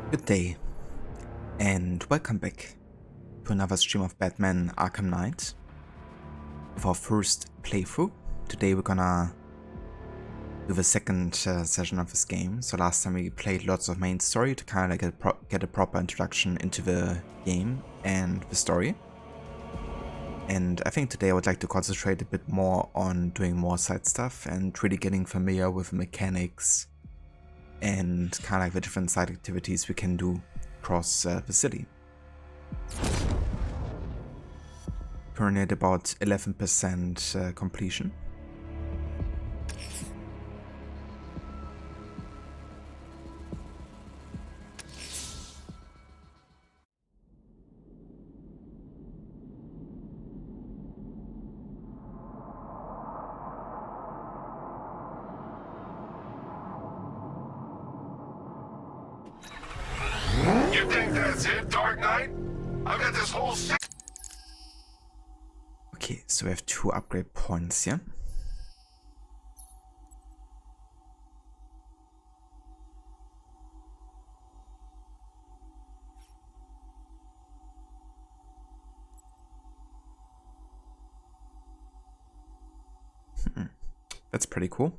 Good day, and welcome back to another stream of Batman Arkham Knight. With our first playthrough. Today we're gonna do the second session of this game. So last time we played lots of main story to kind of like get a proper introduction into the game and the story. And I think today I would like to concentrate a bit more on doing more side stuff and really getting familiar with the mechanics and kind of like the different side activities we can do across the city. Currently at about 11% completion. You think that's it, Dark Knight? I've got this whole Okay, so we have 2 upgrade points here. That's pretty cool.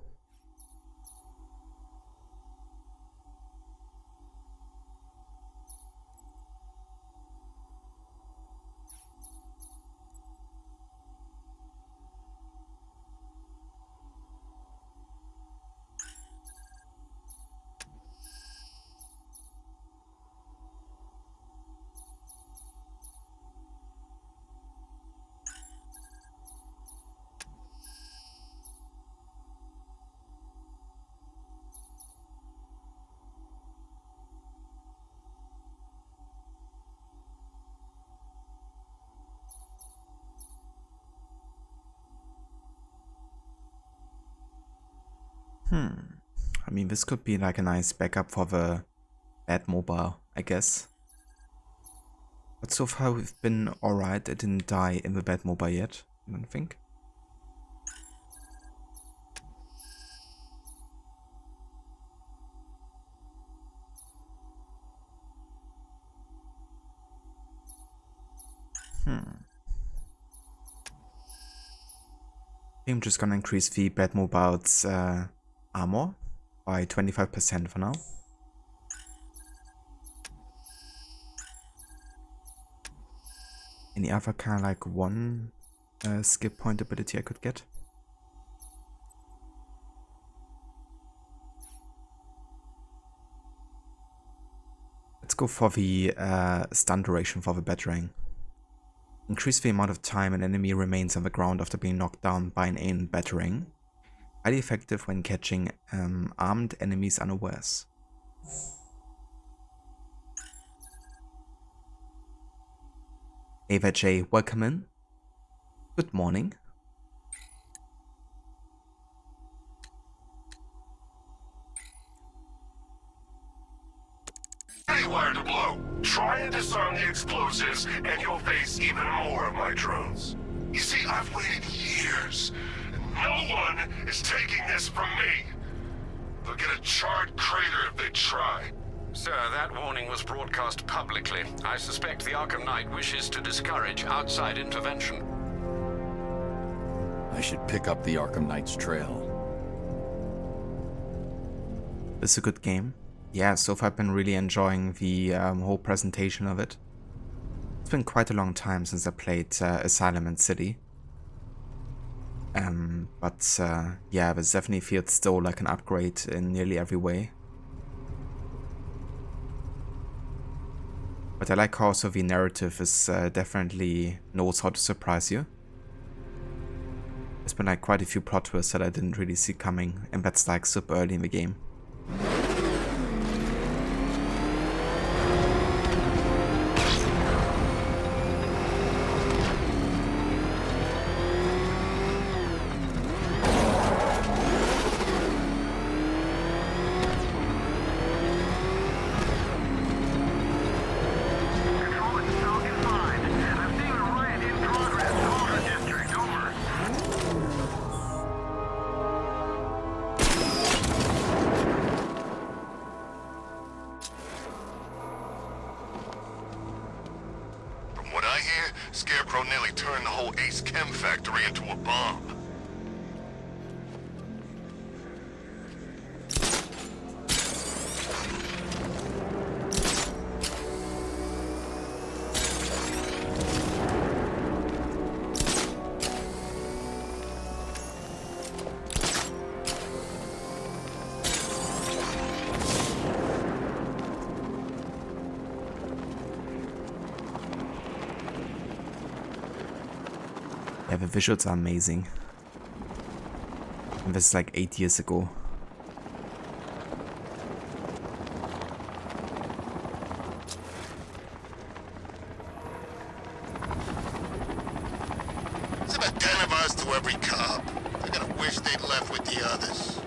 I mean, this could be like a nice backup for the Batmobile, I guess. But so far we've been alright. I didn't die in the Batmobile yet, I don't think. I'm just gonna increase the Batmobile's armor by 25% for now. Any other kind of like one skip point ability I could get? Let's go for the stun duration for the Batarang. Increase the amount of time an enemy remains on the ground after being knocked down by an aimed Batarang. Highly effective when catching armed enemies unawares. Ava J, welcome in. Good morning. anywhere to blow. Try and disarm the explosives, and you'll face even more of my drones. You see, I've waited years, and no one is taking this from me. They'll get a charred crater if they try. Sir, that warning was broadcast publicly. I suspect the Arkham Knight wishes to discourage outside intervention. I should pick up the Arkham Knight's trail. This is a good game. Yeah, so far I've been really enjoying the whole presentation of it. It's been quite a long time since I played Asylum and City. Yeah, this definitely feels still like an upgrade in nearly every way. But I like how also the narrative is definitely knows how to surprise you. There's been like quite a few plot twists that I didn't really see coming, and that's like super early in the game. Scarecrow nearly turned the whole Ace Chem factory into a bomb. Yeah, the visuals are amazing. And this is like 8 years ago. There's about 10 of us to every cop. They're gonna wish they'd left with the others.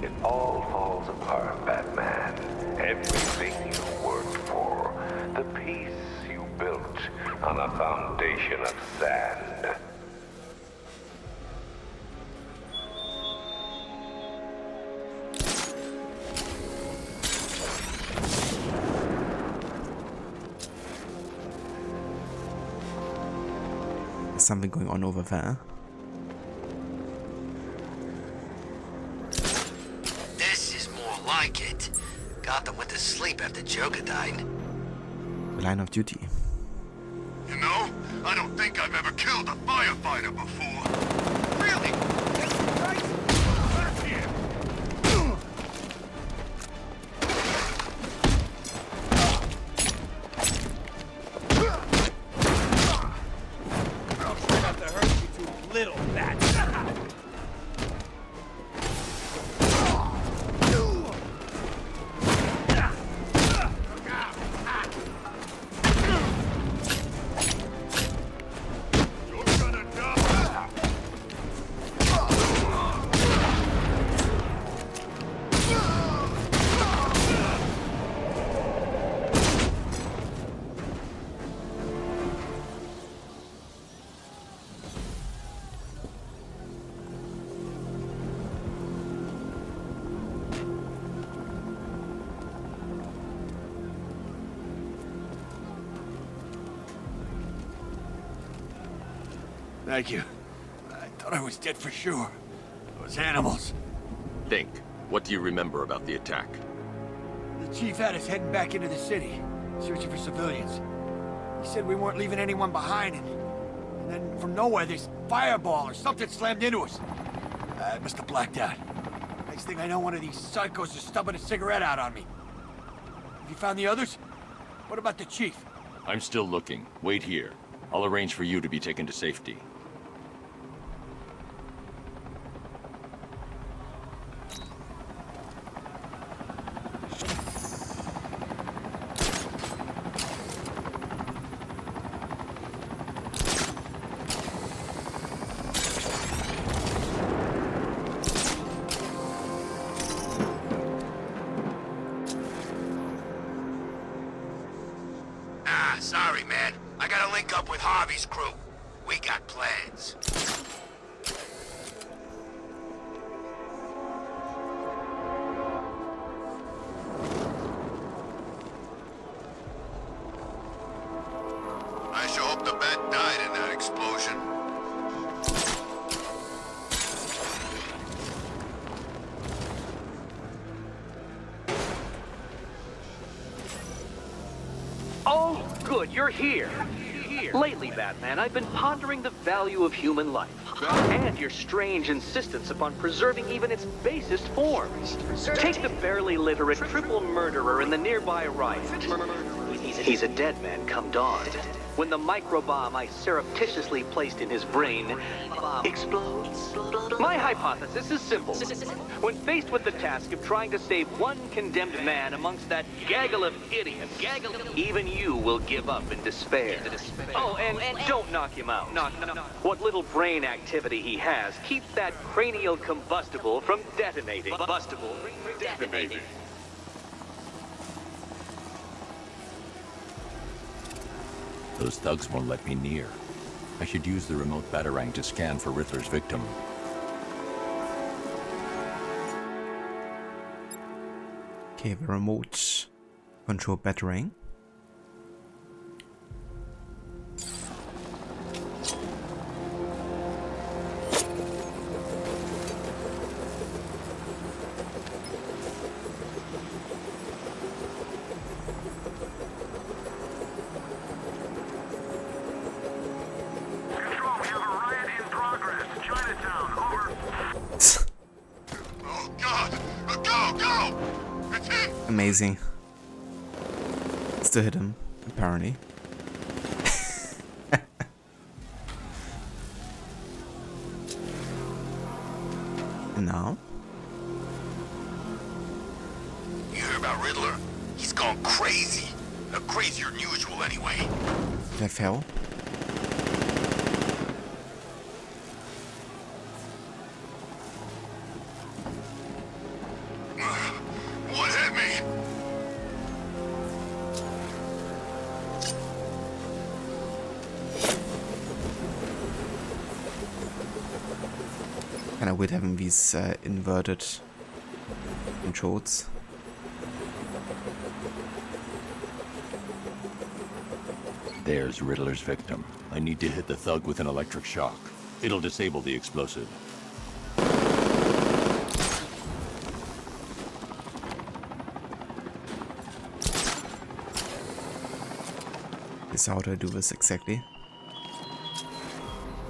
It all falls apart, Batman. Everything you worked for. The peace you built on a foundation of sand. There's something going on over there. This is more like it. Gotham went to sleep after Joker died. Line of duty. You know, I don't think I've ever killed a firefighter before. Really? Back here. Not to hurt you too little, bat. Thank you. I thought I was dead for sure. Those animals. Think. What do you remember about the attack? The chief had us heading back into the city, searching for civilians. He said we weren't leaving anyone behind, and then from nowhere this fireball or something slammed into us. I must have blacked out. Next thing I know, one of these psychos is stubbing a cigarette out on me. Have you found the others? What about the chief? I'm still looking. Wait here. I'll arrange for you to be taken to safety. Sorry, man. I gotta link up with Harvey's crew. We got plans. I sure hope the bat died in that explosion. Oh, good, you're here. Lately, Batman, I've been pondering the value of human life, and your strange insistence upon preserving even its basest forms. Take the barely literate triple murderer in the nearby riot. He's a dead man come dawn. When the microbomb I surreptitiously placed in his brain explodes. My hypothesis is simple. When faced with the task of trying to save one condemned man amongst that gaggle of idiots, even you will give up in despair. Oh, and don't knock him out. What little brain activity he has keeps that cranial combustible from detonating. Detonating. Those thugs won't let me near. I should use the remote batarang to scan for Riddler's victim. Okay, the remote control batarang. Amazing. Still hit him, apparently. And now? You hear about Riddler? He's gone crazy. Crazier than usual, anyway. They fell. What hit me? Kinda weird having these inverted controls. There's Riddler's victim. I need to hit the thug with an electric shock. It'll disable the explosive. This is how to do this exactly.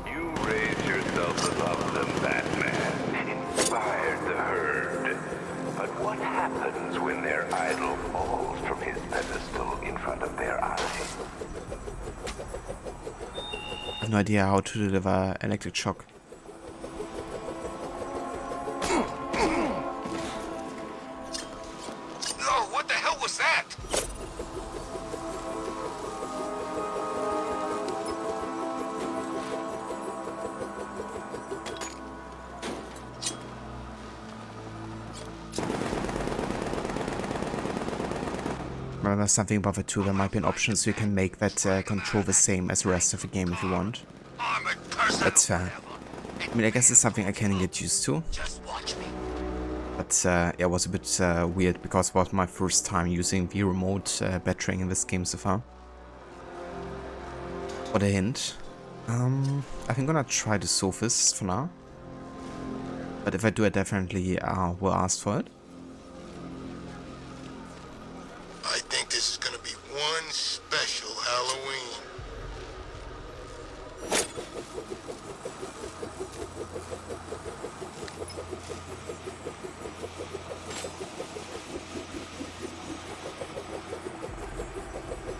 You raised yourself above them, Batman. Inspired the herd. But what happens when their idol falls from his pedestal in front of their eyes? I have no idea how to deliver electric shock. Oh, what the hell was that? Well, there's something about the two. There might be an option so you can make that control the same as the rest of the game if you want. I'm a person. That's fair. I mean, I guess it's something I can get used to. Just watch me. But yeah, it was a bit weird because it was my first time using the remote batarang in this game so far. What a hint. I think I'm gonna try to solve this for now. But if I do, I definitely will ask for it. I think this is gonna be one special Halloween.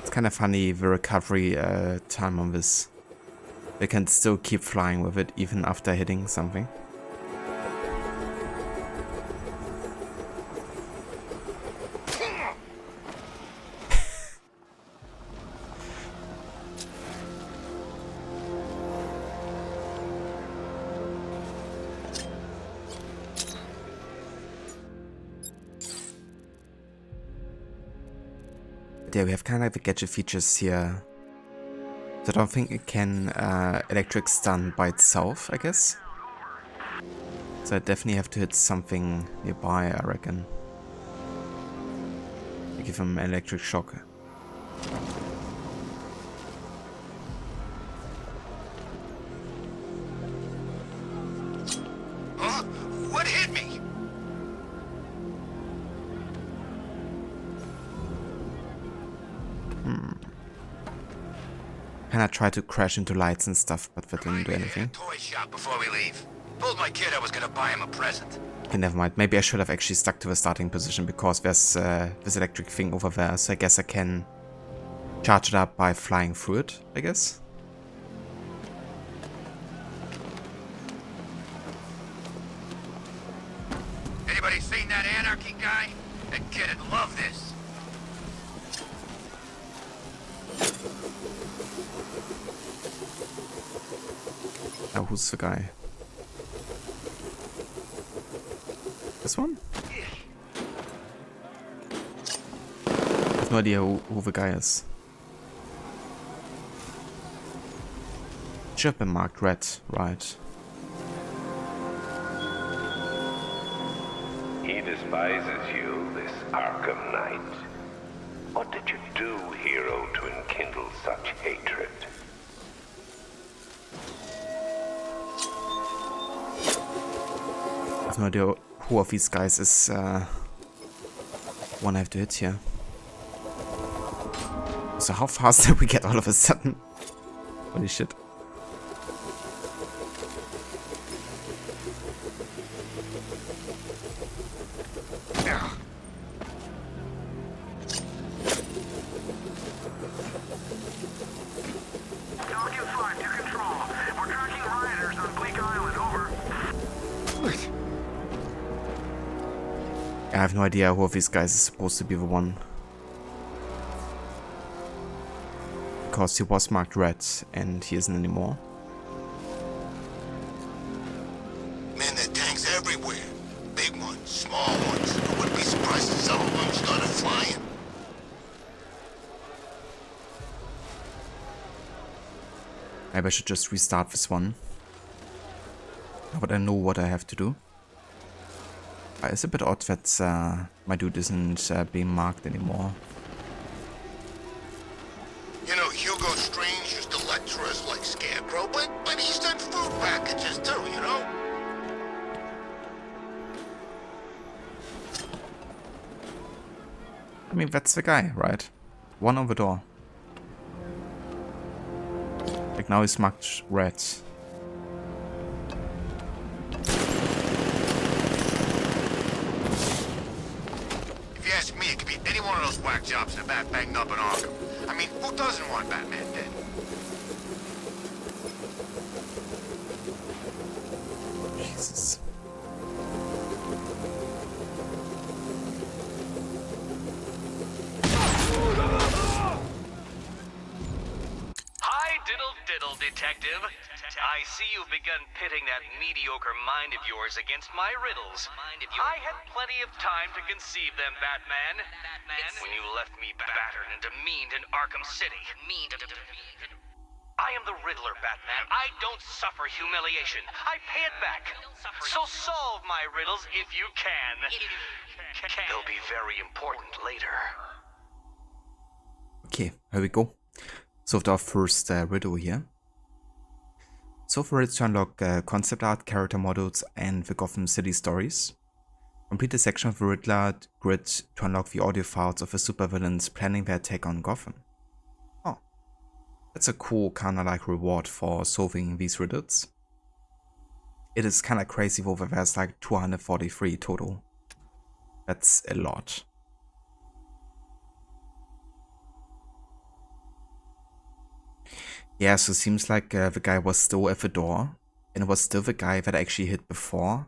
It's kind of funny, the recovery time on this. They can still keep flying with it even after hitting something. Yeah, we have kind of like the gadget features here. So I don't think it can electric stun by itself, I guess. So I definitely have to hit something nearby, I reckon. Give him an electric shock. Huh? What hit me? Kinda tried to crash into lights and stuff, but that didn't do anything. Toy shop before we leave. Told my kid I was gonna buy him a present. Okay, never mind. Maybe I should have actually stuck to the starting position because there's this electric thing over there. So I guess I can charge it up by flying through it, I guess. Anybody seen that anarchy guy? That kid'd love this. Now who's the guy? This one? I have no idea who the guy is. should have been marked red, right? He despises you, this Arkham Knight. What did you do, hero, to enkindle such hatred? I have no idea who of these guys is one I have to hit here. So how fast did we get all of a sudden? Holy shit. I have no idea who of these guys is supposed to be the one. Because he was marked red and he isn't anymore. Man, there are tanks everywhere. Big ones, small ones. I wouldn't be surprised if some of them started flying. Maybe I should just restart this one. Now that I know what I have to do. It's a bit odd that my dude isn't being marked anymore. You know, Hugo Strange used to lecture us like Scarecrow, but he sent food packages too, you know? I mean, that's the guy, right? One on the door. Like now he's marked red. If you ask me, it could be any one of those whack jobs in a bat banged up in Arkham. I mean, who doesn't want Batman dead? Jesus. Hi, diddle, detective. I see you've begun pitting that mediocre mind of yours against my riddles. I had plenty of time to conceive them, Batman. When you left me battered and demeaned in Arkham City. I am the Riddler, Batman. I don't suffer humiliation. I pay it back. So solve my riddles if you can. They'll be very important later. Okay, here we go. So for our first riddle here. So for it to unlock concept art, character models, and the Gotham City stories. Complete the section of the Riddler grid to unlock the audio files of the supervillains planning their attack on Gotham. Oh, that's a cool kinda like reward for solving these riddles. It is kinda crazy though that there's like 243 total. That's a lot. Yeah, so it seems like the guy was still at the door, and it was still the guy that I actually hit before,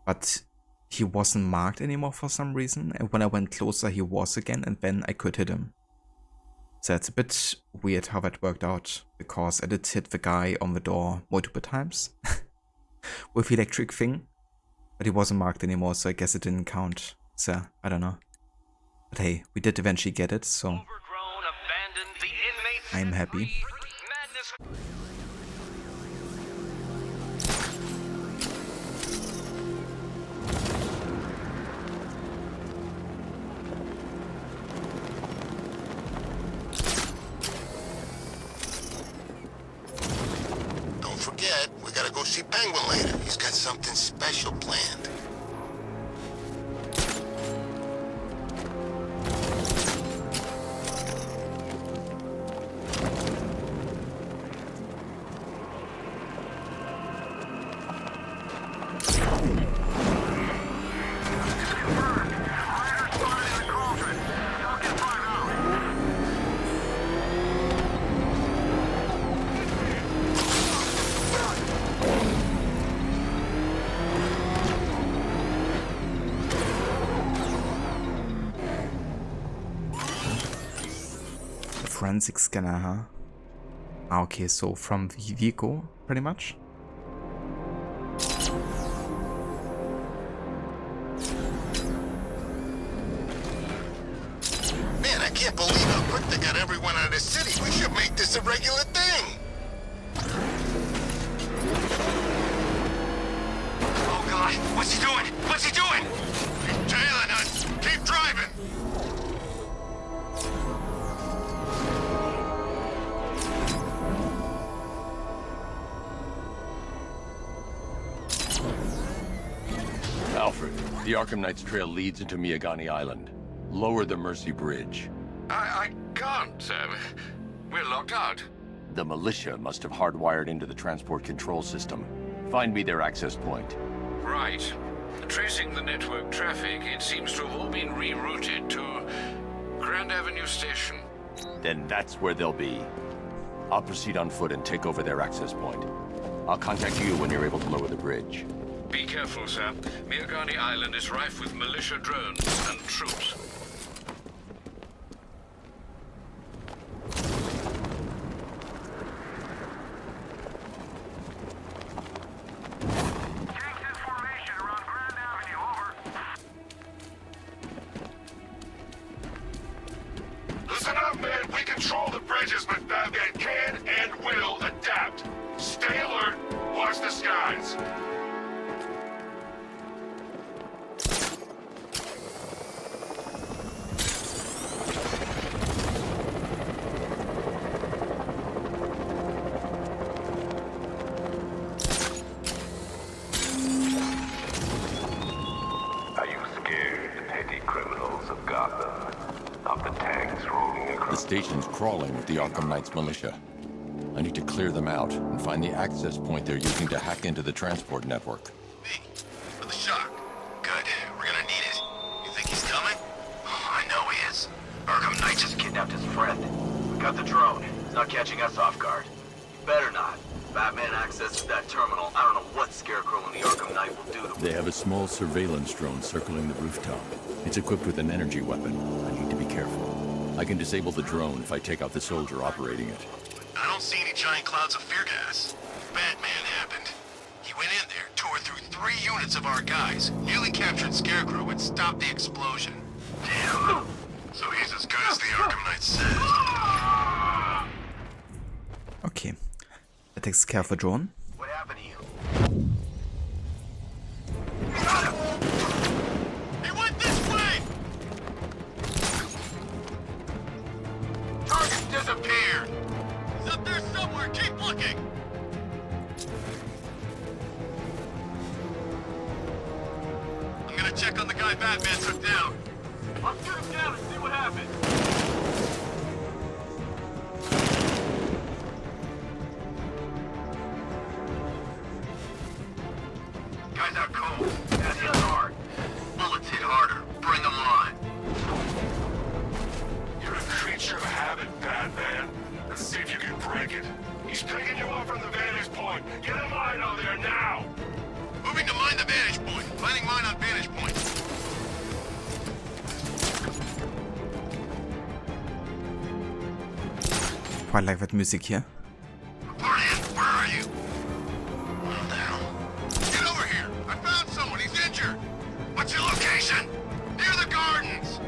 but he wasn't marked anymore for some reason, and when I went closer he was again, and then I could hit him. So it's a bit weird how that worked out, because I did hit the guy on the door multiple times with the electric thing, but he wasn't marked anymore, so I guess it didn't count, so I don't know. But hey, we did eventually get it, so I'm happy. Don't forget, we gotta go see Penguin later. He's got something special planned. Forensic scanner, huh? Ah, okay, so from the vehicle, pretty much. Man, I can't believe how quick they got everyone out of the city. We should make this a regular thing. What's he doing? What's he doing? He's tailing us. Keep driving. Alfred, the Arkham Knight's trail leads into Miagani Island. Lower the Mercy Bridge. I can't, sir. We're locked out. The militia must have hardwired into the transport control system. Find me their access point. Right. Tracing the network traffic, it seems to have all been rerouted to Grand Avenue Station. Then that's where they'll be. I'll proceed on foot and take over their access point. I'll contact you when you're able to lower the bridge. Be careful, sir. Miagani Island is rife with militia drones and troops. Listen up, man. We control the bridges, but Batman can and will adapt. Stay alert. Watch the skies. Are you scared, petty criminals of Gotham? Of the tanks rolling The across... station's crawling with the Arkham Knight's militia. I need to clear them out and find the access point they're using to hack into the transport network. Me. For the shock. Good. We're gonna need it. You think he's coming? Oh, I know he is. Arkham Knight just kidnapped his friend. We got the drone. He's not catching us off guard. Better not. Batman accesses that terminal. I don't know what Scarecrow and the Arkham Knight will do to They have a small surveillance drone circling the rooftop. It's equipped with an energy weapon. I need to be careful. I can disable the drone if I take out the soldier operating it. I don't see any giant clouds of fear gas. Batman happened. He went in there, tore through 3 units of our guys, nearly captured Scarecrow, and stopped the explosion. Damn. So he's as good as the Arkham Knight says. Okay. That takes care of the drone. What happened to you? He went this way! Target disappeared! He's up there somewhere, keep looking! I'm gonna check on the guy Batman took down. Let's get him down and see what happened. Guy's out cold. That hit hard. Bullets hit harder. Bring them on. You're a creature of habit, Batman. Let's see if you can break it. He's picking you up from the vantage point. Get a mine out there now. Moving to mine the vantage point. Planning mine on vantage point. Quite like that music here. Brian, where are you? What the hell? Get over here! I found someone, he's injured! What's your location? Near the gardens!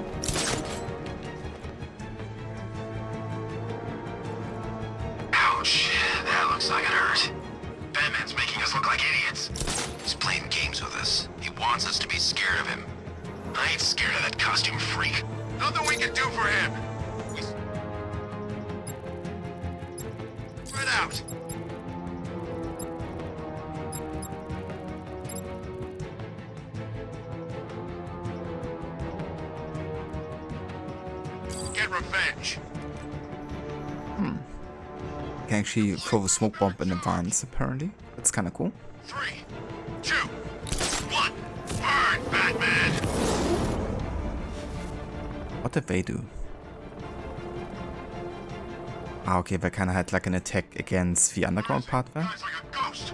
Ouch, that looks like it hurt. Batman's making us look like idiots. He's playing games with us. He wants us to be scared of him. I ain't scared of that costume freak. Nothing we can do for him. Spread out. Get revenge. Can actually throw a smoke bomb in advance, apparently. That's kind of cool. 3, 2, 1. Burn, Batman. What did they do? Ah, okay, they kind of had like an attack against the underground part there. Guy's like a ghost.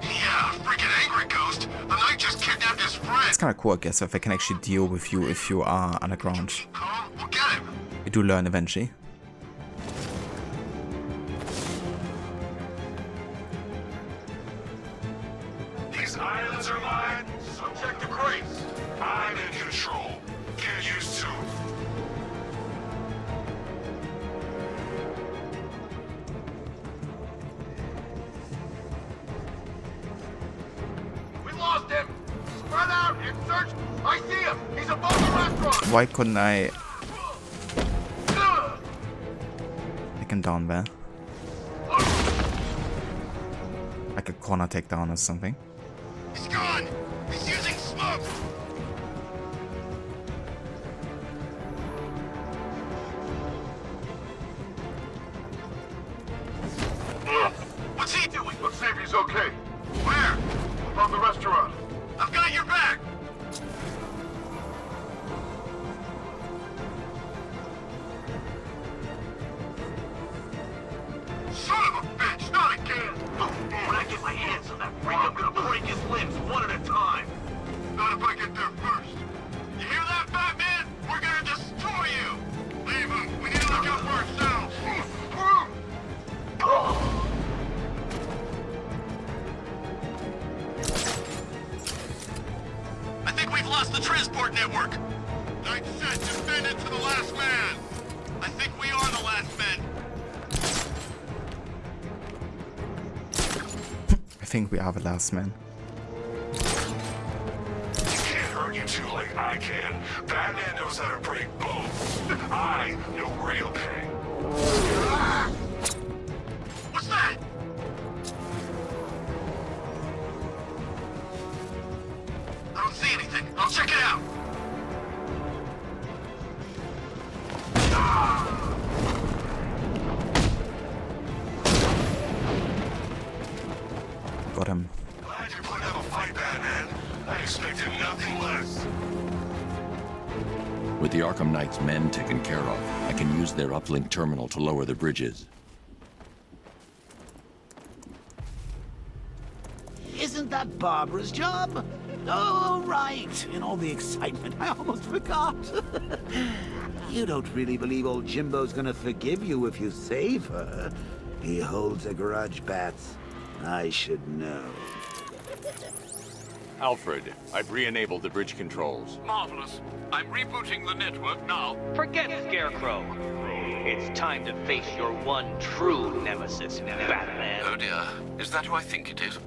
Yeah, freaking angry ghost. The Knight just kidnapped his friend. It's kind of cool, I guess, if they can actually deal with you if you are underground. Calm, we'll get him. You do learn eventually. These islands are mine, so check the crates. I'm in control. Get used to it. We lost him! Spread It's searched! I see him! He's above the restaurant! Why couldn't I take him down there? Like a corner takedown or something. He's gone! He's using smoke! What's he doing? Let's see if he's okay. Where? Above the restaurant. I've got your back! Son of a bitch! Not again! When I get my hands on that freak, I'm gonna break his limbs one at a time! Not if I get there first. You hear that, Batman? We're gonna destroy you! Leave him! We need to look out for ourselves! I think we've lost the transport network! Night set, defend it to the last man! I think we are the last men! I think we are the last man. He can't hurt you two like I can. Batman knows how to break bones. I know real pain. What's that? I don't see anything. I'll check it out. Got him. Glad you put up a fight, Batman. I expected nothing less. With the Arkham Knight's men taken care of, I can use their uplink terminal to lower the bridges. Isn't that Barbara's job? Oh, right. In all the excitement, I almost forgot. You don't really believe old Jimbo's gonna forgive you if you save her. He holds a grudge, Bats. I should know. Alfred, I've re-enabled the bridge controls. Marvelous. I'm rebooting the network now. Forget Scarecrow. It's time to face your one true nemesis, Batman. Oh dear. Is that who I think it is?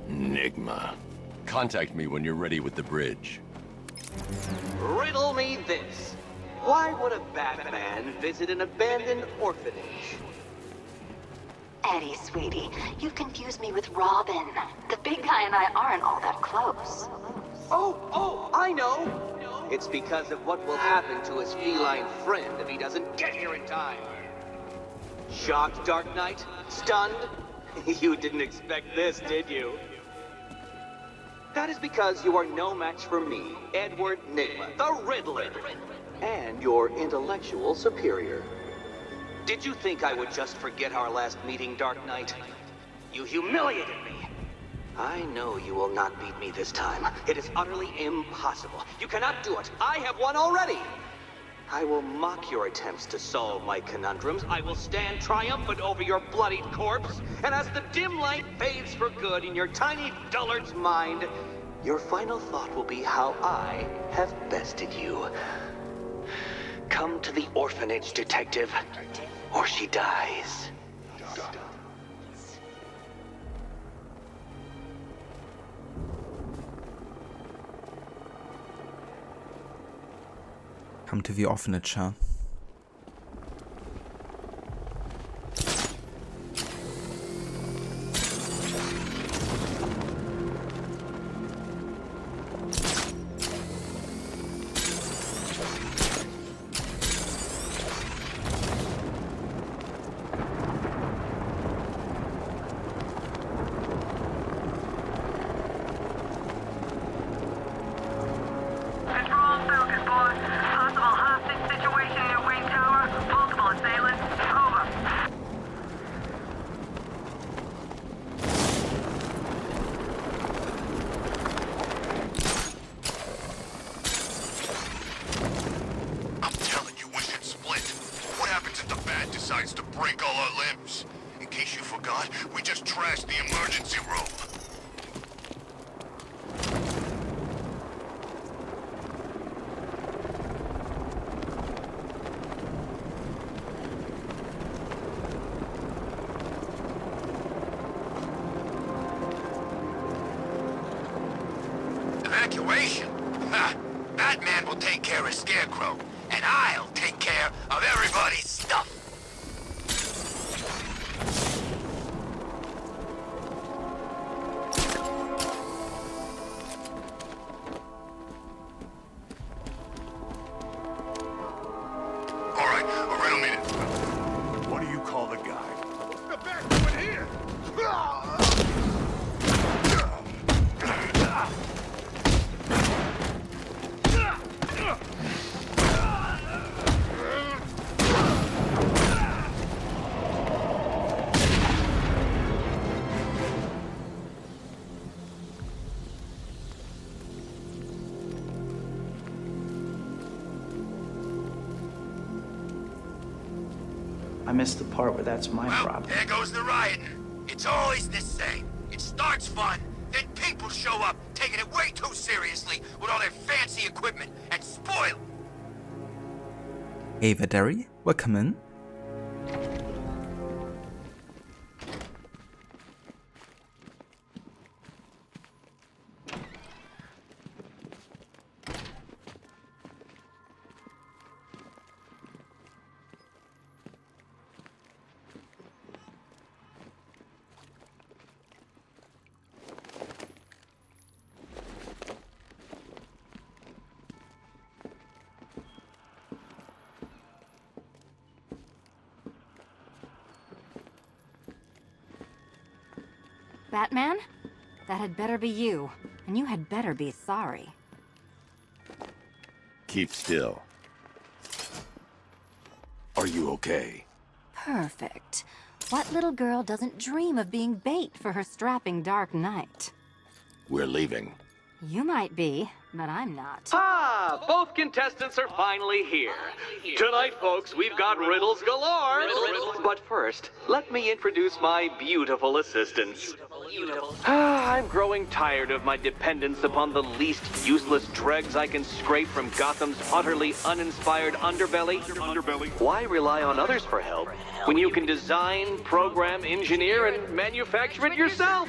Enigma. Contact me when you're ready with the bridge. Riddle me this. Why would a Batman visit an abandoned orphanage? Eddie, sweetie, you've confused me with Robin. The big guy and I aren't all that close. Oh, I know! It's because of what will happen to his feline friend if he doesn't get here in time. Shocked, Dark Knight? Stunned? You didn't expect this, did you? That is because you are no match for me, Edward Nygma, the Riddler, and your intellectual superior. Did you think I would just forget our last meeting, Dark Knight? You humiliated me. I know you will not beat me this time. It is utterly impossible. You cannot do it. I have won already. I will mock your attempts to solve my conundrums. I will stand triumphant over your bloodied corpse. And as the dim light fades for good in your tiny dullard's mind, your final thought will be how I have bested you. Come to the orphanage, detective, or she dies. Come to the orphanage, huh? Decides to break all our limbs. In case you forgot, we just trashed the emergency room. Evacuation? Ha! Batman will take care of Scarecrow, and I'll take care of everybody's stuff. All right, a minute. What do you call the guy? What's the back doing here? I missed the part where that's my problem. There goes the rioting. It's always the same. It starts fun, then people show up, taking it way too seriously with all their fancy equipment, and spoil. Hey Vadari, welcome in. Batman? That had better be you. And you had better be sorry. Keep still. Are you okay? Perfect. What little girl doesn't dream of being bait for her strapping Dark Knight? We're leaving. You might be, but I'm not. Ah, both contestants are finally here. Tonight, folks, we've got riddles galore. But first, let me introduce my beautiful assistants. I'm growing tired of my dependence upon the least useless dregs I can scrape from Gotham's utterly uninspired underbelly. Why rely on others for help when you can design, program, engineer, and manufacture it yourself?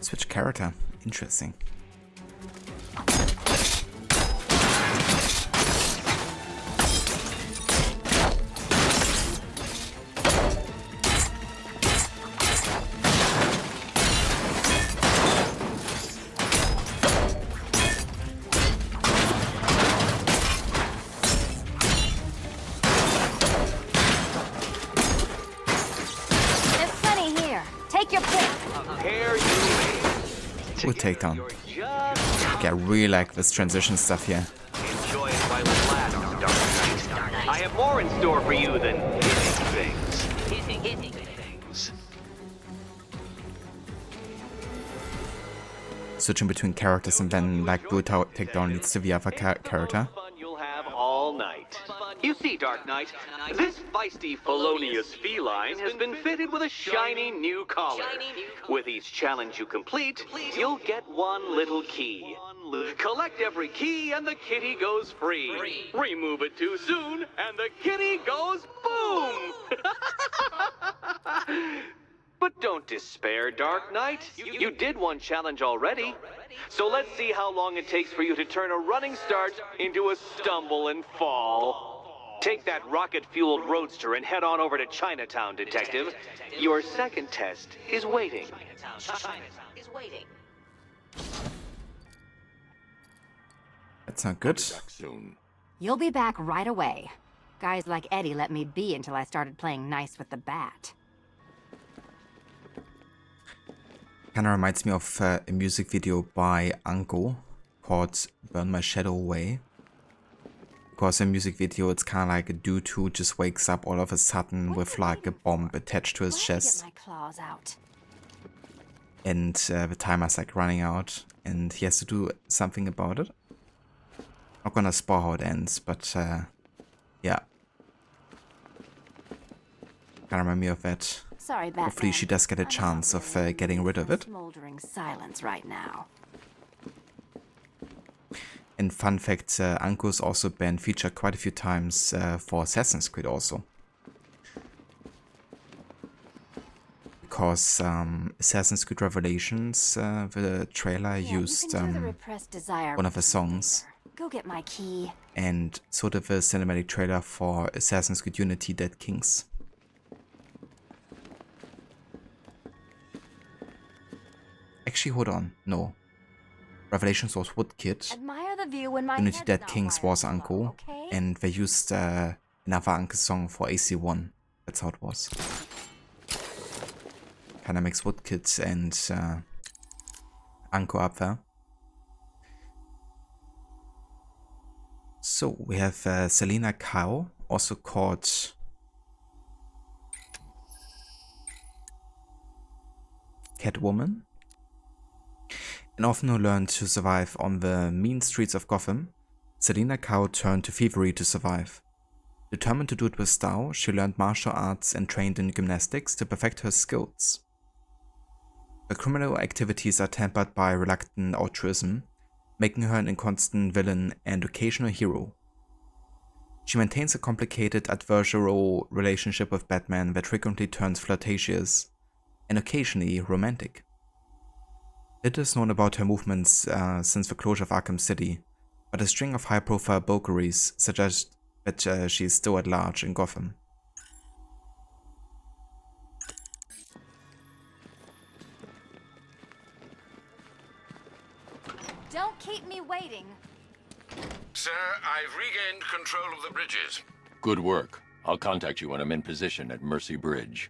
Switch character. Interesting. There's plenty here. Take your pick. Good takedown. Okay, I really like this transition stuff here. Enjoy it while it lasts, Dark Knight. I have more in store for you than hitting things. Hitting things. Switching between characters and then like brutal takedown leads to the other character. You'll have all night. You see, Dark Knight, this feisty felonious feline has been fitted with a shiny new collar. With each challenge you complete, you'll get one little key. Collect every key and the kitty goes free. Remove it too soon and the kitty goes boom! But don't despair, Dark Knight. You did one challenge already. So let's see how long it takes for you to turn a running start into a stumble and fall. Take that rocket-fueled roadster and head on over to Chinatown, Detective. Your second test is waiting. That's not good. You'll be back right away. Guys like Eddie let me be until I started playing nice with the bat. Kinda reminds me of a music video by Anko called Burn My Shadow Away. Because in music video it's kinda like a dude who just wakes up all of a sudden with like a bomb attached to his chest. Get my claws out. And the timer's like running out and he has to do something about it. Not gonna spoil how it ends, but yeah. Kinda remind me of that. Sorry, Batman. Hopefully she does get a chance of getting rid of it. Smoldering silence right now. And fun fact, Anko's also been featured quite a few times for Assassin's Creed also. because Assassin's Creed Revelations, the trailer used one of the songs. Go get my key. And so did the cinematic trailer for Assassin's Creed Unity Dead Kings. Actually, hold on. No. Revelations was Woodkid. Admire the view when my Unity Dead Kings was Uncle. Okay? And they used another Uncle song for AC1. That's how it was. Kinda makes Woodkid and Uncle up there. So we have Selena Kyle, also called Catwoman. And often who learned to survive on the mean streets of Gotham, Selena Kyle turned to thievery to survive. Determined to do it with style, she learned martial arts and trained in gymnastics to perfect her skills. Her criminal activities are tempered by reluctant altruism, making her an inconstant villain and occasional hero. She maintains a complicated adversarial relationship with Batman that frequently turns flirtatious and occasionally romantic. Little is known about her movements since the closure of Arkham City, but a string of high-profile burglaries suggest that she is still at large in Gotham. Don't keep me waiting. Sir, I've regained control of the bridges. Good work. I'll contact you when I'm in position at Mercy Bridge.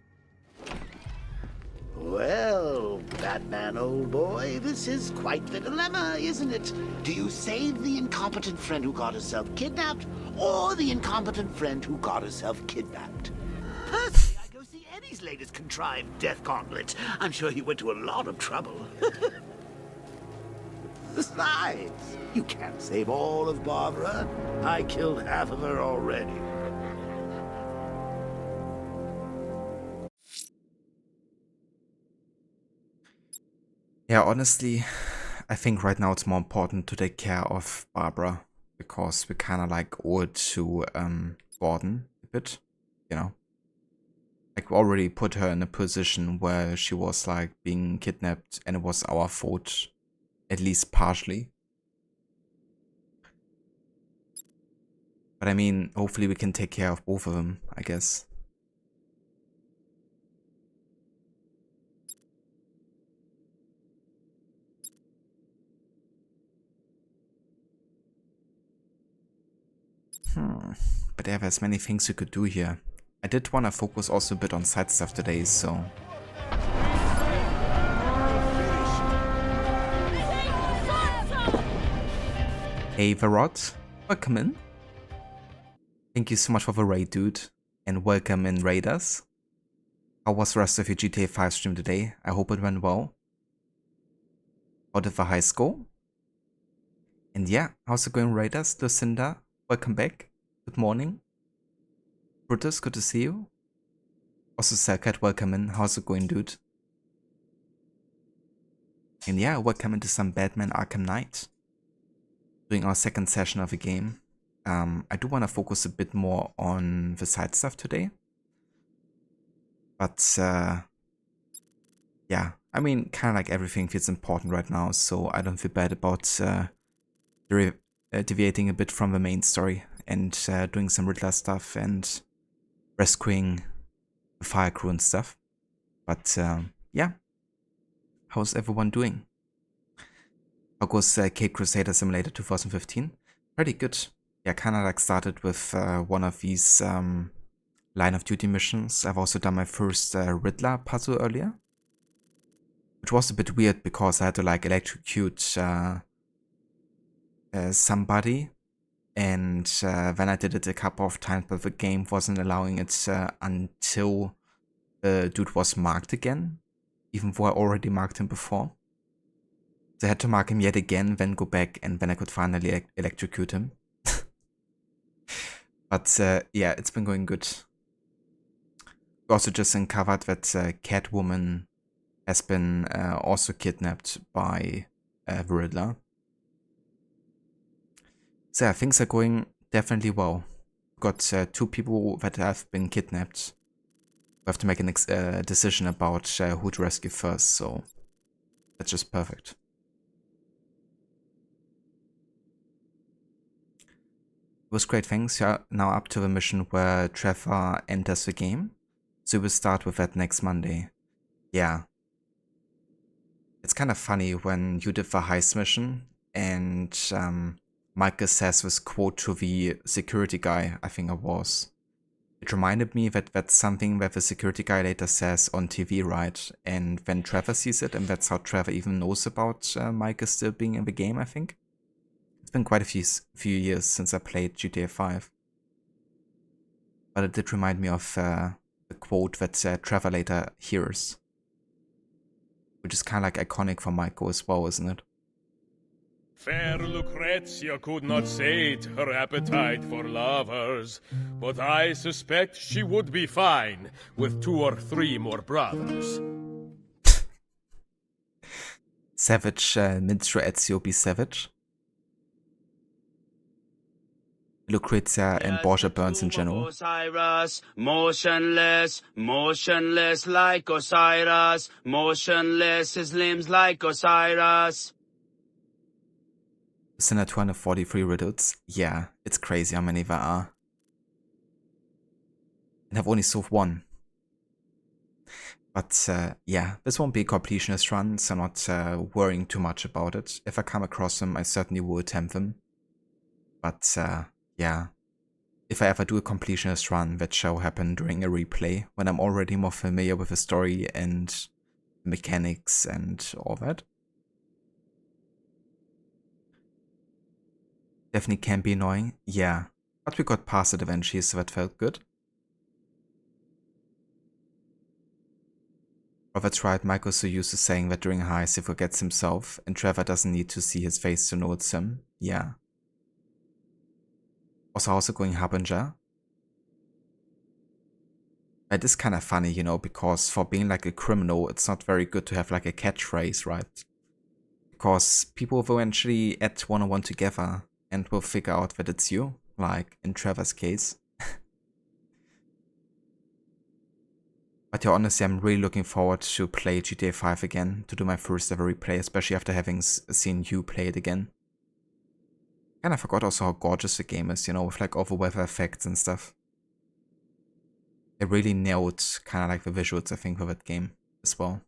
Well, Batman, old boy, this is quite the dilemma, isn't it? Do you save the incompetent friend who got herself kidnapped, or the incompetent friend who got herself kidnapped? Personally, I'd go see Eddie's latest contrived death gauntlet. I'm sure he went to a lot of trouble. Besides, you can't save all of Barbara. I killed half of her already. Yeah, honestly, I think right now it's more important to take care of Barbara, because we kind of like owe it to Gordon a bit, you know? Like, we already put her in a position where she was like being kidnapped and it was our fault, at least partially. But I mean, hopefully we can take care of both of them, I guess. But yeah, there's many things you could do here. I did want to focus also a bit on side stuff today, so... Hey Varot, welcome in. Thank you so much for the raid, dude. And welcome in, raiders. How was the rest of your GTA 5 stream today? I hope it went well. How did the high score? And yeah, how's it going, raiders? Lucinda, welcome back. Good morning. Brutus, good to see you. Also Selcat, welcome in. How's it going, dude? And yeah, welcome into some Batman Arkham Knight. Doing our second session of the game. I do want to focus a bit more on the side stuff today. But yeah, I mean, kind of like everything feels important right now, so I don't feel bad about deviating a bit from the main story and doing some Riddler stuff and rescuing the fire crew and stuff. But yeah, how's everyone doing? How goes Cape Crusader Simulator 2015? Pretty good. Yeah, kind of like started with one of these line of duty missions. I've also done my first Riddler puzzle earlier, which was a bit weird because I had to like electrocute somebody, and then I did it a couple of times, but the game wasn't allowing it until the dude was marked again, even though I already marked him before. So I had to mark him yet again, then go back, and then I could finally electrocute him. But yeah, it's been going good. We also just uncovered that Catwoman has been also kidnapped by the Riddler. So yeah, things are going definitely well. Got 2 people that have been kidnapped. We have to make a decision about who to rescue first, so that's just perfect. It was great, thanks. Yeah, now up to the mission where Trevor enters the game. So we'll start with that next Monday. Yeah. It's kind of funny when you did the heist mission and Michael says this quote to the security guy, I think it was. It reminded me that that's something that the security guy later says on TV, right? And when Trevor sees it, and that's how Trevor even knows about Michael still being in the game, I think. It's been quite a few years since I played GTA 5. But it did remind me of the quote that Trevor later hears. Which is kind of like iconic for Michael as well, isn't it? Fair Lucrezia could not sate her appetite for lovers, but I suspect she would be fine with 2 or 3 more brothers. Savage, Minstrel Ezio be savage. Lucrezia and Borgia Burns in general. Osiris, motionless, motionless like Osiris, motionless his limbs like Osiris. Isn't there 243 riddles? Yeah, it's crazy how many there are. And I've only solved 1. But yeah, this won't be a completionist run, so I'm not worrying too much about it. If I come across them, I certainly will attempt them. But yeah, if I ever do a completionist run, that shall happen during a replay, when I'm already more familiar with the story and mechanics and all that. Definitely can be annoying, yeah, but we got past it eventually, so that felt good. Robert's right, Michael's so used to saying that during heist he forgets himself, and Trevor doesn't need to see his face to know it's him, yeah. Also, how's it going, Harbinger? It is kind of funny, you know, because for being like a criminal, it's not very good to have like a catchphrase, right? Because people will eventually add 1 and 1 together and will figure out that it's you, like in Trevor's case. But yeah, honestly, I'm really looking forward to play GTA 5 again, to do my first ever replay, especially after having seen you play it again. And I forgot also how gorgeous the game is, you know, with like all the weather effects and stuff. They really nailed kind of like the visuals, I think, for that game as well.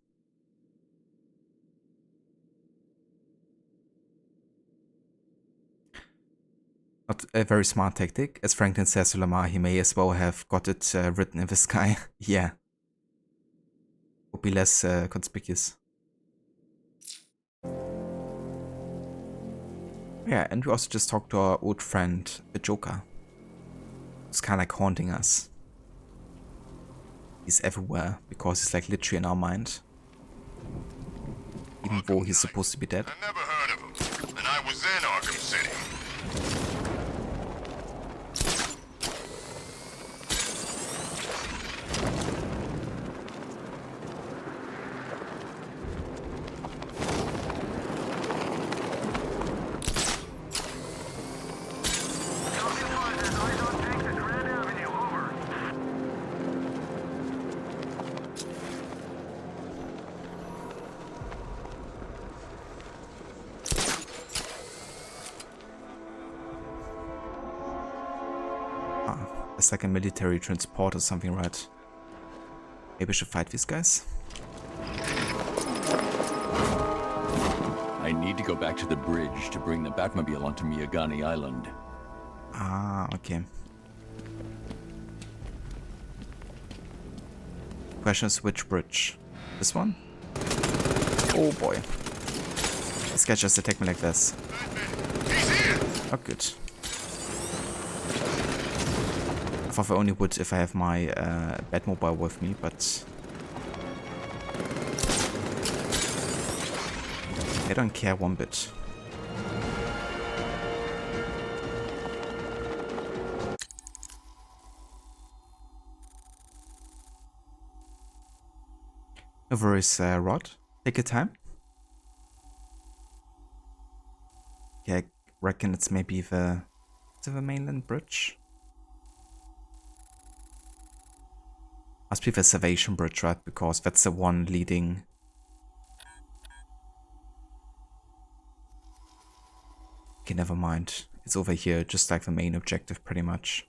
Not a very smart tactic. As Franklin says to Lamar, he may as well have got it written in the sky. Yeah. Would be less conspicuous. Yeah, and we also just talked to our old friend, the Joker. Who's kind of like haunting us. He's everywhere, because he's like literally in our mind. Even though he's supposed to be dead. I never heard of him, and I was in Arkham City. It's like a military transport or something, right? Maybe we should fight these guys? I need to go back to the bridge to bring the Batmobile onto Miyagani Island. Ah, okay. Question is which bridge? This one? Oh boy. This guy just attacked me like this. Oh, good. I thought I only would if I have my Batmobile with me, but I don't care one bit. No worries, Rod. Take your time. Yeah, I reckon it's maybe the mainland bridge. Must be the Salvation Bridge, right? Because that's the one leading... Okay, never mind. It's over here, just like the main objective, pretty much.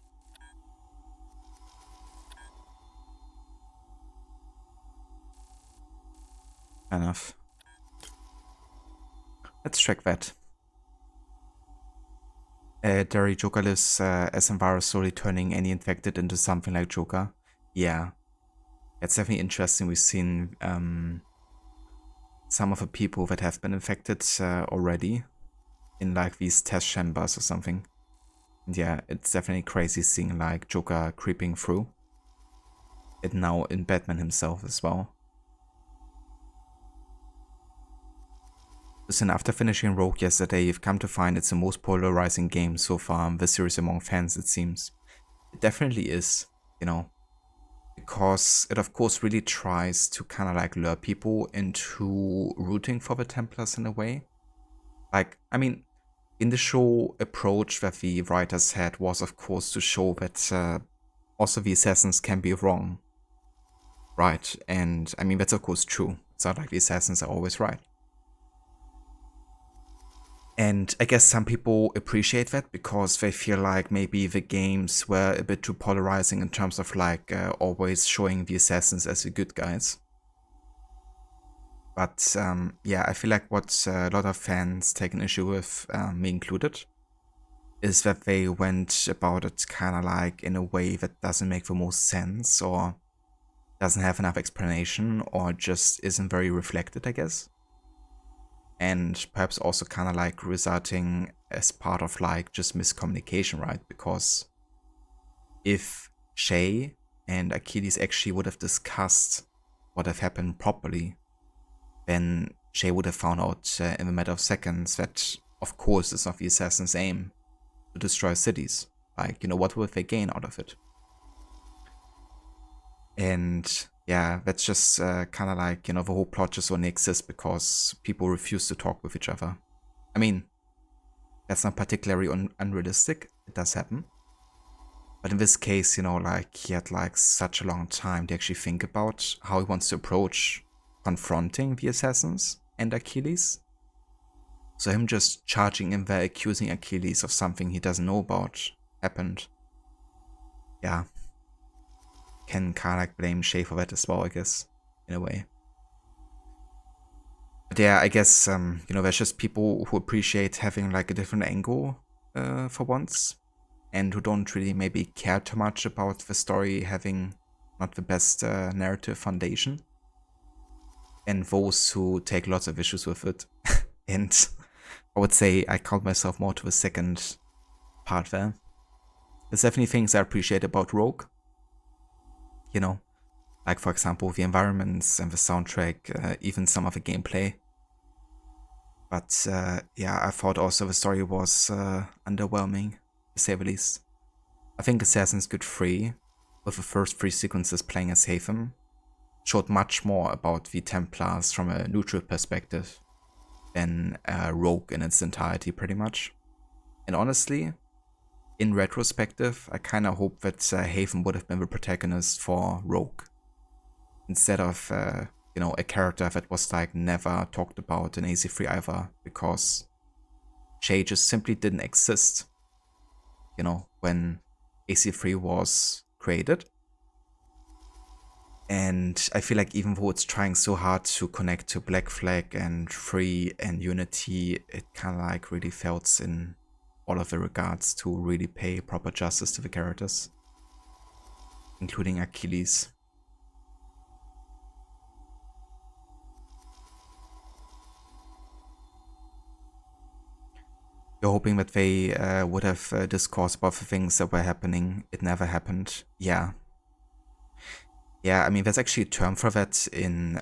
Fair enough. Let's check that. Derry Joker lives as a virus, slowly turning any infected into something like Joker. Yeah. It's definitely interesting. We've seen some of the people that have been infected already in like these test chambers or something. And yeah, it's definitely crazy seeing like Joker creeping through. And now in Batman himself as well. Listen, after finishing Rogue yesterday, you've come to find it's the most polarizing game so far in the series among fans, it seems. It definitely is, you know. Because it of course really tries to kind of like lure people into rooting for the Templars in a way. Like, I mean, in the show approach that the writers had was of course to show that also the assassins can be wrong. Right, and I mean that's of course true. It's not like the assassins are always right. And I guess some people appreciate that because they feel like maybe the games were a bit too polarizing in terms of like always showing the assassins as the good guys. But yeah, I feel like what a lot of fans take an issue with, me included, is that they went about it kind of like in a way that doesn't make the most sense or doesn't have enough explanation or just isn't very reflected, I guess. And perhaps also kind of like resulting as part of like just miscommunication, right? Because if Shay and Achilles actually would have discussed what have happened properly, then Shay would have found out in a matter of seconds that, of course, it's not the assassin's aim to destroy cities. Like, you know, what would they gain out of it? And yeah, that's just kind of like, you know, the whole plot just only exists because people refuse to talk with each other. I mean, that's not particularly unrealistic. It does happen. But in this case, you know, like, he had like such a long time to actually think about how he wants to approach confronting the assassins and Achilles. So him just charging in there, accusing Achilles of something he doesn't know about happened. Yeah. Can kind of like blame Shay for that as well, I guess, in a way. But yeah, I guess, you know, there's just people who appreciate having like a different angle for once, and who don't really maybe care too much about the story having not the best narrative foundation, and those who take lots of issues with it. And I would say I count myself more to the second part there. There's definitely things I appreciate about Rogue. You know, like for example the environments and the soundtrack, even some of the gameplay. But yeah, I thought also the story was underwhelming, to say the least. I think Assassin's Creed 3, with the first 3 sequences playing as Hatham, showed much more about the Templars from a neutral perspective than Rogue in its entirety, pretty much. And honestly, in retrospective, I kind of hope that Haven would have been the protagonist for Rogue, instead of, you know, a character that was like never talked about in AC3 either, because Shay just simply didn't exist, you know, when AC3 was created. And I feel like even though it's trying so hard to connect to Black Flag and Free and Unity, it kind of like really fails in all of the regards to really pay proper justice to the characters, including Achilles. You're hoping that they would have discourse about the things that were happening. It never happened. Yeah. Yeah, I mean, there's actually a term for that in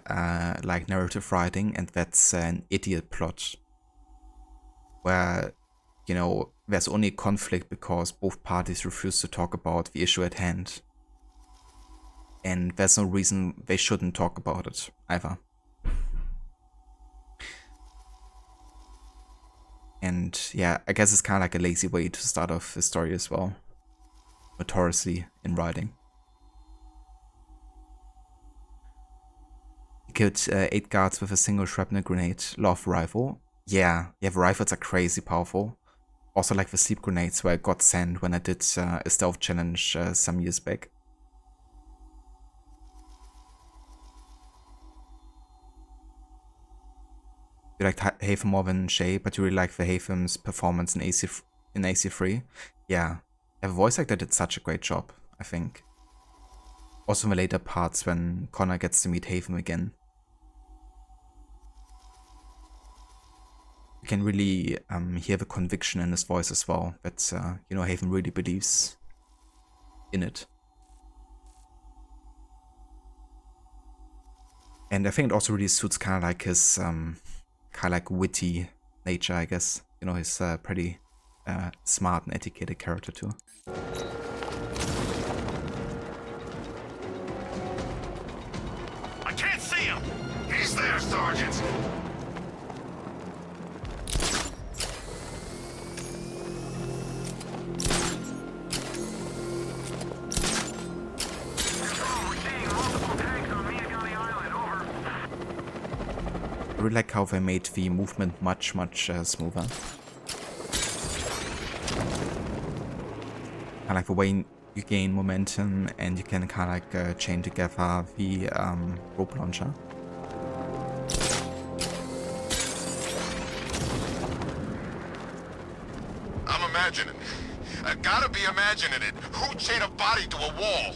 like narrative writing, and that's an idiot plot, where, you know, there's only conflict because both parties refuse to talk about the issue at hand. And there's no reason they shouldn't talk about it either. And yeah, I guess it's kind of like a lazy way to start off a story as well, notoriously in writing. Killed 8 guards with a single shrapnel grenade. Love rifle. Yeah, rifles are crazy powerful. Also like the sleep grenades where I got sent when I did a stealth challenge some years back. You like Hatham more than Shay, but you really like the Hatham's performance in AC3. Yeah, the voice actor did such a great job, I think. Also in the later parts when Connor gets to meet Hatham again. You can really hear the conviction in his voice as well, that, you know, Hatham really believes in it. And I think it also really suits kind of like his, kind of like witty nature, I guess. You know, he's pretty smart and educated character too. I can't see him! He's there, Sergeant! I really like how they made the movement much smoother. I like the way you gain momentum and you can kind of like chain together the rope launcher. I'm imagining. I gotta be imagining it. Who chained a body to a wall?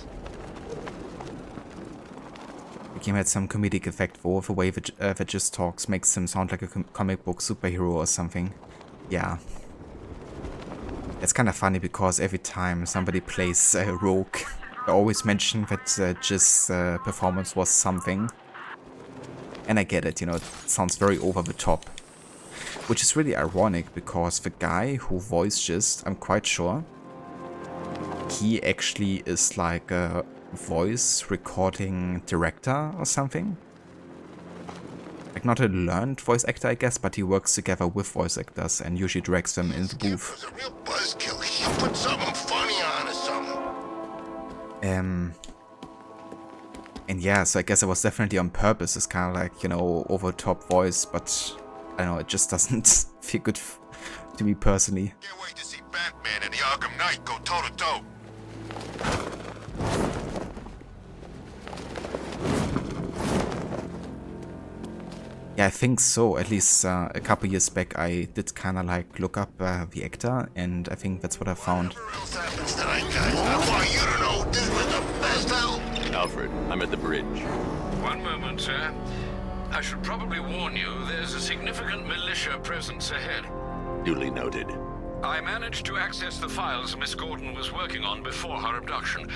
The game had some comedic effect though, the way that just talks makes him sound like a comic book superhero or something. Yeah. It's kind of funny because every time somebody plays Rogue, they always mention that Jiz's performance was something. And I get it, you know, it sounds very over the top. Which is really ironic because the guy who voiced Jiz, I'm quite sure, he actually is like a voice recording director or something. Like not a learned voice actor, I guess, but he works together with voice actors and usually directs them in the booth. A real buzzkill. He should put something funny on or something. And yeah, so I guess it was definitely on purpose. It's kind of like, you know, over-top voice, but I don't know, it just doesn't feel good to me personally. Can't wait to see Batman and the Arkham Knight go toe-to-toe. Yeah, I think so. At least a couple years back I did kind of like look up the actor, and I think that's what I found. I want you to know this was the best help. Alfred, I'm at the bridge. One moment, sir. I should probably warn you, there's a significant militia presence ahead. Duly noted. I managed to access the files Miss Gordon was working on before her abduction.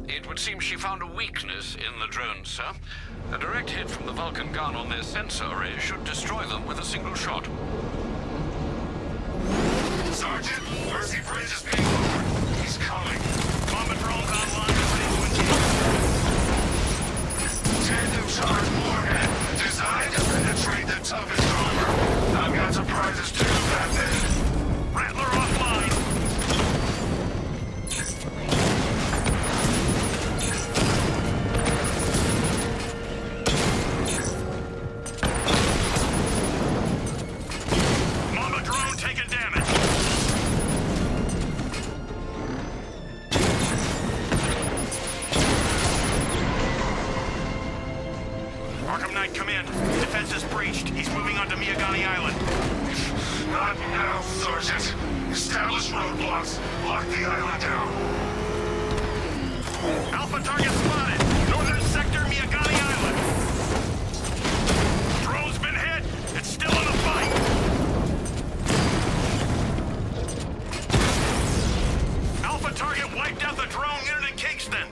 It would seem she found a weakness in the drones, sir. A direct hit from the Vulcan gun on their sensor array should destroy them with a single shot. Sergeant, Mercy Bridge is being lowered. He's coming. Combat drones online and ready to engage. Tandem charge warhead, designed to penetrate the toughest armor. I've got surprises too, Batman. Rattler offline. Mama drone taking damage. Arkham Knight, come in. Defense is breached. He's moving onto Miyagani Island. Not now, Sergeant. Establish roadblocks. Lock the island down. Alpha target spotted. Northern sector, Miyagani Island. Drone's been hit. It's still in a fight. Alpha target wiped out the drone unit in Kingston.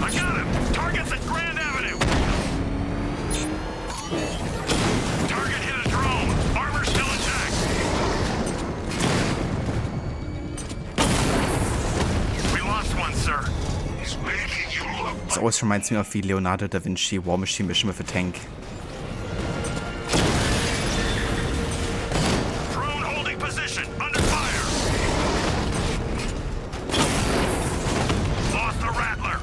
I got him! Target's at Grand Avenue! Target hit a drone. Armor still intact. We lost one, sir. He's making you look. This always reminds me of the Leonardo da Vinci War Machine mission with a tank. Drone holding position. Under fire. Lost the Rattler.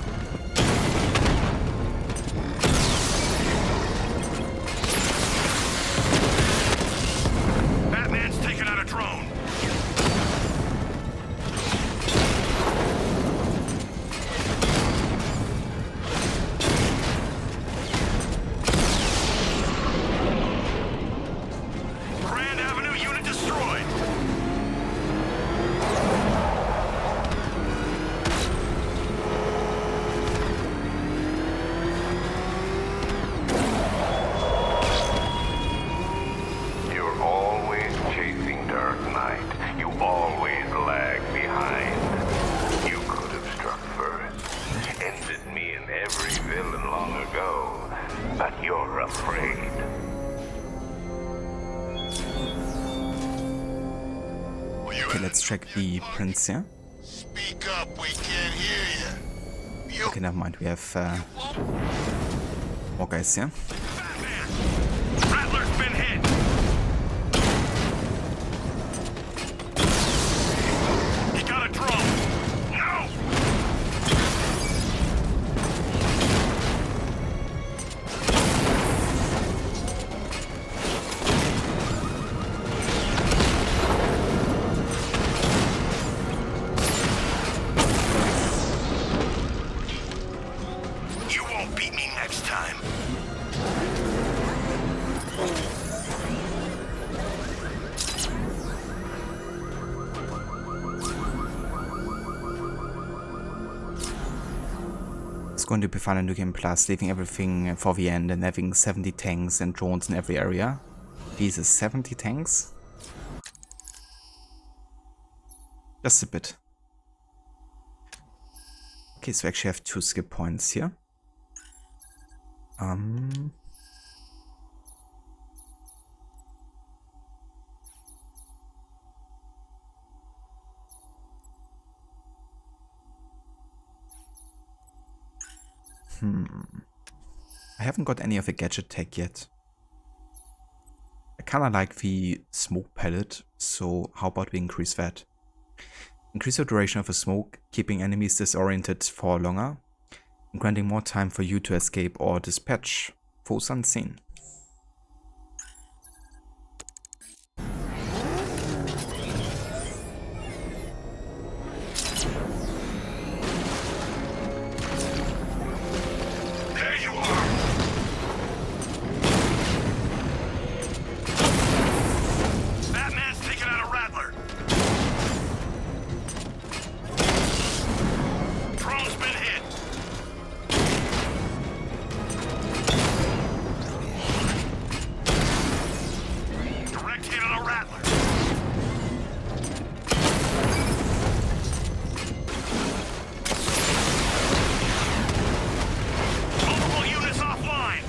afraid. Okay, let's check the prints here. Speak up, we can't hear you. Okay, never mind. We have more guys here. Rattler's been hit. He got a drone. No! You won't beat me next time. It's going to be fun in New Game Plus, leaving everything for the end and having 70 tanks and drones in every area. These are 70 tanks? Just a bit. Okay, so we actually have 2 skip points here. I haven't got any of the gadget tech yet. I kinda like the smoke pellet, so how about we increase that? Increase the duration of the smoke, keeping enemies disoriented for longer, and granting more time for you to escape or dispatch foes unseen. There you are! Batman's taking out a Rattler! Drone's been hit! Direct hit on a Rattler! Multiple units offline!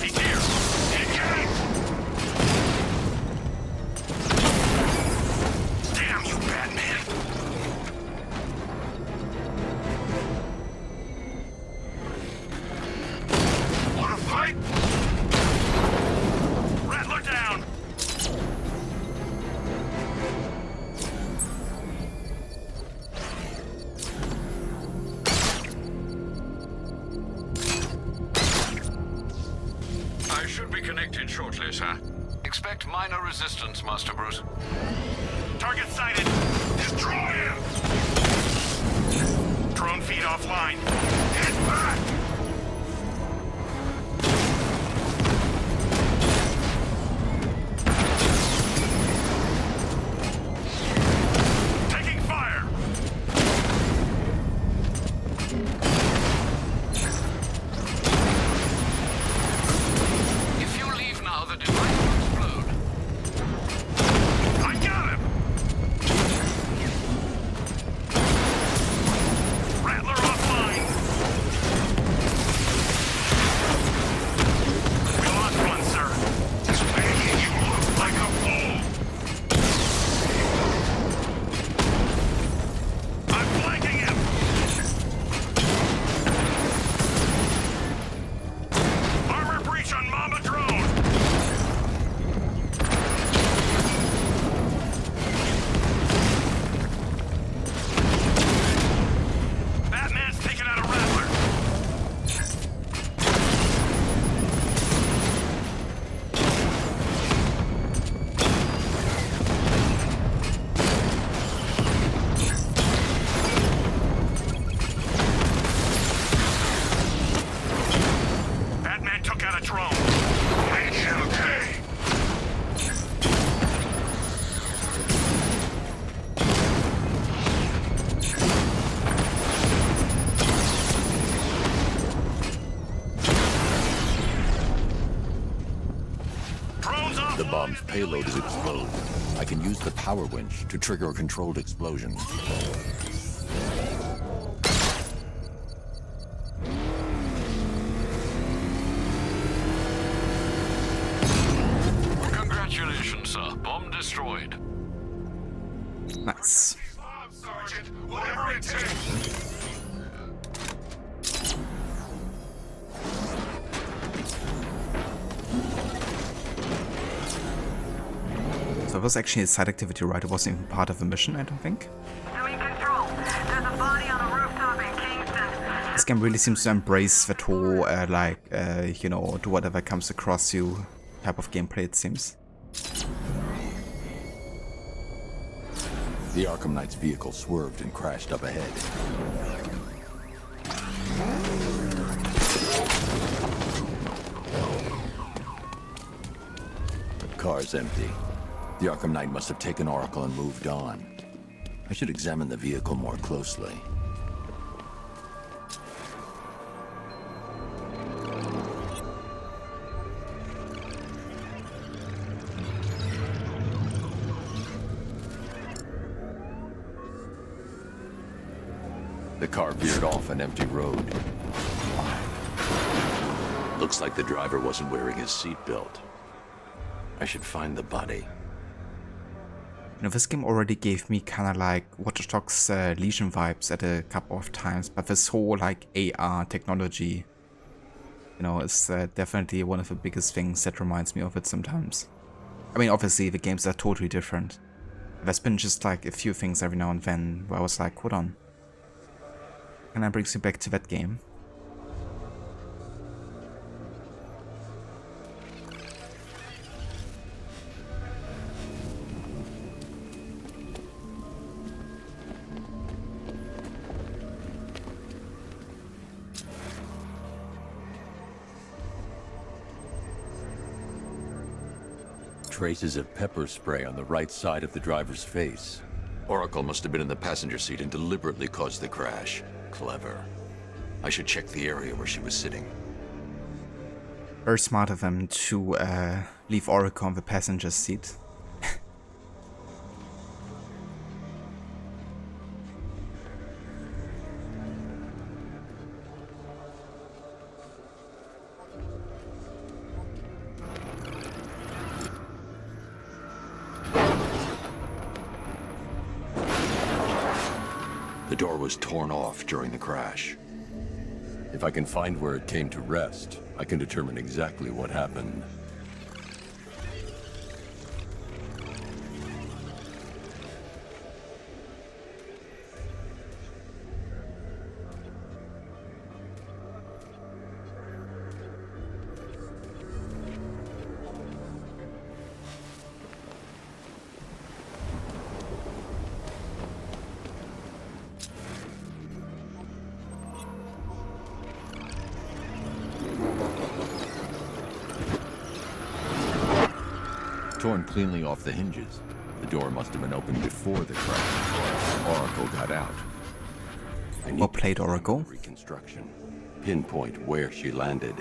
He's here! Engage! Damn you, Batman! Wanna fight? Rattler down! I should be connected shortly, sir. Expect minor resistance, Master Bruce. Target sighted! Destroy him! Drone feed offline. Hit back! Taking fire! If you leave now, the device will explode. I got him! Rattler offline! the bomb's payload is exploded, I can use the power winch to trigger a controlled explosion. Congratulations, sir. Bomb destroyed. Nice. Sergeant, whatever it takes. So it was actually a side activity, right? It wasn't even part of the mission, I don't think. This game really seems to embrace that whole, you know, do whatever comes across you type of gameplay, it seems. The Arkham Knight's vehicle swerved and crashed up ahead. The car's empty. The Arkham Knight must have taken Oracle and moved on. I should examine the vehicle more closely. The car veered off an empty road. Looks like the driver wasn't wearing his seatbelt. I should find the body. You know, this game already gave me kind of like Watch Dogs Legion vibes at a couple of times, but this whole like AR technology, you know, is definitely one of the biggest things that reminds me of it sometimes. I mean, obviously the games are totally different. There's been just like a few things every now and then where I was like, hold on. And that brings me back to that game. Traces of pepper spray on the right side of the driver's face. Oracle must have been in the passenger seat and deliberately caused the crash. Clever. I should check the area where she was sitting. Very smart of them to leave Oracle on the passenger seat. The door was torn off during the crash. If I can find where it came to rest, I can determine exactly what happened. Torn cleanly off the hinges. The door must have been opened before the crash. Oracle got out. Well played, Oracle. Reconstruction. Pinpoint where she landed.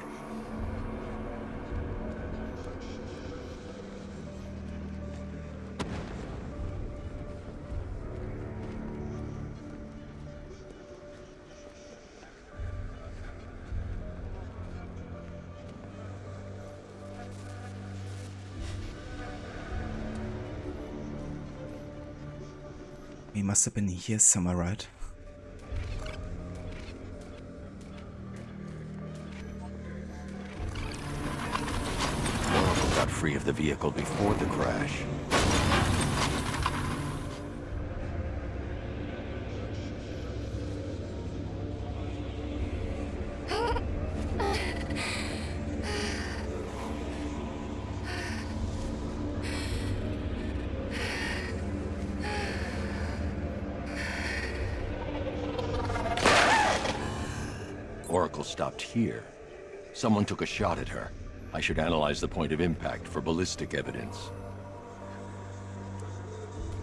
He must have been here somewhere, right? Oracle got free of the vehicle before the crash. Oracle stopped here. Someone took a shot at her. I should analyze the point of impact for ballistic evidence.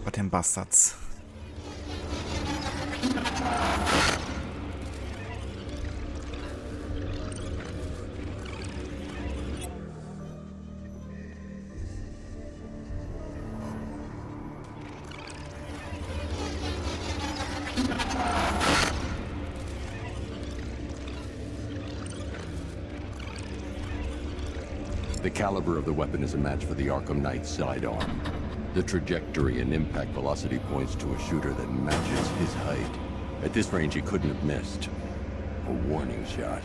Goddamn bastards. The caliber of the weapon is a match for the Arkham Knight's sidearm. The trajectory and impact velocity points to a shooter that matches his height. At this range, he couldn't have missed. A warning shot.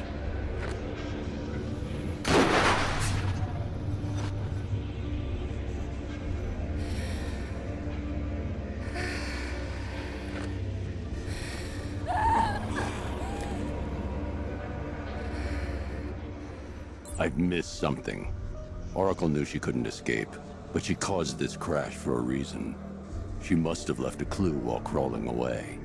I've missed something. Oracle knew she couldn't escape, but she caused this crash for a reason. She must have left a clue while crawling away.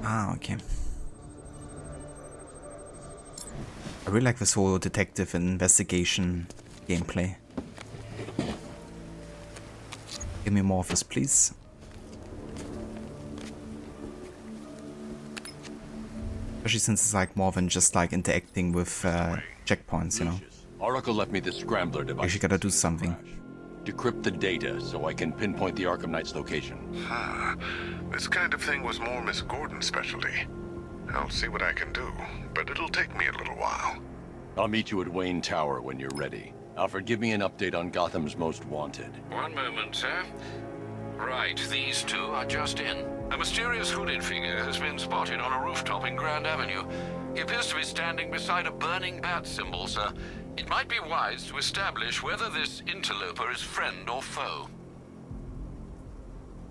Ah, okay. I really like this whole detective investigation gameplay. Give me more of this, please. Especially since it's like more than just like interacting with checkpoints, you know. Oracle left me the scrambler device. Actually gotta do something. Decrypt the data so I can pinpoint the Arkham Knight's location. This kind of thing was more Miss Gordon's specialty. I'll see what I can do, but it'll take me a little while. I'll meet you at Wayne Tower when you're ready. Alfred, give me an update on Gotham's Most Wanted. One moment, sir. Right, these two are just in. A mysterious hooded figure has been spotted on a rooftop in Grand Avenue. He appears to be standing beside a burning bat symbol, sir. It might be wise to establish whether this interloper is friend or foe.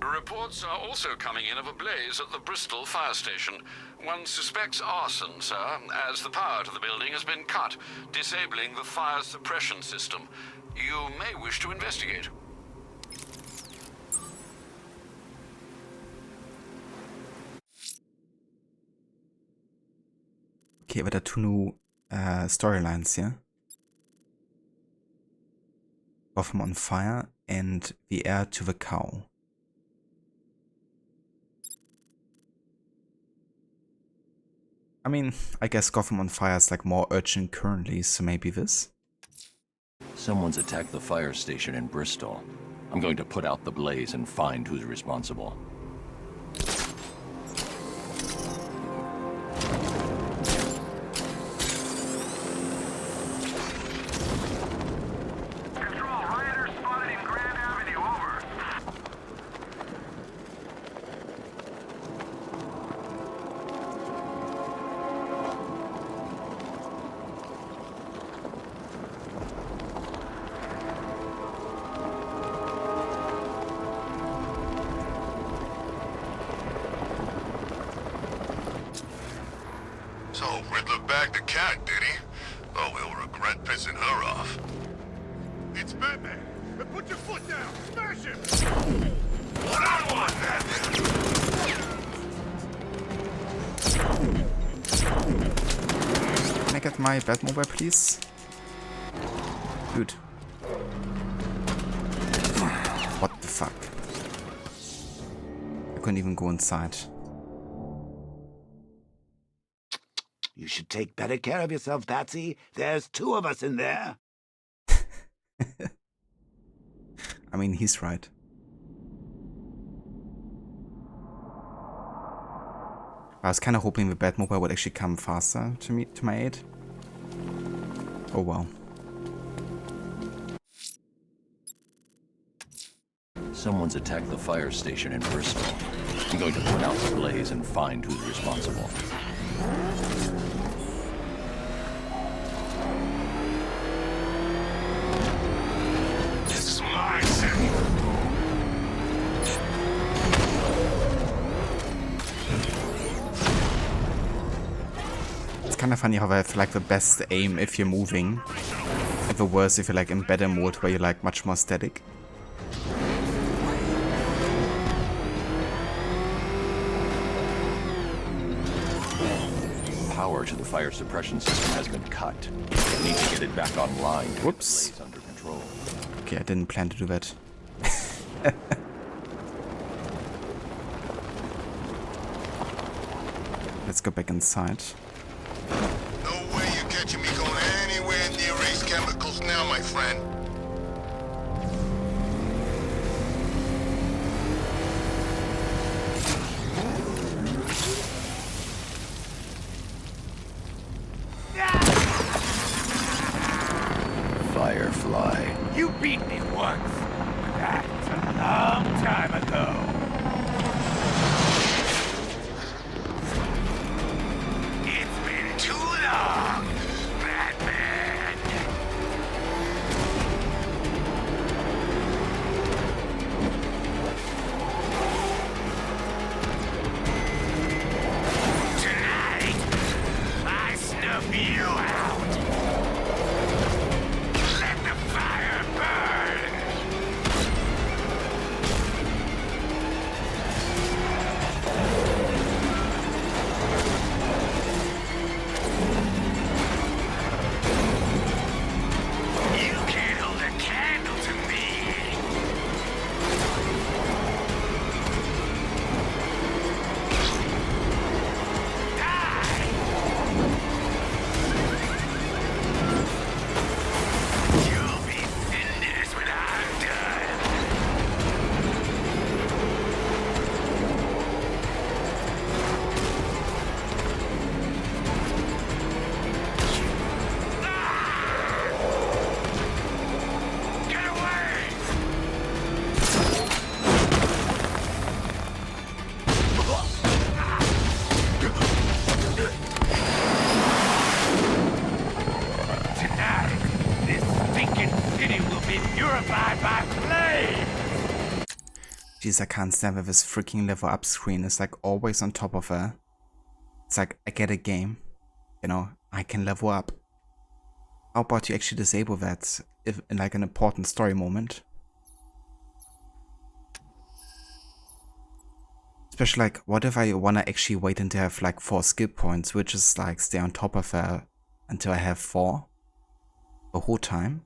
Reports are also coming in of a blaze at the Bristol fire station. One suspects arson, sir, as the power to the building has been cut, disabling the fire suppression system. You may wish to investigate. Okay, but there are two new storylines here. Gotham on Fire and The Heir to the Cow. I mean, I guess Gotham on Fire is like more urgent currently, so maybe this? Someone's attacked the fire station in Bristol. I'm going to put out the blaze and find who's responsible. So, Riddler bagged the cat, did he? Oh, he'll regret pissing her off. It's Batman! Put your foot down! Smash him! One-on-one, Batman! Can I get my Batmobile, please? Dude. What the fuck? I couldn't even go inside. You should take better care of yourself, Patsy. There's two of us in there. I mean, he's right. I was kind of hoping the Batmobile would actually come faster to my aid. Oh well. Someone's attacked the fire station in Bristol. I'm going to put out the blaze and find who's responsible. This is my city. It's kind of funny how I have like the best aim if you're moving, the worst if you're like in better mode where you're like much more static. Power to the fire suppression system has been cut. We need to get it back online. Whoops. Under control. Okay, I didn't plan to do that. Let's go back inside. No way you're catching me going anywhere near Ace Chemicals now, my friend. Firefly. You beat me once, but that's a long time ago. It's been too long, Batman. Tonight, I snuff you out. Let the fire burn. You can't hold a candle to me. You'll be cinders when I'm done. Get away! Tonight, this stinking city will be purified by flame! Jeez, I can't stand with this freaking level up screen. It's like always on top of her. It's like, I get a game. You know, I can level up. How about you actually disable that if in like an important story moment? Especially like, what if I wanna actually wait until I have like 4 skill points, which is like stay on top of her until I have 4 the whole time?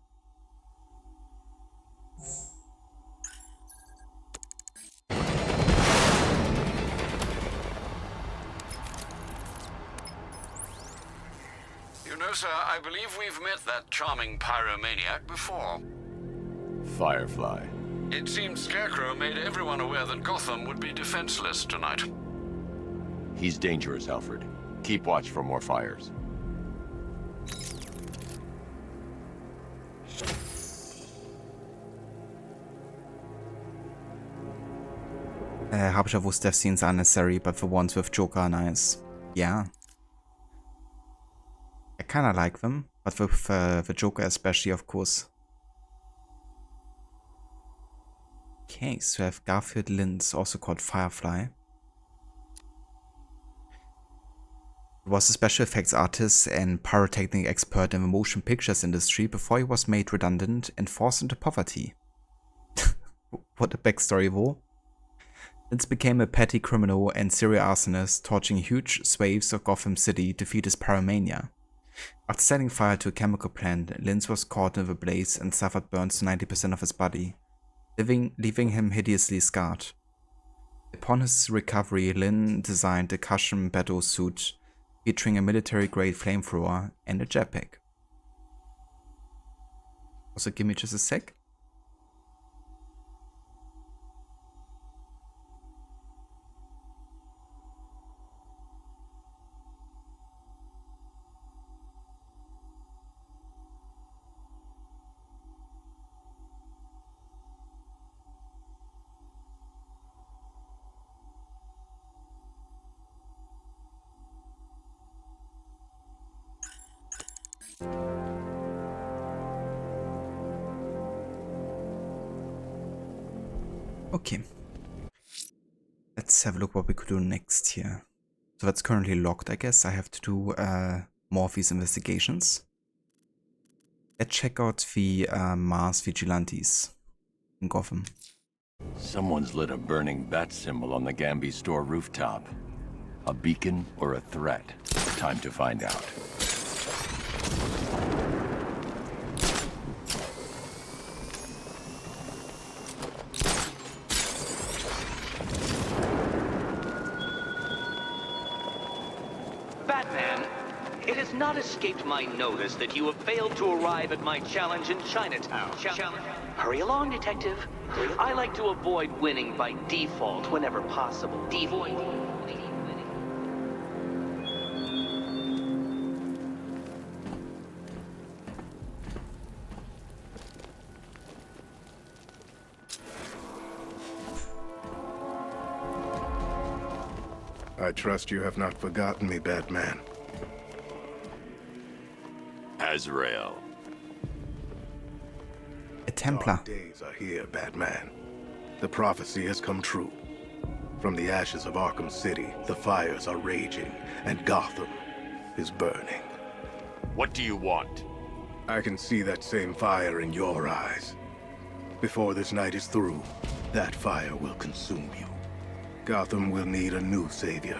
You know, sir, I believe we've met that charming pyromaniac before. Firefly. It seems Scarecrow made everyone aware that Gotham would be defenseless tonight. He's dangerous, Alfred. Keep watch for more fires. Hauptsache death scenes are necessary, but the ones with Joker are nice. Yeah. I kinda like them, but with the Joker especially, of course. Okay, so I have Garfield Lintz, also called Firefly. He was a special effects artist and pyrotechnic expert in the motion pictures industry before he was made redundant and forced into poverty. What a backstory, though. Lintz became a petty criminal and serial arsonist, torching huge swathes of Gotham City to feed his pyromania. After setting fire to a chemical plant, Lintz was caught in the blaze and suffered burns to 90% of his body, leaving him hideously scarred. Upon his recovery, Lin designed a custom battle suit featuring a military-grade flamethrower and a jetpack. Also, give me just a sec. Okay. Let's have a look what we could do next here. So that's currently locked, I guess. I have to do more of these investigations. Let's check out the Mars Vigilantes in Gotham. Someone's lit a burning bat symbol on the Gambi store rooftop. A beacon or a threat? Time to find out. Batman, it has not escaped my notice that you have failed to arrive at my challenge in Chinatown. Hurry along, Detective. I like to avoid winning by default whenever possible. I trust you have not forgotten me, Batman. Azrael. A Templar. Dark days are here, Batman. The prophecy has come true. From the ashes of Arkham City, the fires are raging, and Gotham is burning. What do you want? I can see that same fire in your eyes. Before this night is through, that fire will consume you. Gotham will need a new savior,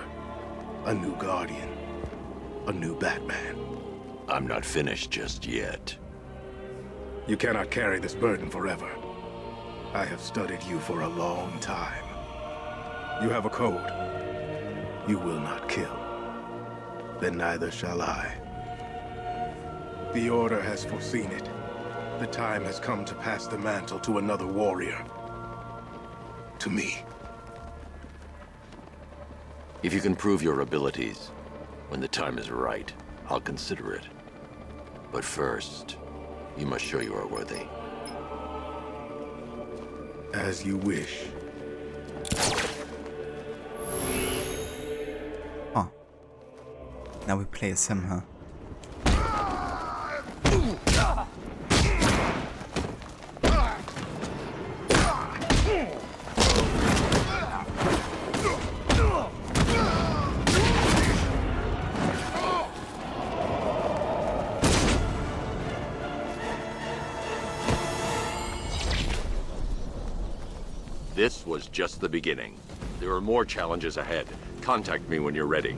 a new guardian, a new Batman. I'm not finished just yet. You cannot carry this burden forever. I have studied you for a long time. You have a code. You will not kill. Then neither shall I. The Order has foreseen it. The time has come to pass the mantle to another warrior. To me. If you can prove your abilities, when the time is right, I'll consider it. But first, you must show you are worthy. As you wish. Oh. Now we play as him, huh? This was just the beginning. There are more challenges ahead. Contact me when you're ready.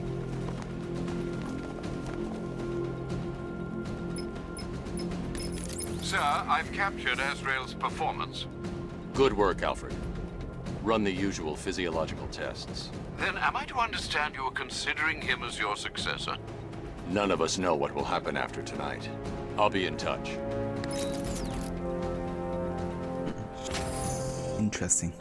Sir, I've captured Azrael's performance. Good work, Alfred. Run the usual physiological tests. Then am I to understand you are considering him as your successor? None of us know what will happen after tonight. I'll be in touch. Interesting.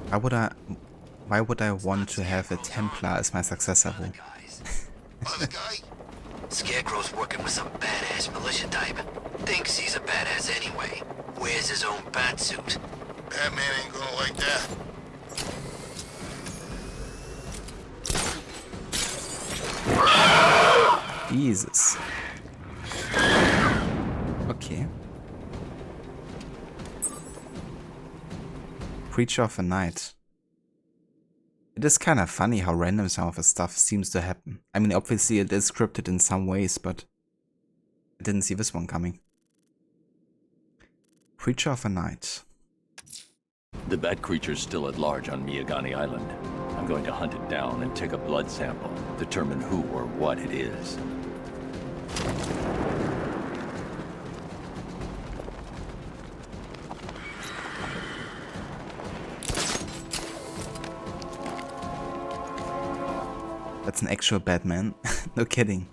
Why would I want to have a Templar as my successor? Other guy? Scarecrow's working with some badass militia type. Thinks he's a badass anyway. Wears his own batsuit. Batman ain't gonna like that. Jesus. Okay. Creature of the Night. It is kind of funny how random some of the stuff seems to happen. I mean, obviously it is scripted in some ways, but I didn't see this one coming. Creature of the Night. The bat creature's still at large on Miyagani Island. I'm going to hunt it down and take a blood sample, determine who or what it is. That's an actual Batman. No kidding.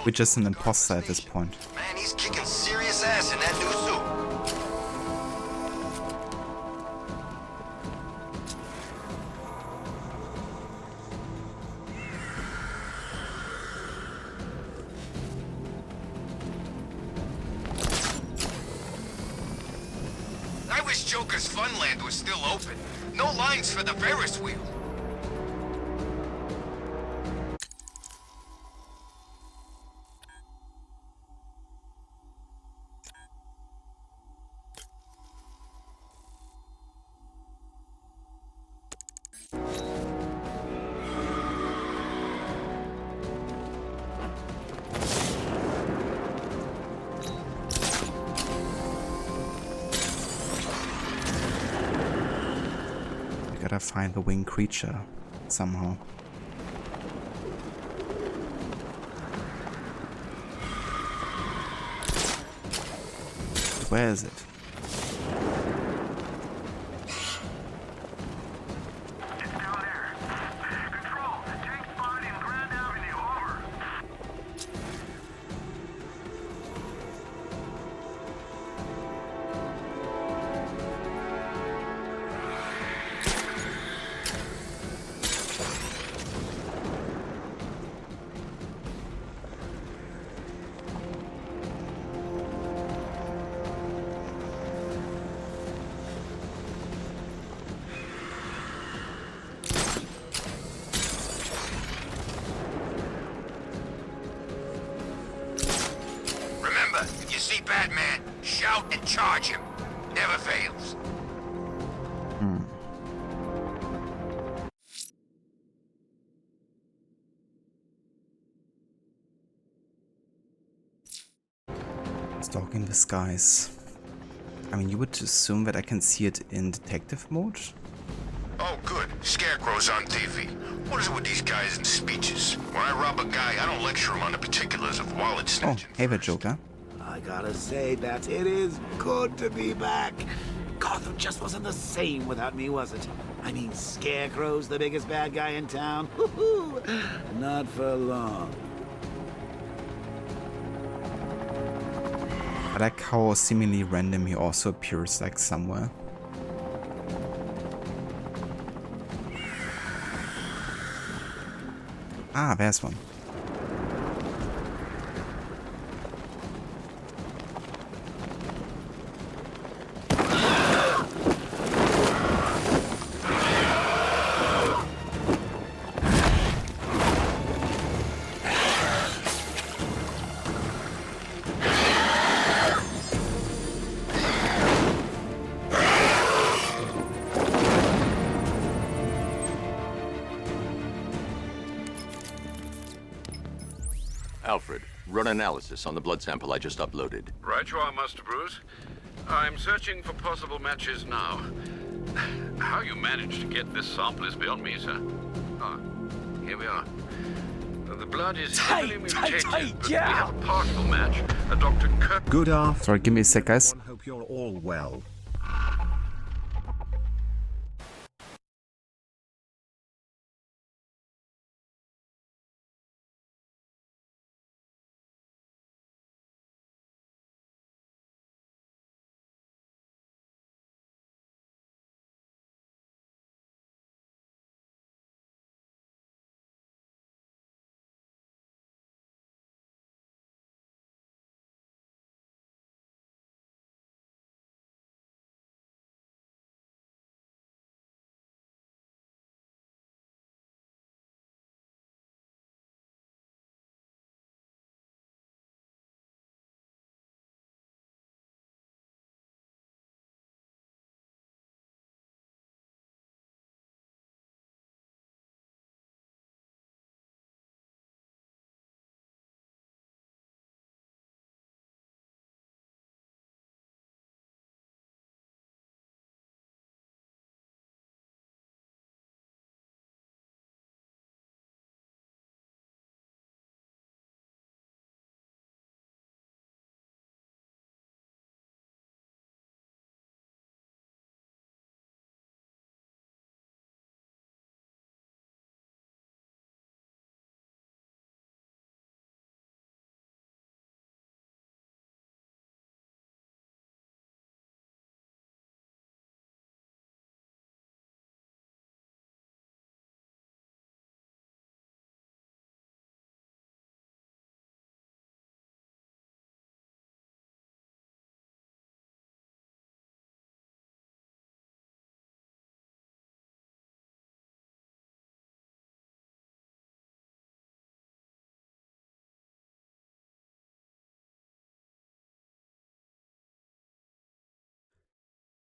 We're just an imposter at this point. Man, he's kicking serious ass in that new suit. I wish Joker's Funland was still open. No lines for the Ferris wheel. gotta find the winged creature somehow. Where is it? Batman, shout and charge him. Never fails. Stalk in disguise. I mean, you would assume that I can see it in detective mode? Oh, good. Scarecrow's on TV. What is it with these guys and speeches? When I rob a guy, I don't lecture him on the particulars of wallet snatching. Oh, hey there, Joker. I gotta say, Bats, it is good to be back. Gotham just wasn't the same without me, was it? I mean, Scarecrow's the biggest bad guy in town. Not for long. I like how seemingly random he also appears, like, somewhere. Ah, there's one. Alfred, run analysis on the blood sample I just uploaded. Right you are, Master Bruce. I'm searching for possible matches now. How you managed to get this sample is beyond me, sir. Ah, here we are. The blood is heavily mutated, but we have a partial match. A Dr. Kirk... Good afternoon. Sorry, give me a sec, guys. I hope you're all well.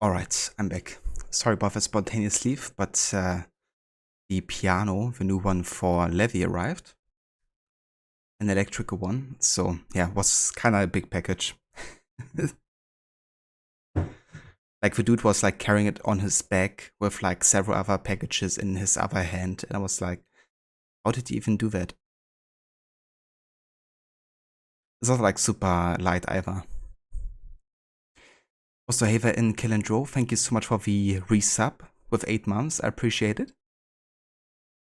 Alright, I'm back. Sorry about the spontaneous leave, but the piano, the new one for Levy, arrived. An electrical one, so yeah, it was kind of a big package. Like the dude was like carrying it on his back with like several other packages in his other hand. And I was like, how did he even do that? It's not like super light either. Also, Haver in Kill and Draw, thank you so much for the resub with 8 months. I appreciate it.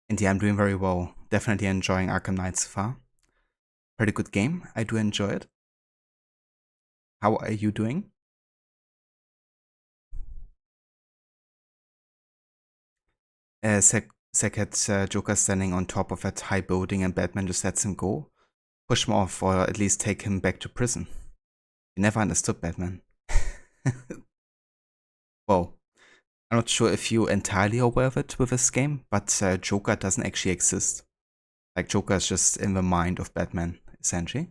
And yeah, I'm doing very well. Definitely enjoying Arkham Knight so far. Pretty good game. I do enjoy it. How are you doing? Zack had Joker standing on top of that high building and Batman just lets him go. Push him off or at least take him back to prison. He never understood Batman. Well, I'm not sure if you're entirely aware of it with this game, but Joker doesn't actually exist. Like, Joker is just in the mind of Batman, essentially.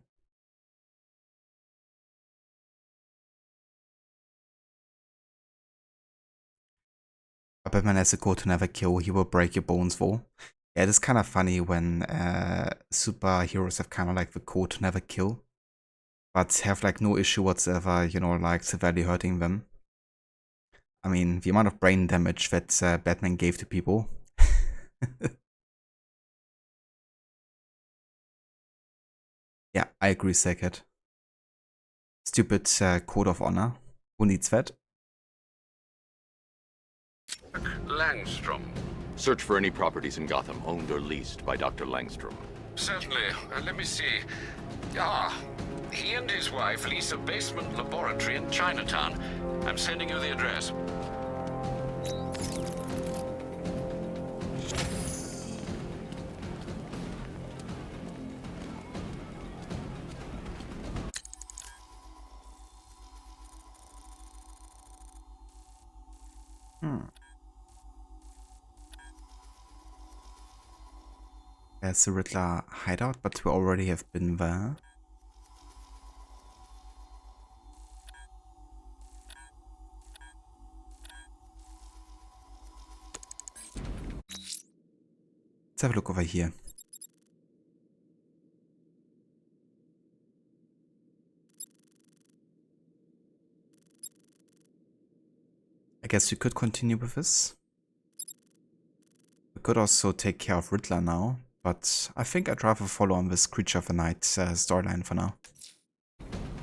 But Batman has a code to never kill, he will break your bones for. Yeah, it is kind of funny when superheroes have kind of like the code to never kill, but have like no issue whatsoever, you know, like severely hurting them. I mean, the amount of brain damage that Batman gave to people. Yeah, I agree, Sackett. Stupid code of honor. Who needs that? Langstrom. Search for any properties in Gotham owned or leased by Dr. Langstrom. Certainly. Let me see. He and his wife lease a basement laboratory in Chinatown. I'm sending you the address. There's the Riddler hideout, but we already have been there. Let's have a look over here. I guess we could continue with this. We could also take care of Riddler now, but I think I'd rather follow on this Creature of the Night storyline for now.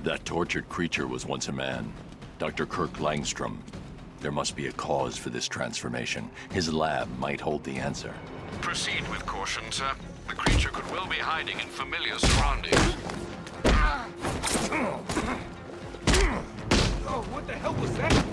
That tortured creature was once a man, Dr. Kirk Langstrom. There must be a cause for this transformation. His lab might hold the answer. Proceed with caution, sir. The creature could well be hiding in familiar surroundings. Oh, what the hell was that?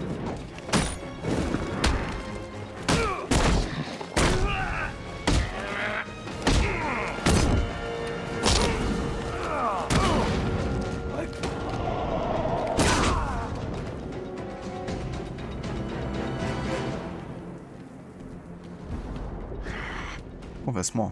Oh, there's more.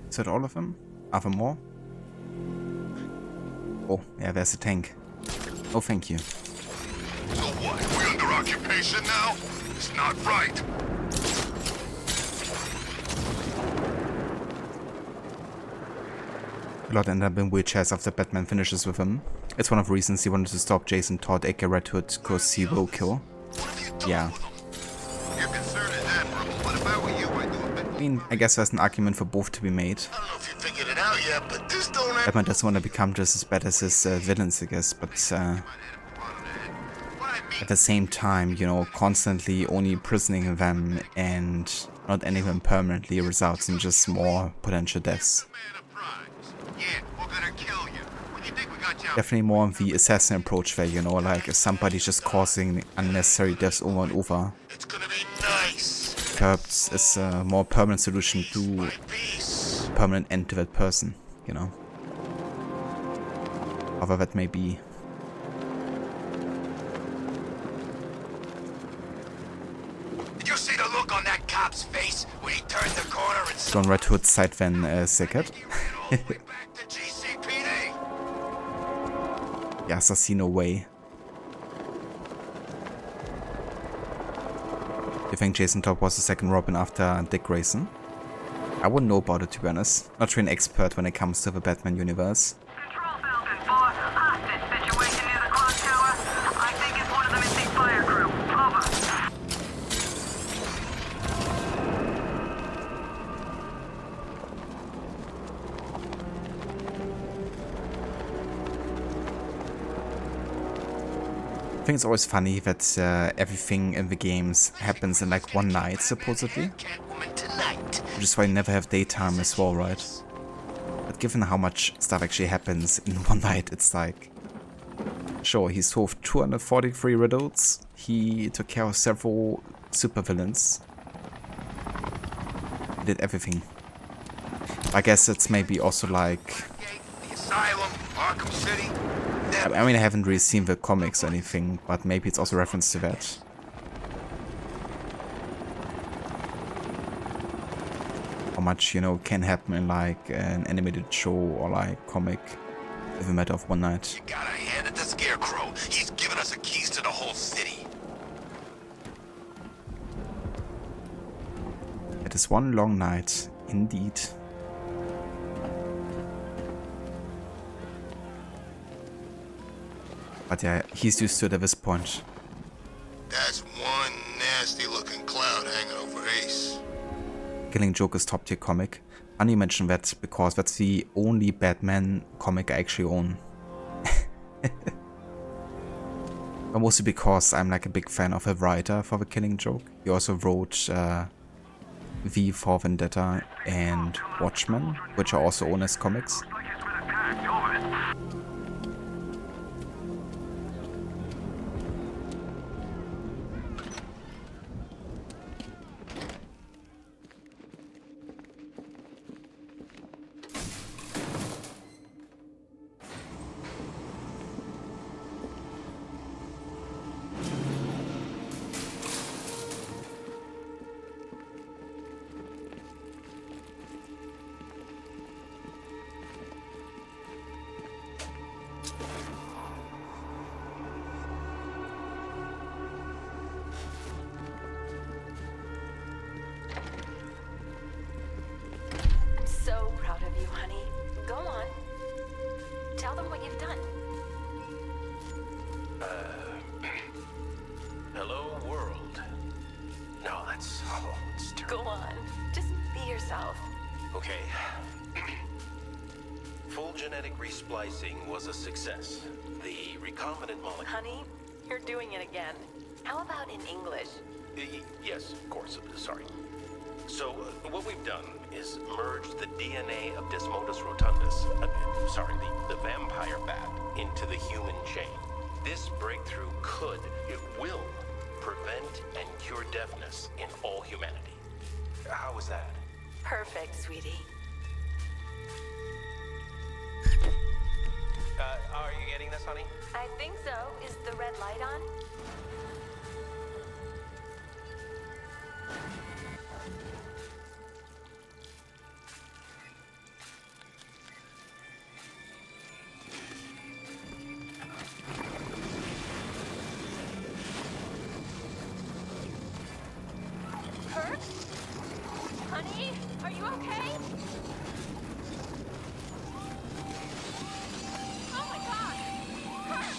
Is that all of them? Are there more? Oh, yeah, there's a tank. Oh, thank you. So what? We under occupation now? It's not right. A lot end up in wheelchairs after Batman finishes with him. It's one of the reasons he wanted to stop Jason Todd, aka Red Hood, cause he will kill. Yeah. Your concern is admirable, but if I were you, I'd do a bit more. I mean, I guess there's an argument for both to be made. I don't know if you figured it out yet, but this don't have... Batman doesn't want to become just as bad as his villains, I guess, but at the same time, you know, constantly only imprisoning them and not ending them permanently results in just more potential deaths. Definitely more on the assassin approach there, you know, like if somebody's just causing unnecessary deaths over and over. It's gonna be nice. Perhaps it's a more permanent solution to a permanent end to that person, you know. However that may be. schon Red Hood seit wenn Sickert. Ja, Assassino Way. You think Jason Todd was the second Robin after Dick Grayson? I wouldn't know about it, to be honest. Not really an expert when it comes to the Batman universe. Control Falcon 4, hostage situation near the clock tower. I think it's one of the missing fire crew. Over. I think it's always funny that everything in the games happens in like one night, supposedly. Which is why you never have daytime as well, right? But given how much stuff actually happens in one night, it's like... Sure, he solved 243 riddles, he took care of several supervillains. He did everything. I guess it's maybe also like... The asylum, Arkham City. I mean, I haven't really seen the comics or anything, but maybe it's also a reference to that. How much, you know, can happen in like an animated show or like comic in a matter of one night. You gotta hand it to Scarecrow. He's given us the keys to the whole city. It is one long night, indeed. But yeah, he's used to it at this point. That's one nasty looking cloud hanging over Ace. Killing Joke is top tier comic. Funny you mention that because that's the only Batman comic I actually own. But mostly because I'm like a big fan of a writer for the Killing Joke. He also wrote V for Vendetta and Watchmen, which I also own as comics. So proud of you, honey. Go on. Tell them what you've done. Hello, world. No, that's... Oh, it's Go on. Just be yourself. Okay. Full genetic resplicing was a success. The recombinant molecule... Honey, you're doing it again. How about in English? Yes, of course. Sorry. So, what we've done is merged the DNA of Desmodus rotundus, the vampire bat, into the human chain. This breakthrough it will, prevent and cure deafness in all humanity. How was that? Perfect, sweetie. Are you getting this, honey? I think so. Is the red light on? Kurt? Honey, are you okay? Oh my God! Kurt!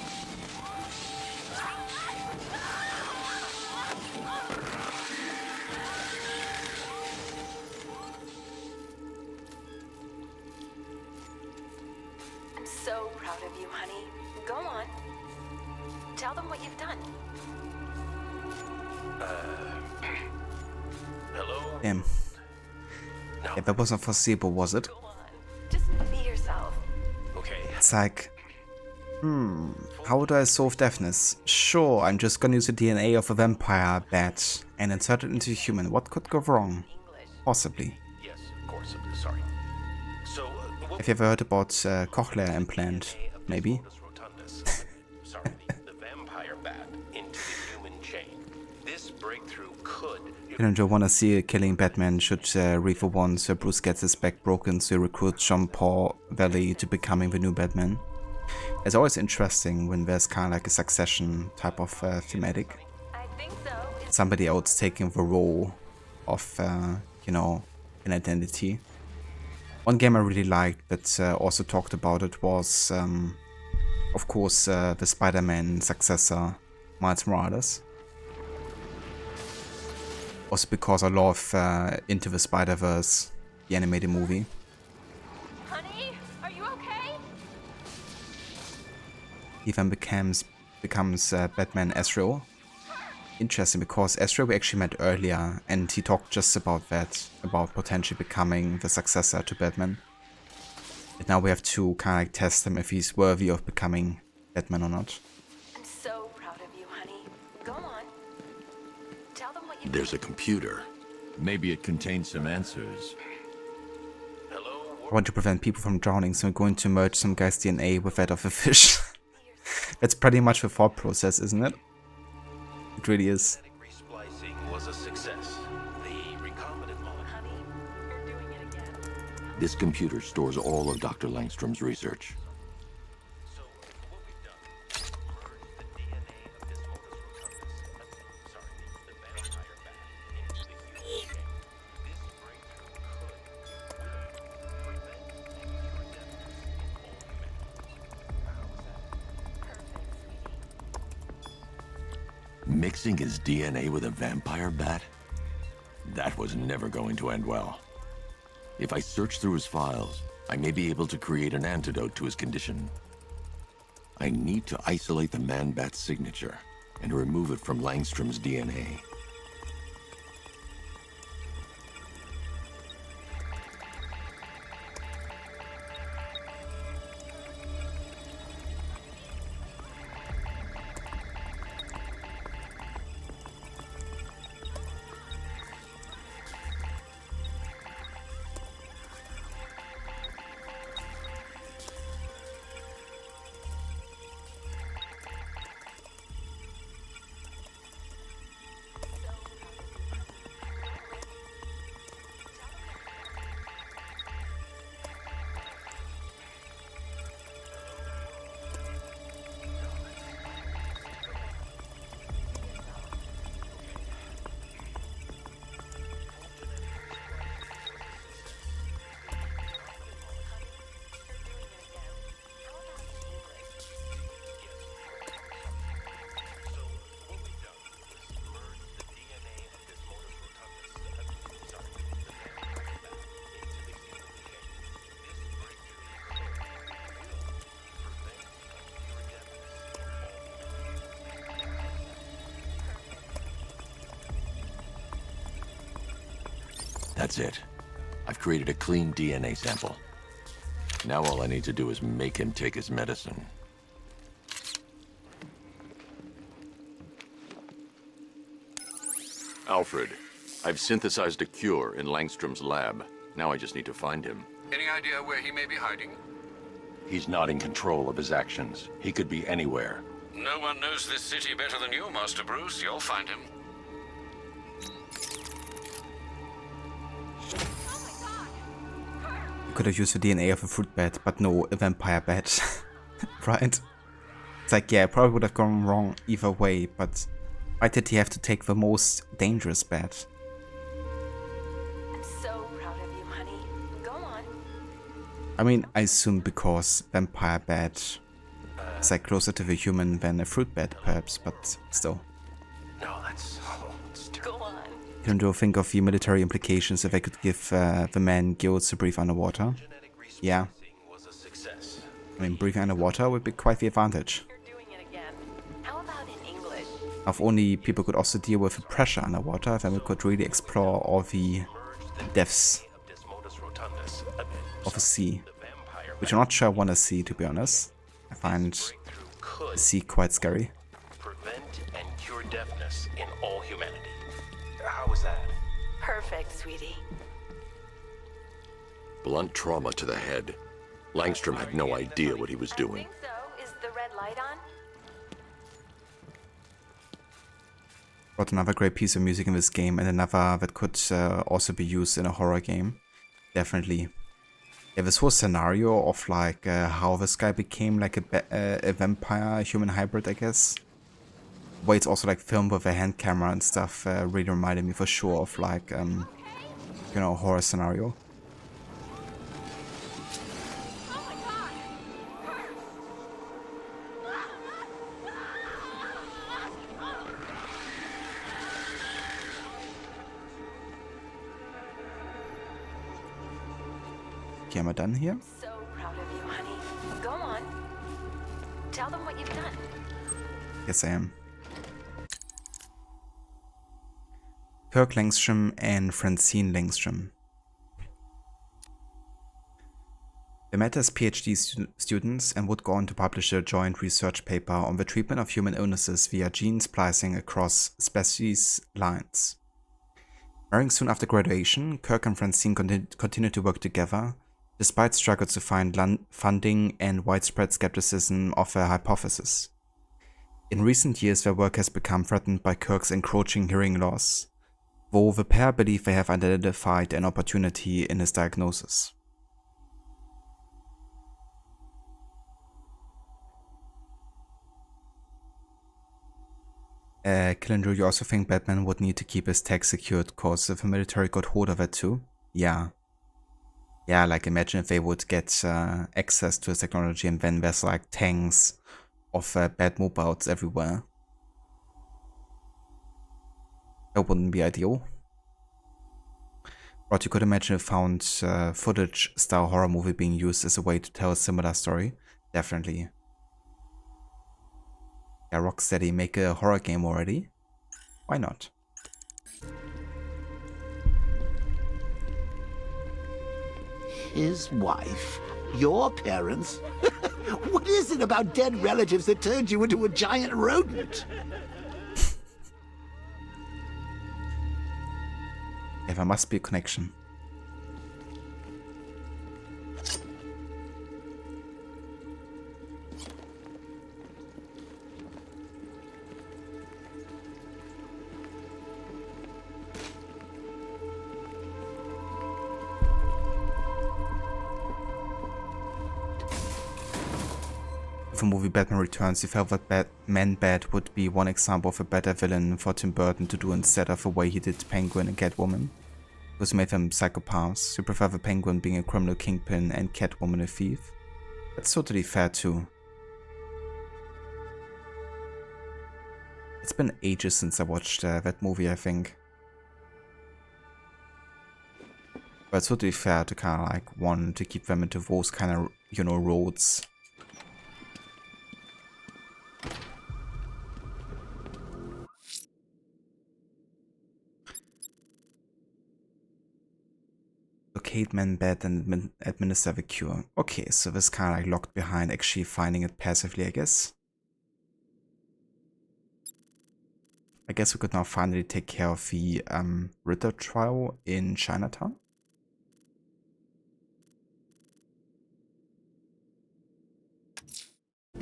I'm so proud of you, honey. Go on. Tell them what you've done. Hello? Damn. Yeah, that wasn't foreseeable, was it? Just be yourself. Okay. It's like, how do I solve deafness? Sure, I'm just gonna use the DNA of a vampire bat and insert it into a human. What could go wrong? Possibly. Yes, of course. Sorry. So, Have you ever heard about cochlear implant? Maybe? the vampire bat into the human chain. This breakthrough You don't want to see killing Batman should Reaver once Bruce gets his back broken, so he recruits Jean-Paul Valley to becoming the new Batman. It's always interesting when there's kind of like a succession type of thematic. Somebody else taking the role of, you know, an identity. One game I really liked that also talked about it was, of course, the Spider-Man successor, Miles Morales. Also because I love Into the Spider-Verse, the animated movie. Honey, are you okay? He then becomes Batman Ezreal. Interesting, because Ezreal we actually met earlier, and he talked just about that, about potentially becoming the successor to Batman. And now we have to kind of like test him if he's worthy of becoming Batman or not. I'm so proud of you, honey. Go on. Tell them what you There's a computer. Maybe it contains some answers. I want to prevent people from drowning, so I'm going to merge some guy's DNA with that of a fish. That's pretty much the thought process, isn't it? It really is. Resplicing was a success. The recombinant molecule. You're doing it again. This computer stores all of Dr. Langstrom's research. So what we've done, merged the DNA of this modus rotundus, the vampire bat, into the human game. This breakthrough could, will, prevent and cure deafness in all humanity. How is that? Perfect, sweetie. Mixing his DNA with a vampire bat? That was never going to end well. If I search through his files, I may be able to create an antidote to his condition. I need to isolate the man-bat signature and remove it from Langstrom's DNA. That's it. I've created a clean DNA sample. Now all I need to do is make him take his medicine. Alfred, I've synthesized a cure in Langstrom's lab. Now I just need to find him. Any idea where he may be hiding? He's not in control of his actions. He could be anywhere. No one knows this city better than you, Master Bruce. You'll find him. You could have used the DNA of a fruit bat, but no, a vampire bat. Right? It's like, yeah, probably would have gone wrong either way, but why did he have to take the most dangerous bat? I'm so proud of you, honey. Go on. I mean, I assume because vampire bat is like closer to the human than a fruit bat, perhaps, but still. No, that's Go on. You don't think of the military implications if I could give the man gills to breathe underwater. Yeah. was a success. I mean, breathing underwater would be quite the advantage. You're doing it again. How about in English? If only people could also deal with the pressure underwater, then we could really explore all the depths of the sea. Which I'm not sure I want to see, to be honest. I find the sea quite scary. Prevent and cure deafness in all humanity. How is that? Perfect, sweetie. Blunt trauma to the head. Langstrom had no idea what he was doing. I think so. Is the red light on? Brought another great piece of music in this game, and another that could also be used in a horror game. Definitely. Yeah, this whole scenario of like how this guy became like a vampire human hybrid, I guess. The way it's also like filmed with a hand camera and stuff really reminded me for sure of like you know, a horror scenario. Okay, am I done here? So proud of you, honey. Go on. Tell them what you've done. Yes, I am. Kirk Langstrom and Francine Langstrom. They met as PhD students and would go on to publish a joint research paper on the treatment of human illnesses via gene splicing across species lines. Marrying soon after graduation, Kirk and Francine continued to work together, despite struggles to find funding and widespread skepticism of their hypothesis. In recent years, their work has become threatened by Kirk's encroaching hearing loss, though the pair believe they have identified an opportunity in his diagnosis. Killendrew, you also think Batman would need to keep his tech secured cause if the military got hold of it too? Yeah. Yeah, like imagine if they would get access to his technology and then there's like tanks of Batmobiles everywhere. That wouldn't be ideal. But you could imagine a found footage style horror movie being used as a way to tell a similar story. Definitely. Yeah, Rocksteady, make a horror game already? Why not? His wife? Your parents? What is it about dead relatives that turned you into a giant rodent? Yeah, there must be a connection. The movie Batman Returns, you felt that Man-Bat would be one example of a better villain for Tim Burton to do instead of the way he did Penguin and Catwoman, because he made them psychopaths. You prefer the Penguin being a criminal kingpin and Catwoman a thief? That's totally fair too. It's been ages since I watched that movie, I think. But it's totally fair to kind of like want to keep them into those kind of, you know, roads. Locate Man-Bat and administer the cure. Okay, so this kind of like locked behind actually finding it passively, I guess. I guess we could now finally take care of the Ritter trial in Chinatown.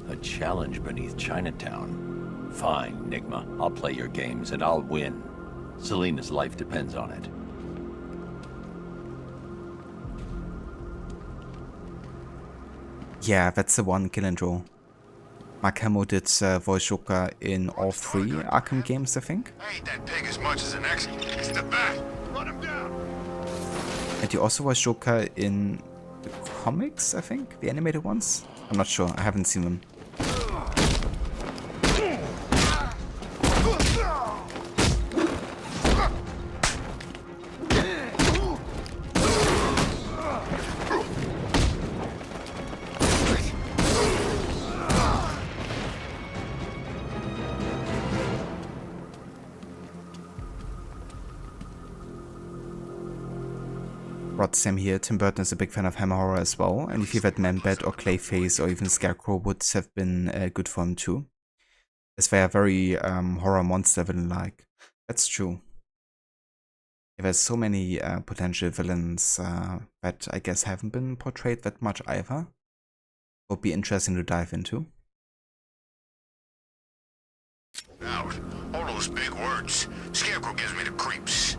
A challenge beneath Chinatown. Fine, Nigma. I'll play your games and I'll win. Selena's life depends on it. Yeah, that's the one, Killendrew. Mark Hamill did voice Joker in all 3 Arkham games, I think. I hate that pig as much as an ex. It's the bat. Run him down. And you also voiced Joker in the comics, I think? The animated ones? I'm not sure, I haven't seen them. Rod Sam here, Tim Burton is a big fan of Hammer horror as well, and we feel that Man-Bat or Clayface or even Scarecrow would have been good for him too. As they are very horror monster villain-like. That's true. There's so many potential villains that I guess haven't been portrayed that much either. Would be interesting to dive into. Out. Hold on. those big words. Scarecrow gives me the creeps.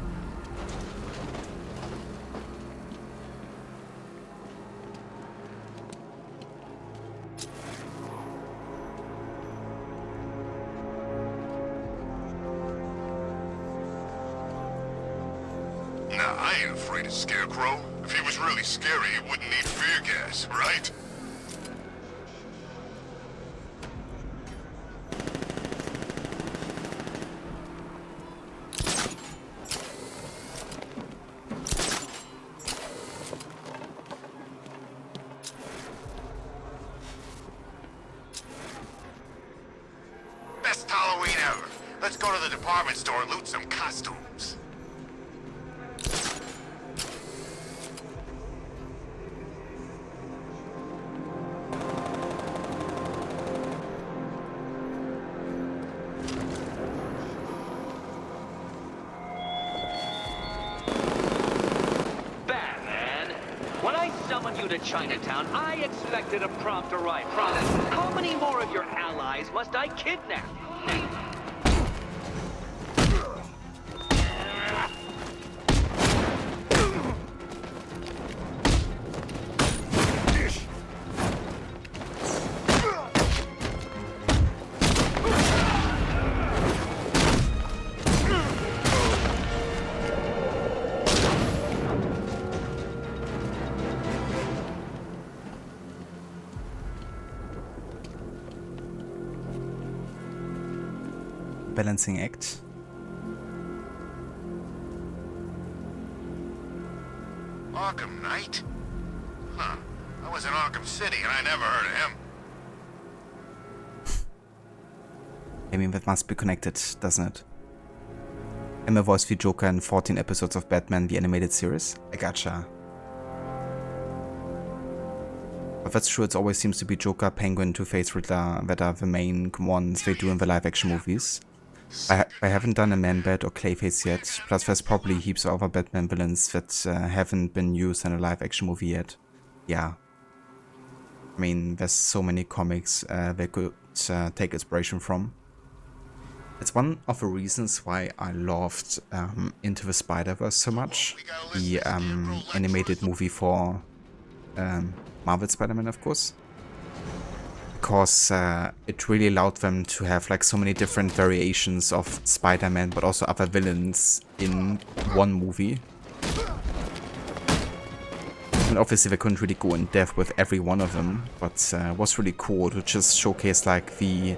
Nah, I ain't afraid of Scarecrow. If he was really scary, he wouldn't need fear gas, right? Best Halloween ever. Let's go to the department store and loot some costumes. You to Chinatown, I expected a prompt arrival. How many more of your allies must I kidnap? Balancing act. Arkham Knight? Huh. I was in Arkham City and I never heard of him. I mean, that must be connected, doesn't it? Emma voiced the Joker in 14 episodes of Batman the Animated Series. I gotcha. But that's true, it always seems to be Joker, Penguin, Two-Face, Riddler that are the main ones they do in the live-action movies. I haven't done a Man-Bat or Clayface yet, plus there's probably heaps of other Batman villains that haven't been used in a live-action movie yet. Yeah. I mean, there's so many comics they could take inspiration from. It's one of the reasons why I loved Into the Spider-Verse so much. The animated movie for Marvel Spider-Man, of course. Because it really allowed them to have like so many different variations of Spider-Man, but also other villains in one movie. And obviously they couldn't really go in depth with every one of them, but it was really cool to just showcase like the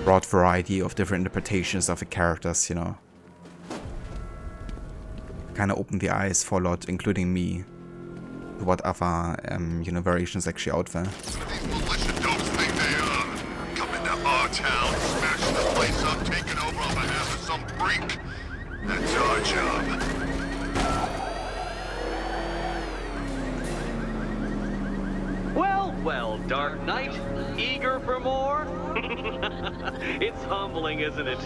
broad variety of different interpretations of the characters, you know. Kind of opened the eyes for a lot, including me, to what other you know, variations actually out there. Come into our town, smash the place up, take it over on behalf of some freak. That's our job. Well, well, Dark Knight, eager for more? It's humbling, isn't it?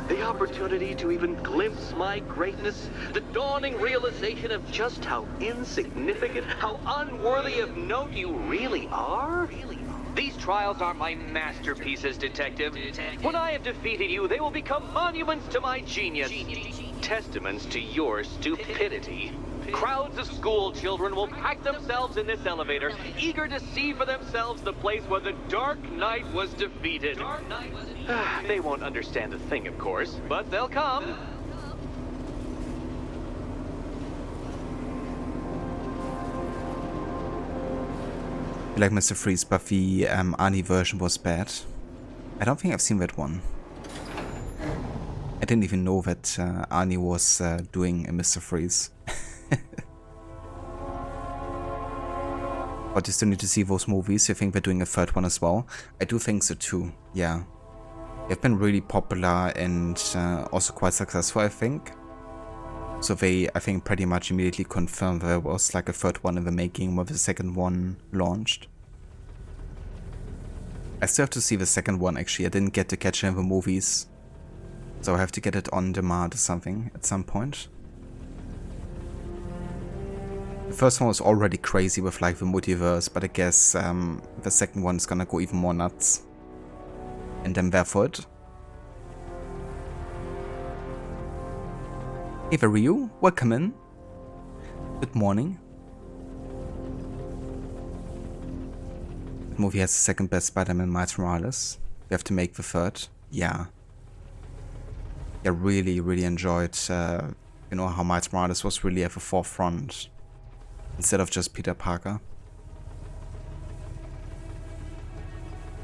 The opportunity to even glimpse my greatness, the dawning realization of just how insignificant, how unworthy of note you really are? These trials are my masterpieces, Detective. When I have defeated you, they will become monuments to my genius, testaments to your stupidity. Crowds of school children will pack themselves in this elevator, eager to see for themselves the place where the Dark Knight was defeated. They won't understand a thing, of course, but they'll come. I like Mr. Freeze, but the Arnie version was bad. I don't think I've seen that one. I didn't even know that Arnie was doing a Mr. Freeze. But you still need to see those movies. You think they're doing a third one as well? I do think so too, yeah. They've been really popular and also quite successful, I think. So they, I think, pretty much immediately confirmed there was like a third one in the making when the second one launched. I still have to see the second one actually. I didn't get to catch it in the movies. So I have to get it on demand or something at some point. The first one was already crazy with like the multiverse, but I guess the second one is gonna go even more nuts. And then therefore it. Eva Ryu, welcome in. Good morning. The movie has the second best Spider-Man, Miles Morales. We have to make the third. Yeah. I really enjoyed, you know, how Miles Morales was really at the forefront instead of just Peter Parker.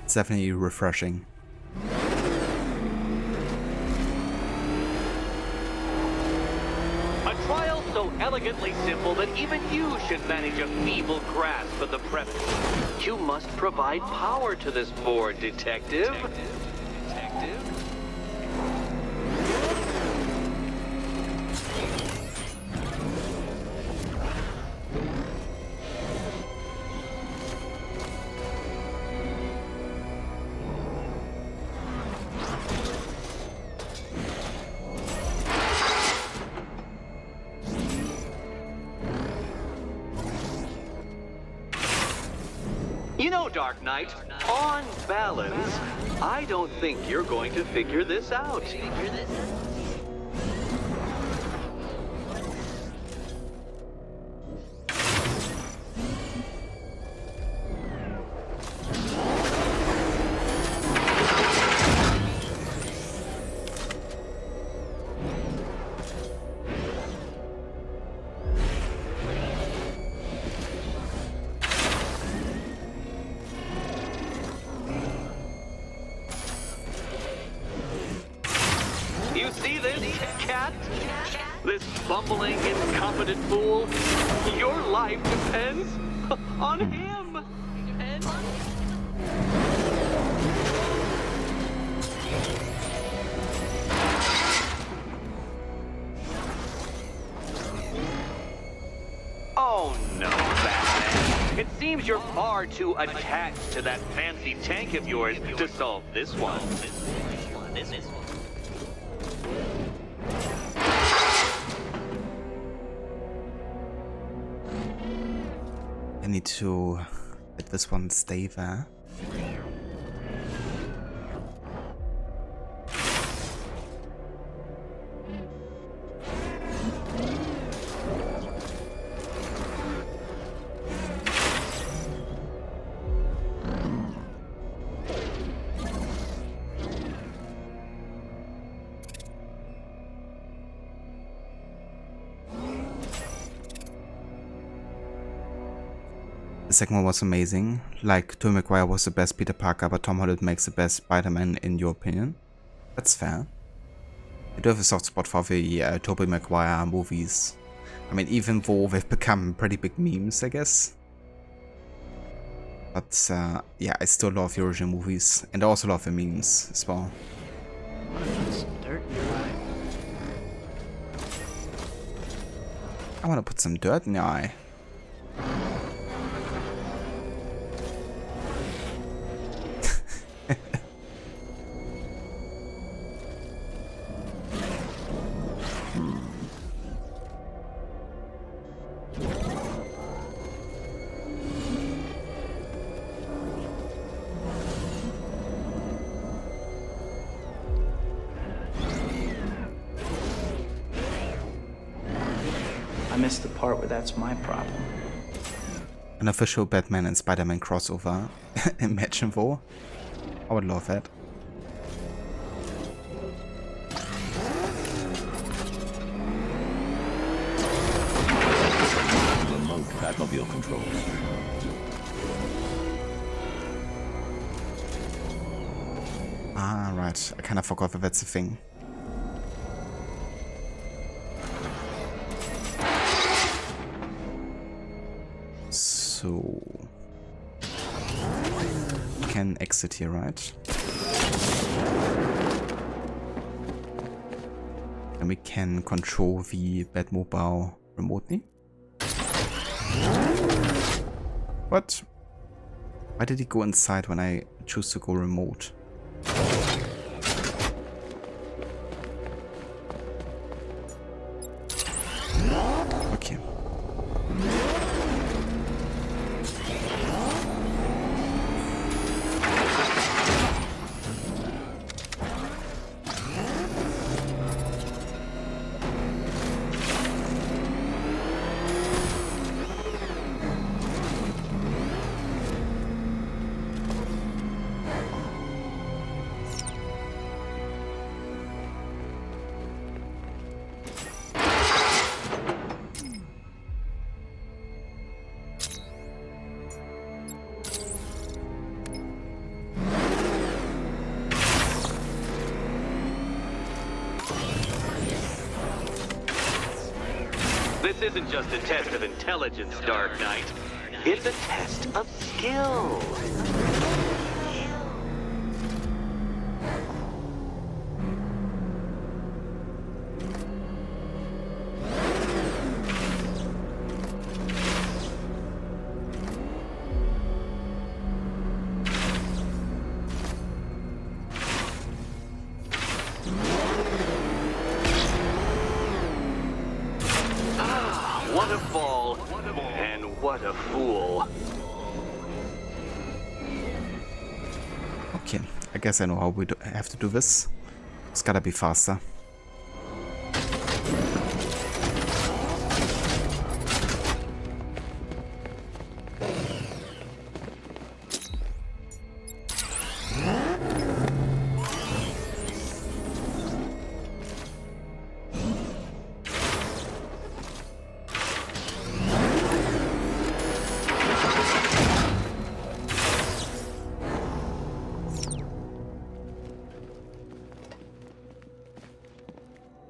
It's definitely refreshing. A trial so elegantly simple that even you should manage a feeble grasp of the premise. You must provide power to this board, Detective. You know, Dark Knight, on balance, I don't think you're going to figure this out. You see this, cat? This bumbling, incompetent fool? Your life depends on him. Oh no, Batman. It seems you're far too attached to that fancy tank of yours to solve this one. I need to let this one stay there. The second one was amazing. Like, Tobey Maguire was the best Peter Parker, but Tom Holland makes the best Spider-Man in your opinion. That's fair. I do have a soft spot for the Tobey Maguire movies. I mean, even though they've become pretty big memes, I guess. But yeah, I still love the original movies. And I also love the memes as well. I want to put some dirt in your eye. I missed the part where that's my problem. An official Batman and Spider-Man crossover. Imagine though. I would love that. Remote Batmobile controls. Ah, right. I kind of forgot that that's a thing. So we can exit here, right? And we can control the Batmobile remotely. What? Why did he go inside when I choose to go remote? Okay. This isn't just a test of intelligence, Dark Knight. It's a test of skill. What a fall, and what a fool. Okay, I guess I know how we have to do this. It's gotta be faster.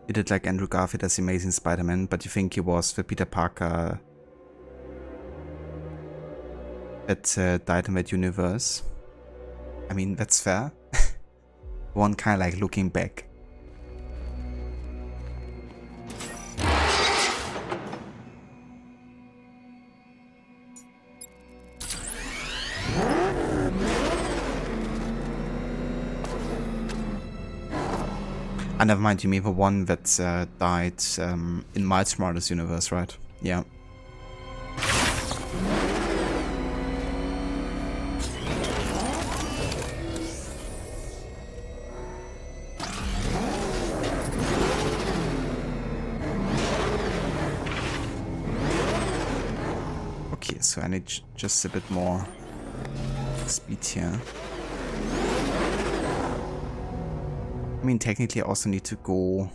He did like Andrew Garfield as Amazing Spider-Man, but you think he was the Peter Parker that died in that universe? I mean, that's fair. One kind of like looking back. Ah, never mind, you mean the one that died in Miles Morales' universe, right? Yeah. Okay, so I need just a bit more speed here. I mean, technically I also need to go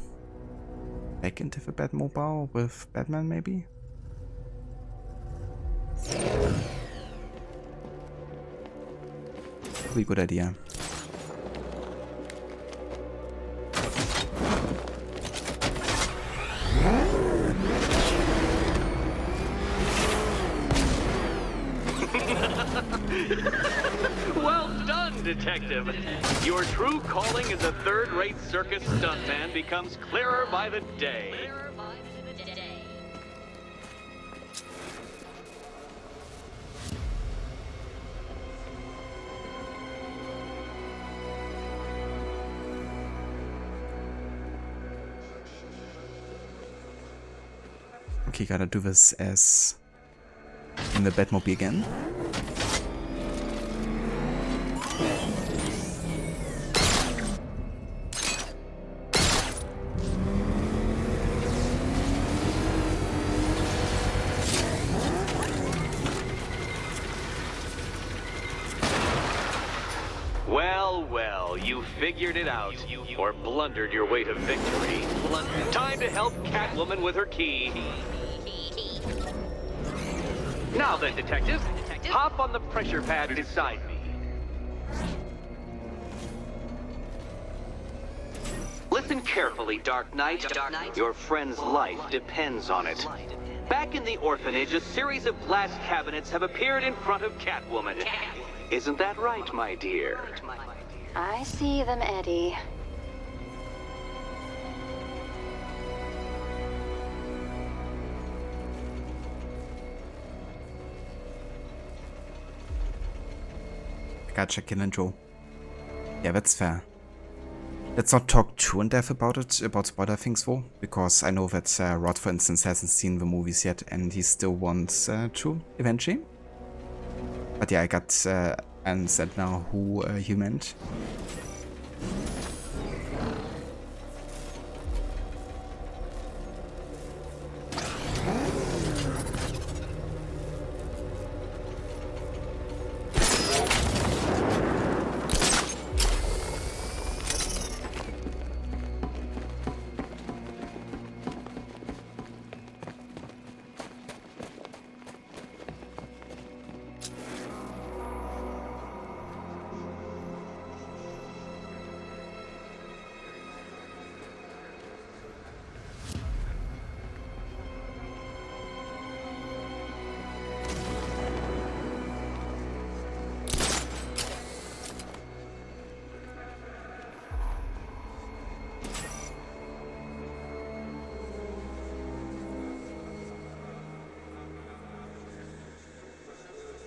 back into the Batmobile with Batman, maybe? Probably a good idea. Well done, Detective. Your true calling as a third-rate circus stuntman becomes clearer by the day. Okay, gotta do this as in the Batmobile again. Well, you figured it out, or blundered your way to victory. Time to help Catwoman with her key. Now then, Detective, hop on the pressure pad beside me. Listen carefully, Dark Knight. Your friend's life depends on it. Back in the orphanage, a series of glass cabinets have appeared in front of Catwoman. Isn't that right, my dear? I see them, Eddie. Gotcha, Kill and Joe. Yeah, that's fair. Let's not talk too in depth about it, about spoiler things though, because I know that Rod, for instance, hasn't seen the movies yet and he still wants to, eventually. But yeah, I got answered now who you meant.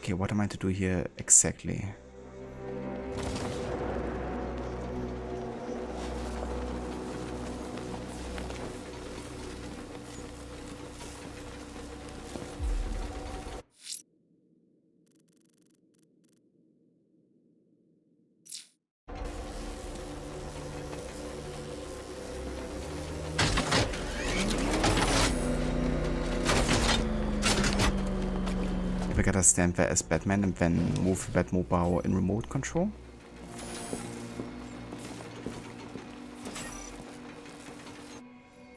Okay, what am I to do here exactly? I gotta stand there as Batman and then move the Batmobile in remote control.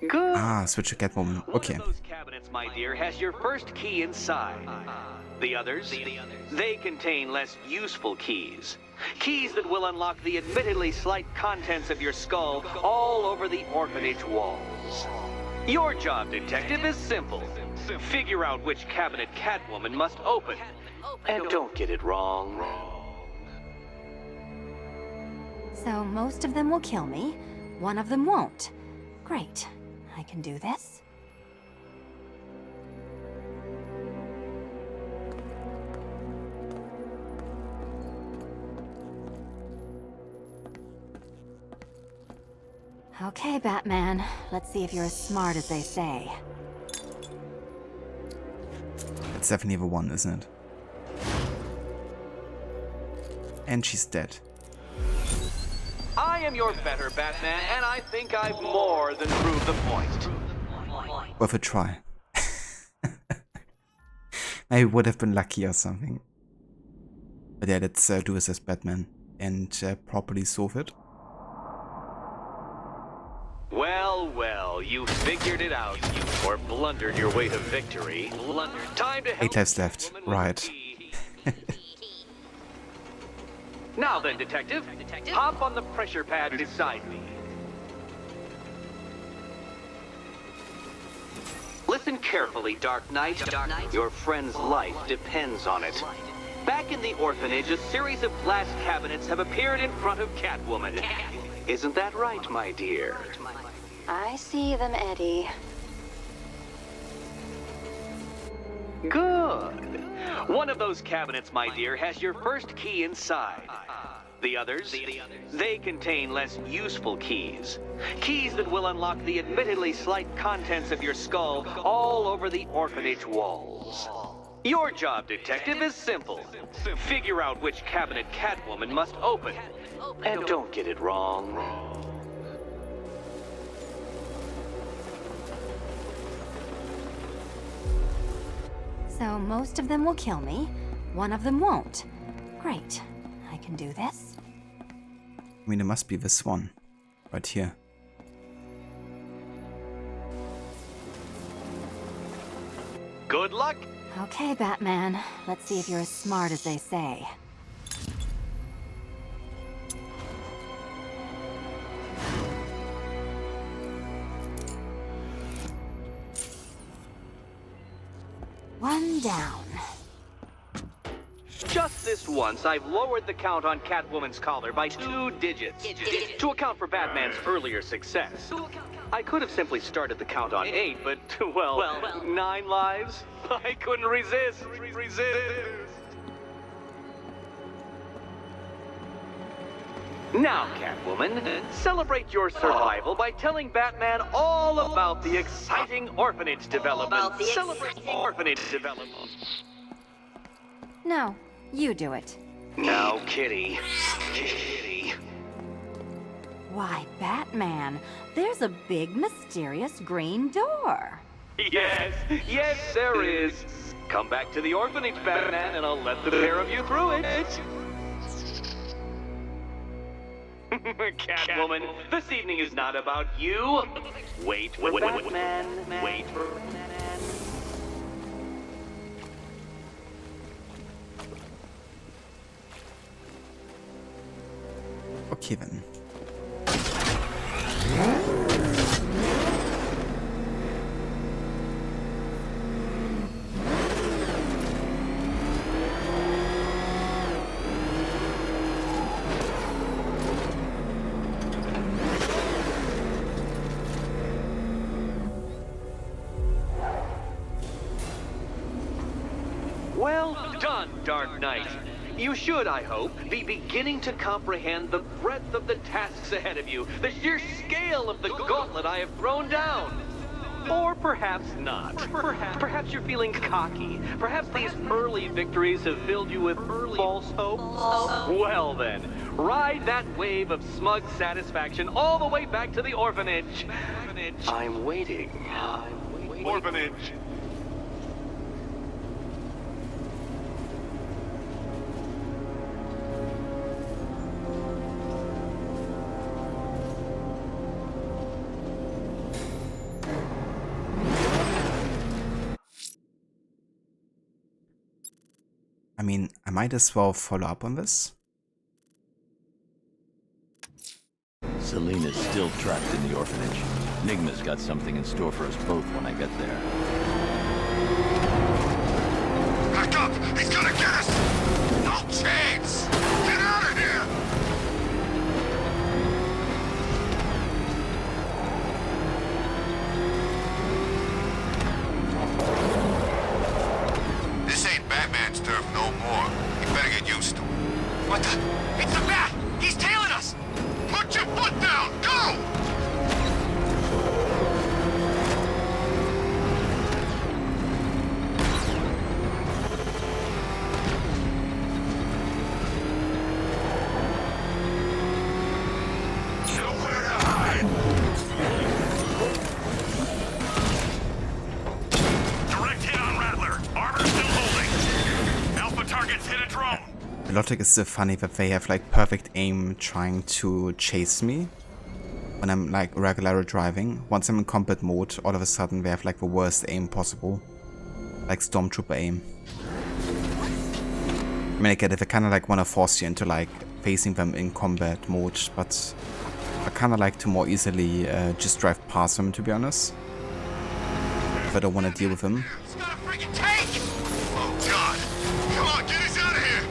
Good. Ah, switch to Catwoman. Okay. One of those cabinets, my dear, has your first key inside. The others, they contain less useful keys. Keys that will unlock the admittedly slight contents of your skull all over the orphanage walls. Your job, detective, is simple. Figure out which cabinet Catwoman must open. And don't get it wrong. So most of them will kill me, one of them won't. Great. I can do this. Okay, Batman. Let's see if you're as smart as they say. It's definitely the one, isn't it? And she's dead. I am your better Batman, and I think I've more than proved the point. Worth a try. I would have been lucky or something. But yeah, let's do this as Batman and properly solve it. Well, well, you figured it out, or blundered your way to victory. Time to help. 8 lives left, right. Now then, detective, hop on the pressure pad beside me. Listen carefully, Dark Knight. Your friend's life depends on it. Back in the orphanage, a series of glass cabinets have appeared in front of Catwoman. Isn't that right, my dear? I see them, Eddie. Good. One of those cabinets, my dear, has your first key inside. The others, they contain less useful keys. Keys that will unlock the admittedly slight contents of your skull all over the orphanage walls. Your job, detective, is simple. Figure out which cabinet Catwoman must open. And don't get it wrong. So most of them will kill me, one of them won't. Great. I can do this. I mean, it must be this one. Right here. Good luck. Okay, Batman. Let's see if you're as smart as they say. One down. Just this once, I've lowered the count on Catwoman's collar by 2 digits to account for Batman's earlier success. I could have simply started the count on 8, but, well, 9 lives? I couldn't resist. Now, Catwoman, celebrate your survival by telling Batman all about the exciting orphanage development. Celebrate orphanage development. No, you do it. Now, Kitty. Why, Batman, there's a big, mysterious green door. Yes, there is. Come back to the orphanage, Batman, and I'll let the pair of you through it. Catwoman, this evening is not about you. Wait for Batman. Wait for Batman. Okay then. Well done, Dark Dark Knight. You should, I hope, be beginning to comprehend the breadth of the tasks ahead of you, the sheer scale of the gauntlet I have thrown down. Or perhaps not. Perhaps you're feeling cocky. Perhaps these early victories have filled you with false hope. Well then, ride that wave of smug satisfaction all the way back to the orphanage. I'm waiting. Orphanage. I mean, I might as well follow up on this. Selena's still trapped in the orphanage. Nigma's got something in store for us both when I get there. Back up! He's gonna get us! No chance! Get out of here! This ain't Batman's turf no more. You better get used to it. What the? It's the Bat! He's tailing us! Put your foot down! Go! Nowhere to hide! Direct hit on Rattler. Armor still holding. Alpha targets hit a drone. The logic is so funny that they have like perfect aim trying to chase me when I'm like regularly driving. Once I'm in combat mode, all of a sudden they have like the worst aim possible. Like Stormtrooper aim. I mean, I get it, they kinda like wanna force you into like facing them in combat mode, but I kinda like to more easily just drive past them, to be honest. If I don't wanna deal with them. It's got a freaking tank! Oh god! Come on, get us out of here!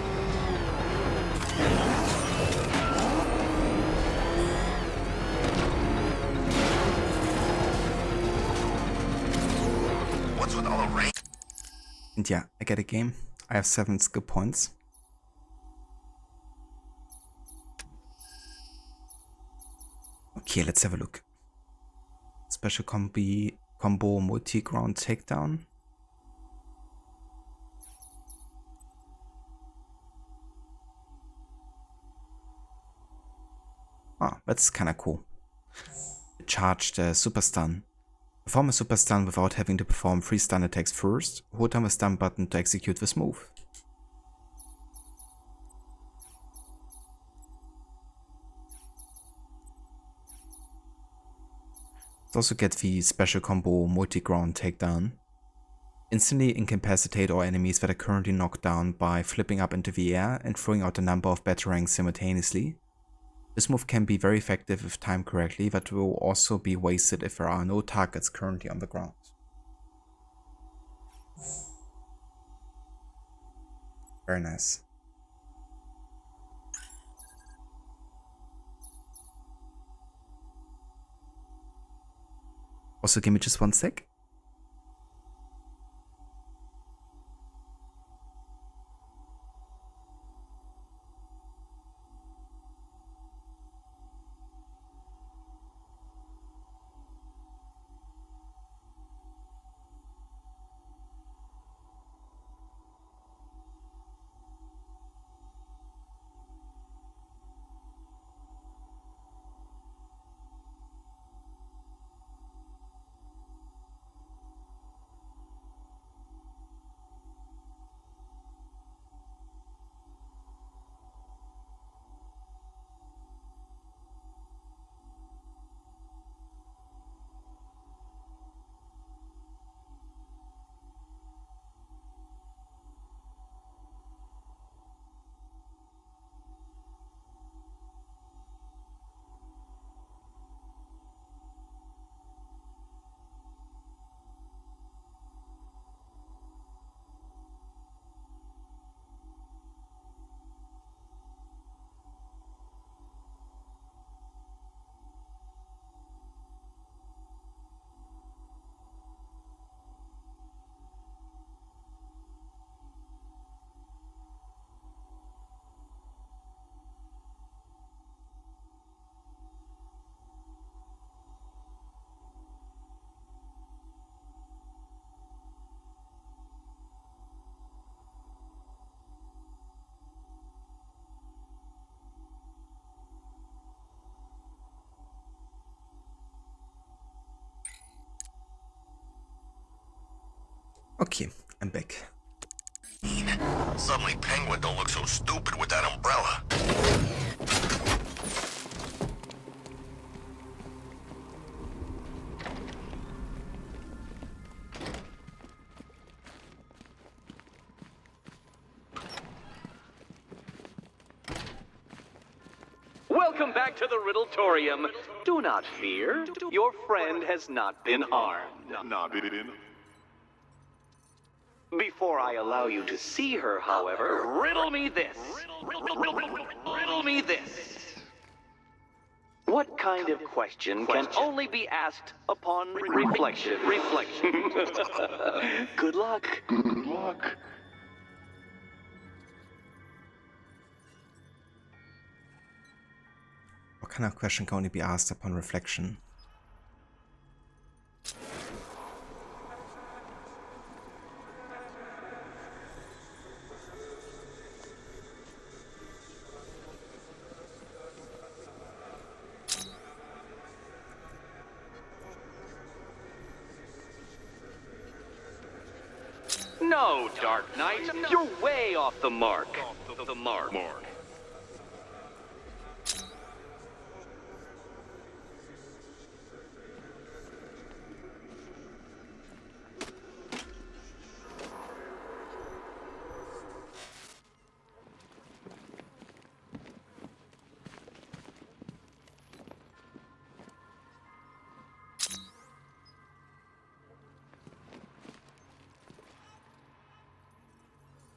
What's with all the rain? And yeah, I get a game. I have 7 skill points. Okay, let's have a look. Special combo multi-ground takedown. Ah, that's kinda cool. Charged super stun. Perform a super stun without having to perform 3 stun attacks first. Hold down the stun button to execute this move. Also get the special combo multi-ground takedown. Instantly incapacitate all enemies that are currently knocked down by flipping up into the air and throwing out a number of batarangs simultaneously. This move can be very effective if timed correctly, but will also be wasted if there are no targets currently on the ground. Very nice. Also, give me just 1 sec. I'm back. Suddenly Penguin don't look so stupid with that umbrella. Welcome back to the Riddletorium. Do not fear. Your friend has not been harmed. Before I allow you to see her, however, riddle me this. Riddle me this. What kind of question can only be asked upon reflection? Good luck. Good luck. What kind of question can only be asked upon reflection? No, Dark Knight, you're way off the mark. The mark.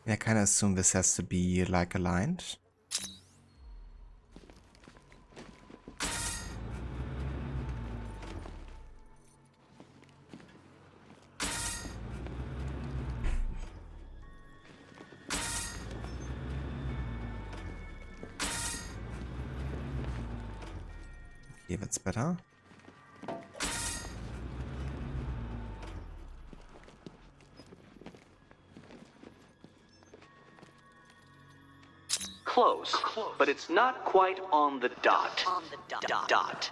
I kind of assume this has to be like aligned. Okay, that's better. Close, but it's not quite on the dot. Dot.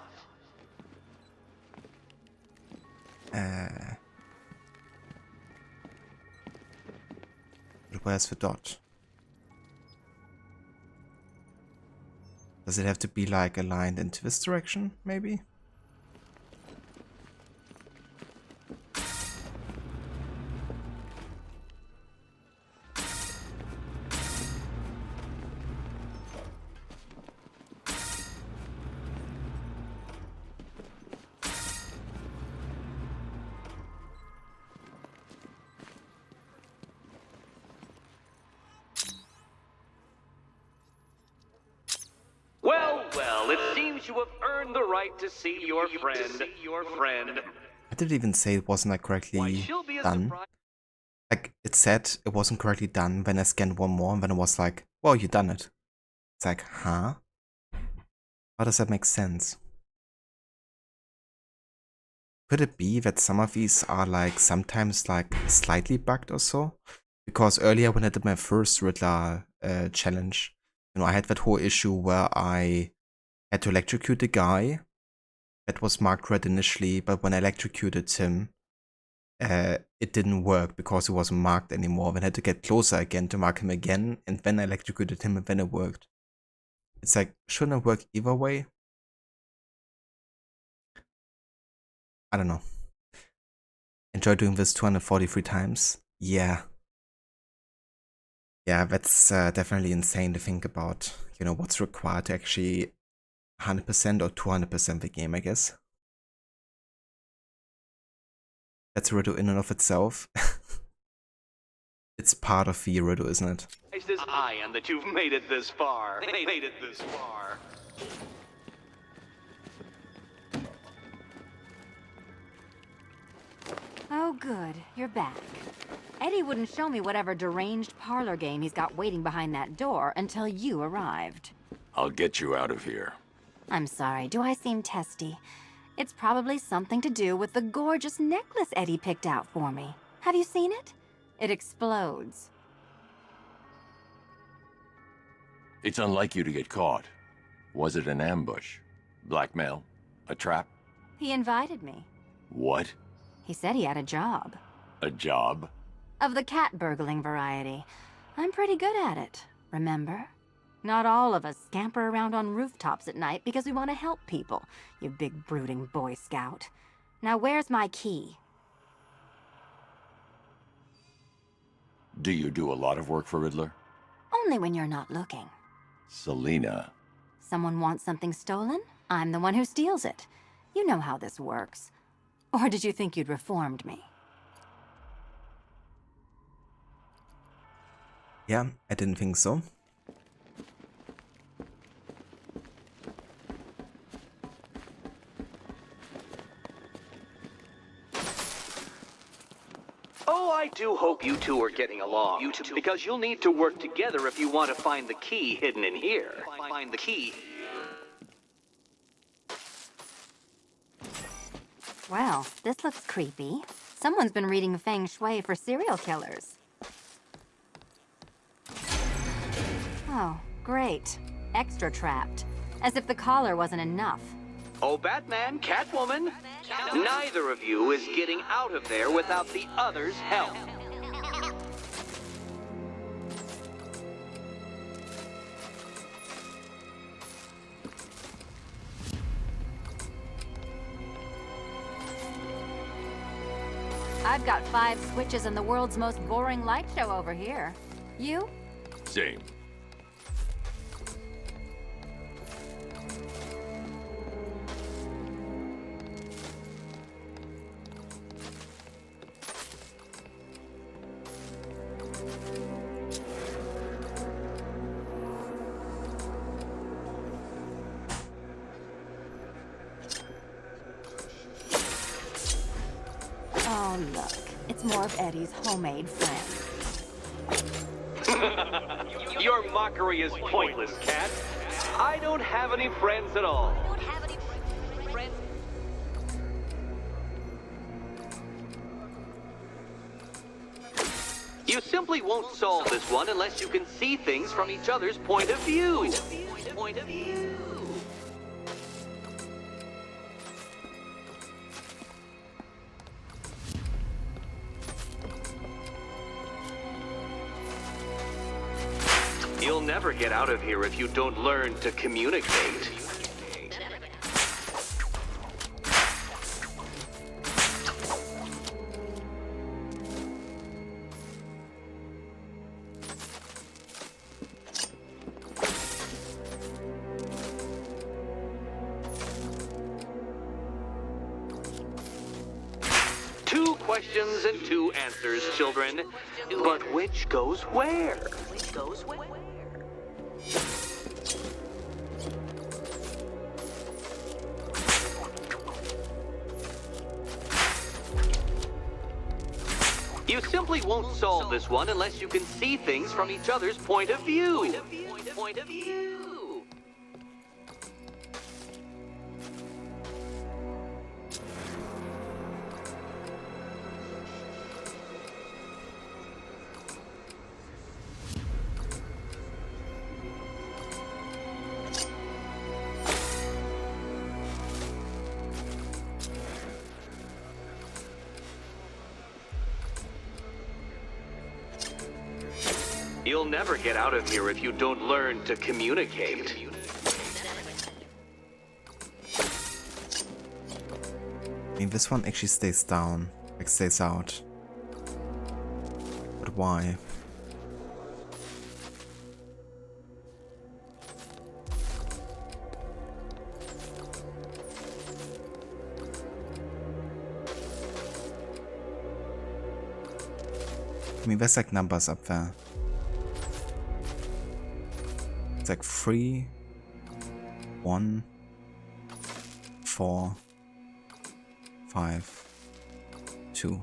But where's the dot? Does it have to be like aligned into this direction, maybe? Well, it seems you have earned the right to see your friend. I didn't even say it wasn't like correctly done. Like, it said it wasn't correctly done when I scanned one more, and then it was like, well, you done it. It's like, huh? How does that make sense? Could it be that some of these are like sometimes like slightly bugged or so? Because earlier when I did my first Riddler challenge, you know, I had that whole issue where I had to electrocute a guy that was marked red initially, but when I electrocuted him, it didn't work because he wasn't marked anymore. Then I had to get closer again to mark him again, and then I electrocuted him and then it worked. It's like, shouldn't it work either way? I don't know. Enjoy doing this 243 times? Yeah. Yeah, that's definitely insane to think about, you know, what's required to actually 100% or 200% the game, I guess. That's a riddle in and of itself. It's part of the riddle, isn't it? I am that you've made it this far. Oh, good. You're back. Eddie wouldn't show me whatever deranged parlor game he's got waiting behind that door until you arrived. I'll get you out of here. I'm sorry, do I seem testy? It's probably something to do with the gorgeous necklace Eddie picked out for me. Have you seen it? It explodes. It's unlike you to get caught. Was it an ambush? Blackmail? A trap? He invited me. What? He said he had a job. A job? Of the cat burgling variety. I'm pretty good at it, remember? Not all of us scamper around on rooftops at night because we want to help people, you big brooding Boy Scout. Now where's my key? Do you do a lot of work for Riddler? Only when you're not looking. Selina. Someone wants something stolen? I'm the one who steals it. You know how this works. Or did you think you'd reformed me? Yeah, I didn't think so. Oh, I do hope you two are getting along. Because you'll need to work together if you want to find the key hidden in here. Find the key. Well, this looks creepy. Someone's been reading feng shui for serial killers. Oh, great. Extra trapped. As if the collar wasn't enough. Oh, Batman, Catwoman, neither of you is getting out of there without the other's help. I've got 5 switches and the world's most boring light show over here. You? Same. Oh, look. It's more of Eddie's homemade friend. Your mockery is pointless, Cat. I don't have any friends at all. You simply won't solve this one unless you can see things from each other's point of view. Point of view. You'll never get out of here if you don't learn to communicate. Two questions and 2 answers, children. But which goes where? Which goes where? You simply won't solve this one unless you can see things from each other's point of view. Point of view. You'll never get out of here if you don't learn to communicate. I mean, this one actually stays down, like stays out. But why? I mean, there's like numbers up there. It's like 3, 1, 4, 5, 2.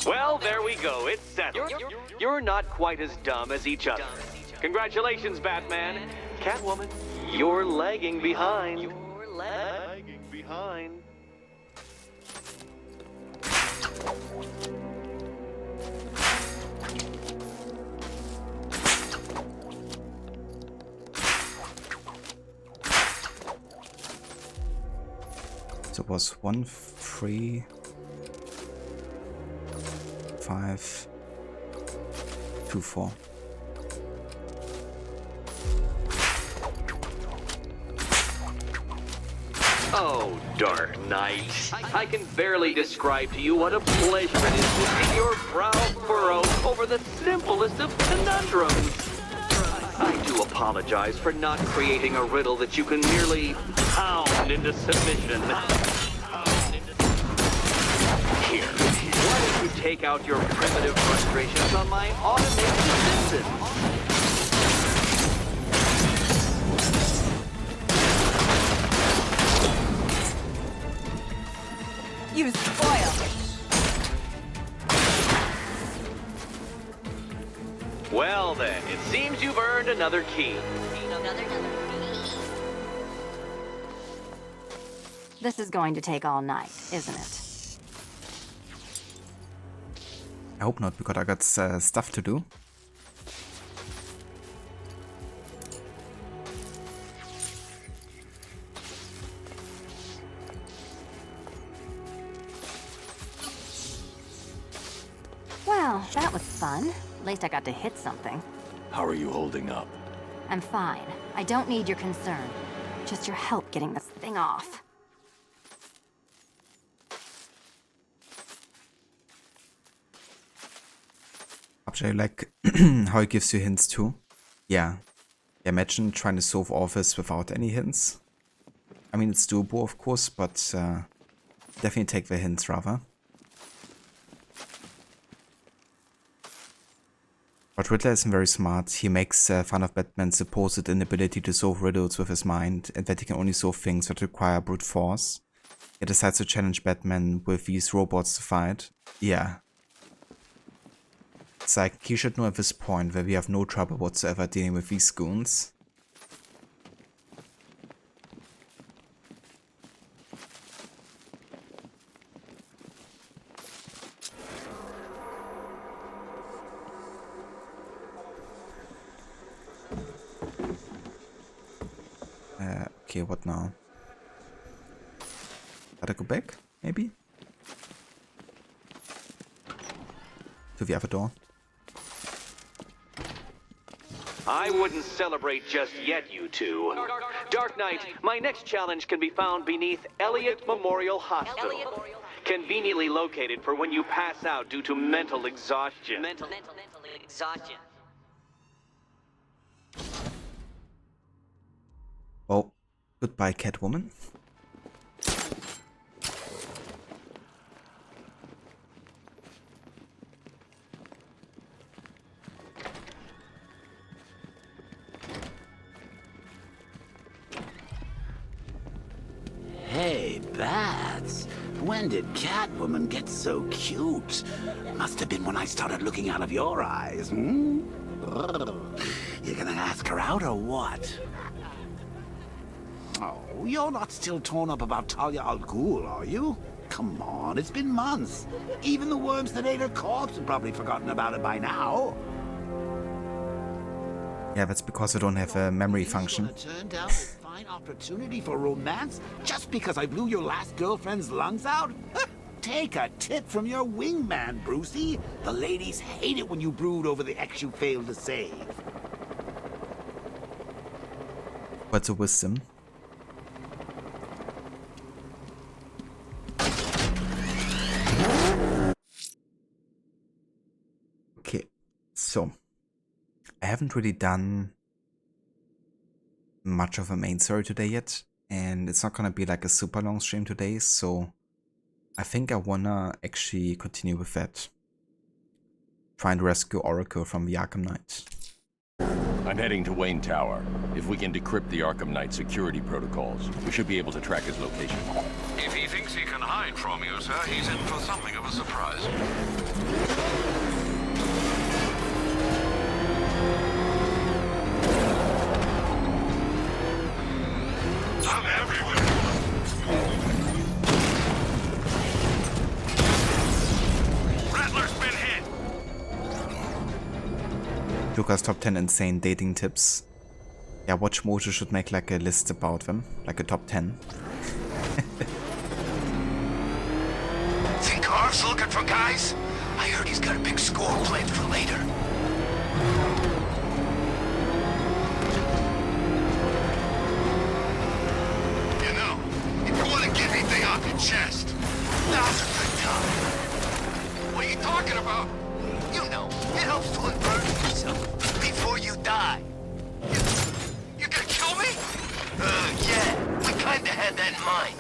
Well, there we go. It's settled. You're not quite as dumb as each other. Congratulations, Batman. Catwoman, you're lagging behind. You're lagging behind. So it was 1, 3, 5, 2, 4. Oh, Dark Knight. I can barely describe to you what a pleasure it is to see your brow furrow over the simplest of conundrums. I do apologize for not creating a riddle that you can merely pound into submission. Here, why don't you take out your primitive frustrations on my automated assistant? You spoil. Well then, it seems you've earned another key. This is going to take all night, isn't it? I hope not, because I got stuff to do. Well, that was fun. At least I got to hit something. How are you holding up? I'm fine. I don't need your concern. Just your help getting this thing off. I like how it gives you hints too. Yeah. Imagine trying to solve Office without any hints. I mean, it's doable, of course, but definitely take the hints rather. But Riddler isn't very smart. He makes fun of Batman's supposed inability to solve riddles with his mind, and that he can only solve things that require brute force. He decides to challenge Batman with these robots to fight. Yeah. It's like, he should know at this point that we have no trouble whatsoever dealing with these goons. Okay, what now? Gotta go back, maybe? To the other door. I wouldn't celebrate just yet, you two. Dark Knight, my next challenge can be found beneath Elliott Memorial Hospital. Conveniently located for when you pass out due to mental exhaustion. Mental exhaustion. Well, goodbye, Catwoman. Hey, Bats. When did Catwoman get so cute? Must have been when I started looking out of your eyes, hmm? You gonna ask her out or what? Oh, you're not still torn up about Talia al Ghul, are you? Come on, it's been months. Even the worms that ate her corpse have probably forgotten about it by now. Yeah, that's because I don't have a memory function. Turn down a fine opportunity for romance just because I blew your last girlfriend's lungs out? Take a tip from your wingman, Brucey. The ladies hate it when you brood over the ex you failed to save. What's a wisdom? Okay, so I haven't really done much of a main story today yet, and it's not gonna be like a super long stream today, so I think I wanna actually continue with that. Trying to rescue Oracle from the Arkham Knight. I'm heading to Wayne Tower. If we can decrypt the Arkham Knight security protocols, we should be able to track his location. If he thinks he can hide from you, sir, he's in for something of a surprise. I'm everywhere. Joker's top 10 insane dating tips. Yeah, Watch Mojo should make like a list about them, like a top 10. Think Harv's looking for guys? I heard he's got a big score planned for later. You know, if you want to get anything off your chest, now's a good time. What are you talking about? You know, it helps to unburden yourself before you die. You gonna kill me? Yeah, I kinda had that in mind.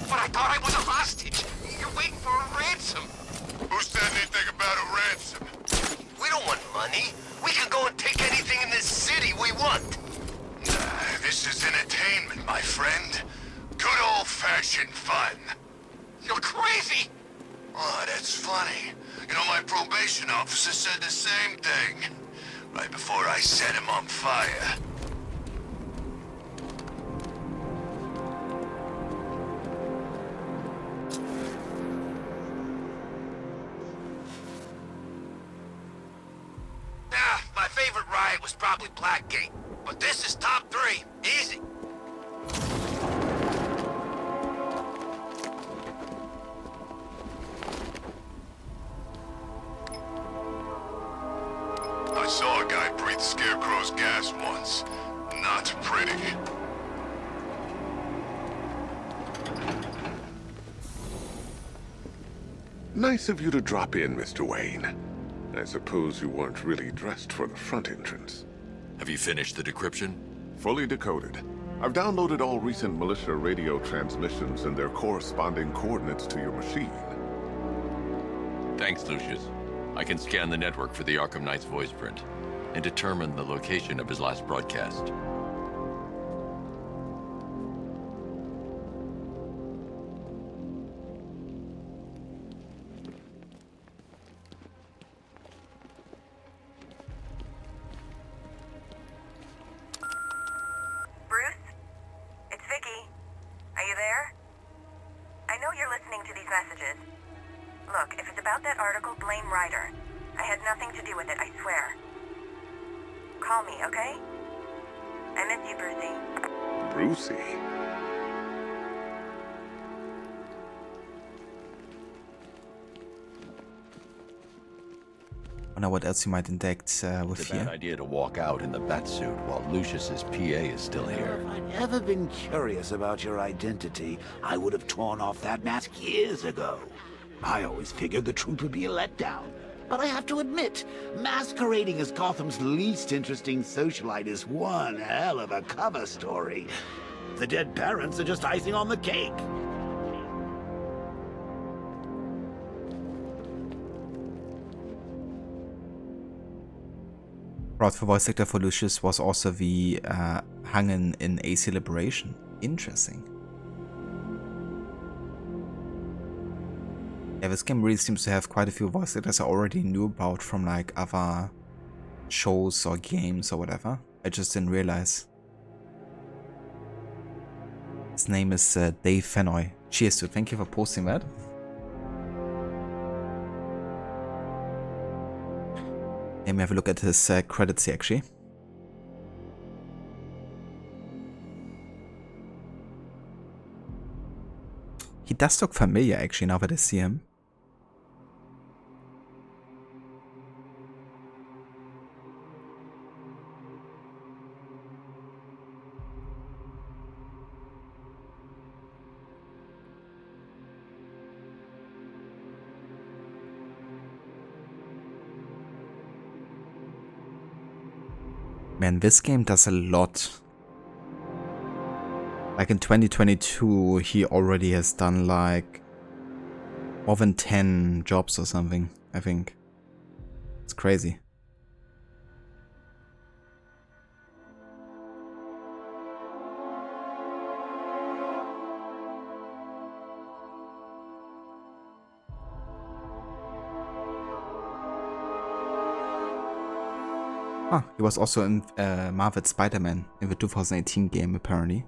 But I thought I was a hostage. You're waiting for a ransom. Who said anything about a ransom? We don't want money. We can go and take anything in this city we want. This is entertainment, my friend. Good old-fashioned fun. You're crazy! Oh, that's funny. You know, my probation officer said the same thing. Right before I set him on fire. My favorite riot was probably Blackgate. But this is top 3. Easy. I saw a guy breathe Scarecrow's gas once. Not pretty. Nice of you to drop in, Mr. Wayne. I suppose you weren't really dressed for the front entrance. Have you finished the decryption? Fully decoded. I've downloaded all recent militia radio transmissions and their corresponding coordinates to your machine. Thanks, Lucius. I can scan the network for the Arkham Knight's voice print and determine the location of his last broadcast. Bruce? It's Vicky. Are you there? I know you're listening to these messages. Look, if it's about that article, blame Ryder. I had nothing to do with it, I swear. Call me, okay? I miss you, Brucey. Brucey? I wonder what else you might interact with It's a here. bad idea to walk out in the Batsuit while Lucius's PA is still here. If I'd ever been curious about your identity, I would have torn off that mask years ago. I always figured the truth would be a letdown. But I have to admit, masquerading as Gotham's least interesting socialite is one hell of a cover story. The dead parents are just icing on the cake. Proud for voice actor for Lucius was also the Hangen in AC Liberation. Interesting. Yeah, this game really seems to have quite a few voice actors I already knew about from like other shows or games or whatever. I just didn't realize. His name is Dave Fennoy. Cheers, dude. Thank you for posting that. Let me have a look at his credits here, actually. He does look familiar, actually, now that I see him. Man, this game does a lot. Like in 2022, he already has done like more than 10 jobs or something, I think. It's crazy. Ah, he was also in Marvel's Spider-Man in the 2018 game, apparently.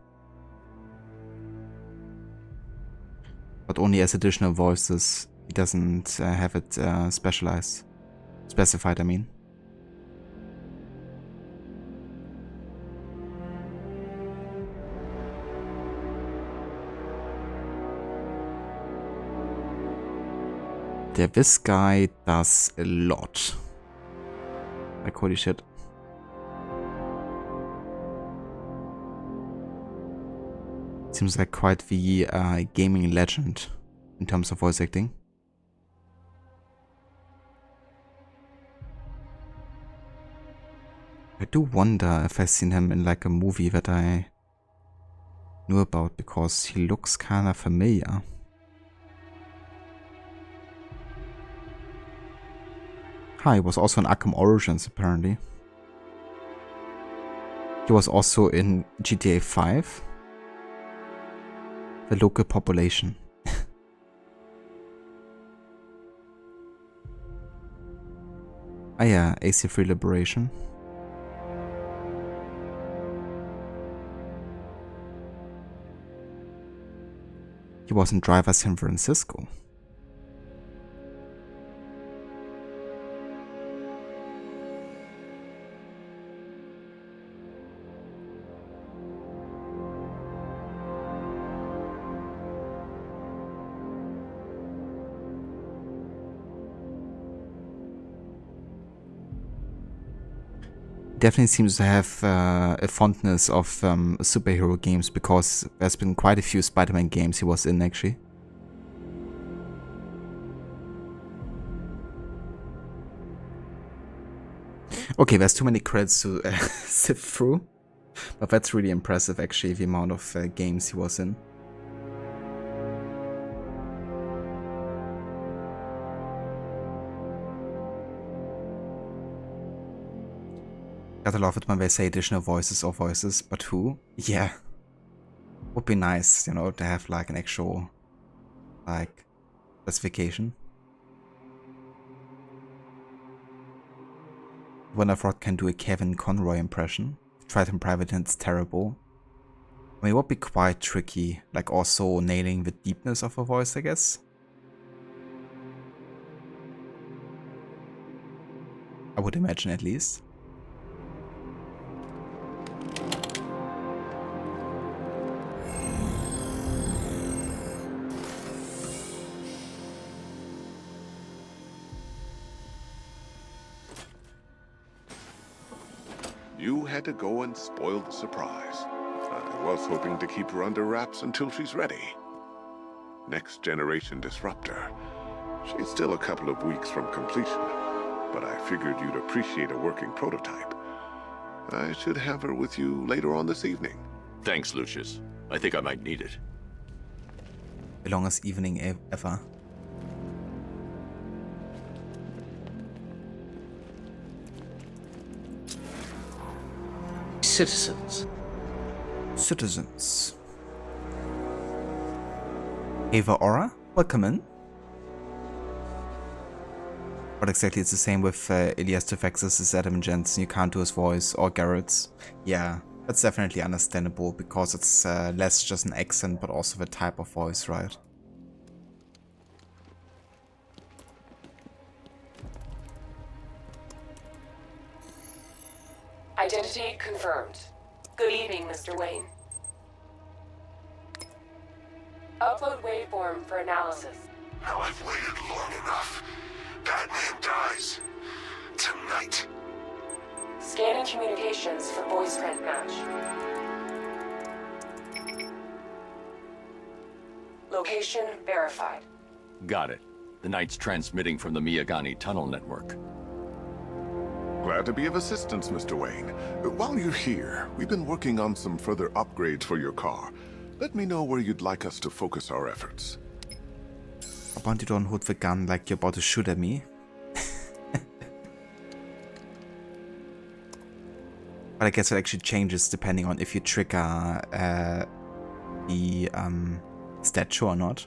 But only as additional voices. He doesn't have it specified, I mean. Yeah, this guy does a lot. Like, holy shit. Seems like quite the gaming legend in terms of voice acting. I do wonder if I've seen him in like a movie that I knew about, because he looks kind of familiar. He was also in Arkham Origins apparently. He was also in GTA 5. The local population. Ah yeah, AC3 Liberation. He was in Driver San Francisco. Definitely seems to have a fondness of superhero games, because there's been quite a few Spider-Man games he was in actually. Okay, there's too many credits to sift through, but that's really impressive actually, the amount of games he was in. Gotta love it when they say additional voices or voices, but who? Yeah. Would be nice, you know, to have like an actual, like, specification. Wonder if Rod can do a Kevin Conroy impression. Tried in private and it's terrible. I mean, it would be quite tricky, like also nailing the deepness of a voice, I guess. I would imagine at least. You had to go and spoil the surprise. I was hoping to keep her under wraps until she's ready. Next generation disruptor. She's still a couple of weeks from completion, but I figured you'd appreciate a working prototype. I should have her with you later on this evening. Thanks, Lucius. I think I might need it. The longest evening ever. Citizens. Citizens. Ava Aura, welcome in. But exactly, it's the same with Elias Tefexis as Adam Jensen. You can't do his voice, or Garrett's. Yeah, that's definitely understandable, because it's less just an accent, but also the type of voice, right? Identity confirmed. Good evening, Mr. Wayne. Upload waveform for analysis. Now I've waited long enough. Batman dies. Tonight. Scanning communications for voice print match. Location verified. Got it. The Knight's transmitting from the Miyagani tunnel network. Glad to be of assistance, Mr. Wayne. While you're here, we've been working on some further upgrades for your car. Let me know where you'd like us to focus our efforts. I want you to hold the gun like you're about to shoot at me. But I guess it actually changes depending on if you trigger the statue or not.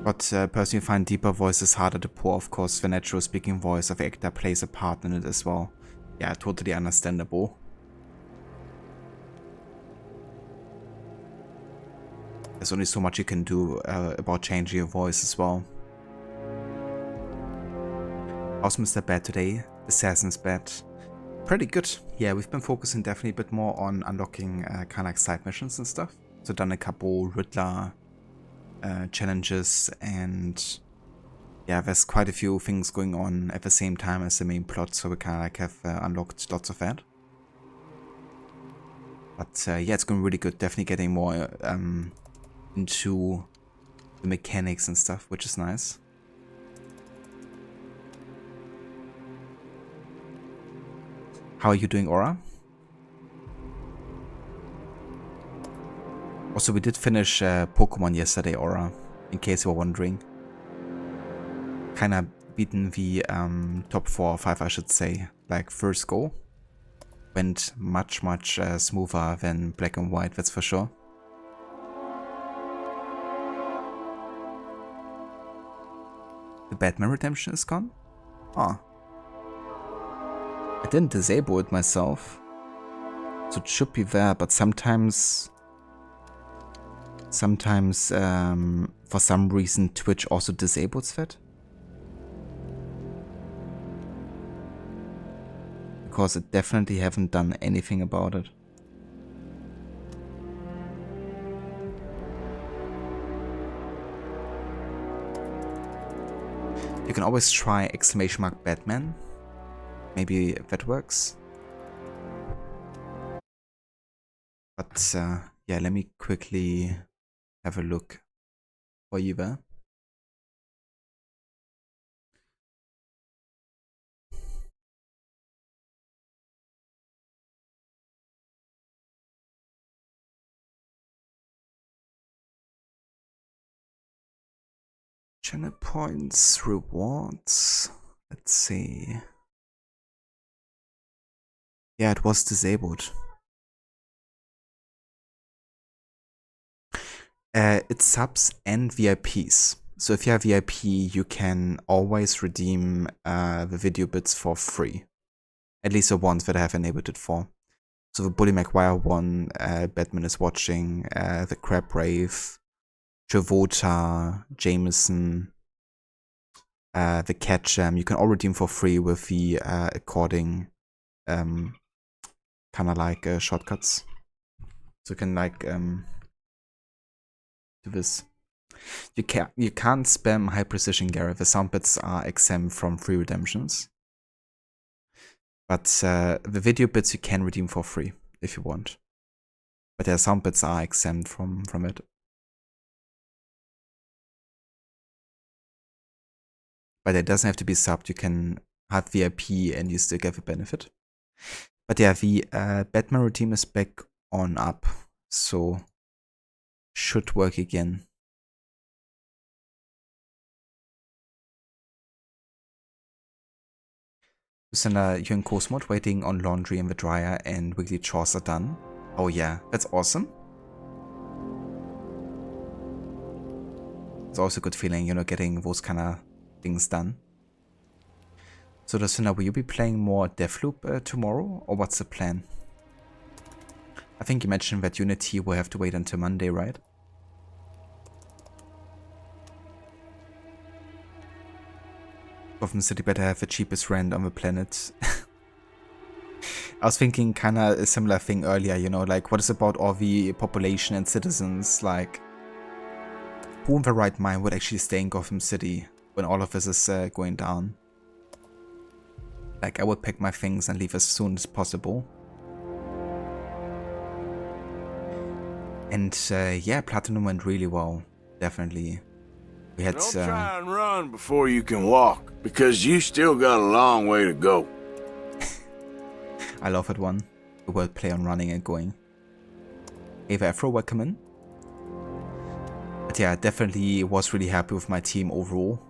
But personally, find deeper voices harder to pour. Of course, the natural speaking voice of the actor plays a part in it as well. Yeah, totally understandable. There's only so much you can do about changing your voice as well. How's Mr. Bad today? Assassin's Bad. Pretty good. Yeah, we've been focusing definitely a bit more on unlocking kind of like side missions and stuff. So done a couple Riddler challenges, and yeah, there's quite a few things going on at the same time as the main plot, so we kind of like have unlocked lots of that. But yeah, it's going really good. Definitely getting more into the mechanics and stuff, which is nice. How are you doing, Aura? Also, we did finish Pokemon yesterday, Aura, in case you were wondering. Kinda beaten the top 4 or 5, I should say, like first go. Went much smoother than Black and White, that's for sure. The Batman Redemption is gone? Oh. I didn't disable it myself, so it should be there, but sometimes for some reason Twitch also disables that. Because it definitely haven't done anything about it. You can always try !Batman. Maybe that works. But yeah, let me quickly have a look for you there. Channel points, rewards. Let's see. Yeah, it was disabled. It's subs and VIPs. So if you have VIP, you can always redeem the video bits for free. At least the ones that I have enabled it for. So the Bully Maguire one, Batman is Watching, the Crab Rave, Javota, Jameson, the Cat Jam, you can all redeem for free with the according kind of like shortcuts. So you can like do this. You can't spam high precision Gary. The sound bits are exempt from free redemptions. But the video bits you can redeem for free if you want. But their sound bits are exempt from it. But it doesn't have to be subbed. You can have VIP and you still get the benefit. But yeah, the Batman routine is back on up. So should work again. Lucinda, you're in course mode, waiting on laundry in the dryer and weekly chores are done. Oh yeah, that's awesome. It's also a good feeling, you know, getting those kind of things done. So Lucinda, will you be playing more Deathloop tomorrow, or what's the plan? I think you mentioned that Unity will have to wait until Monday, right? Gotham City better have the cheapest rent on the planet. I was thinking kind of a similar thing earlier, you know, like what is about all the population and citizens, like who in the right mind would actually stay in Gotham City when all of this is going down? Like I would pack my things and leave as soon as possible. And yeah, Platinum went really well, definitely. We had Don't try and run before you can walk, because you still got a long way to go. I love that one. The wordplay on running and going. Ava Afro, welcome in. But yeah, definitely was really happy with my team overall.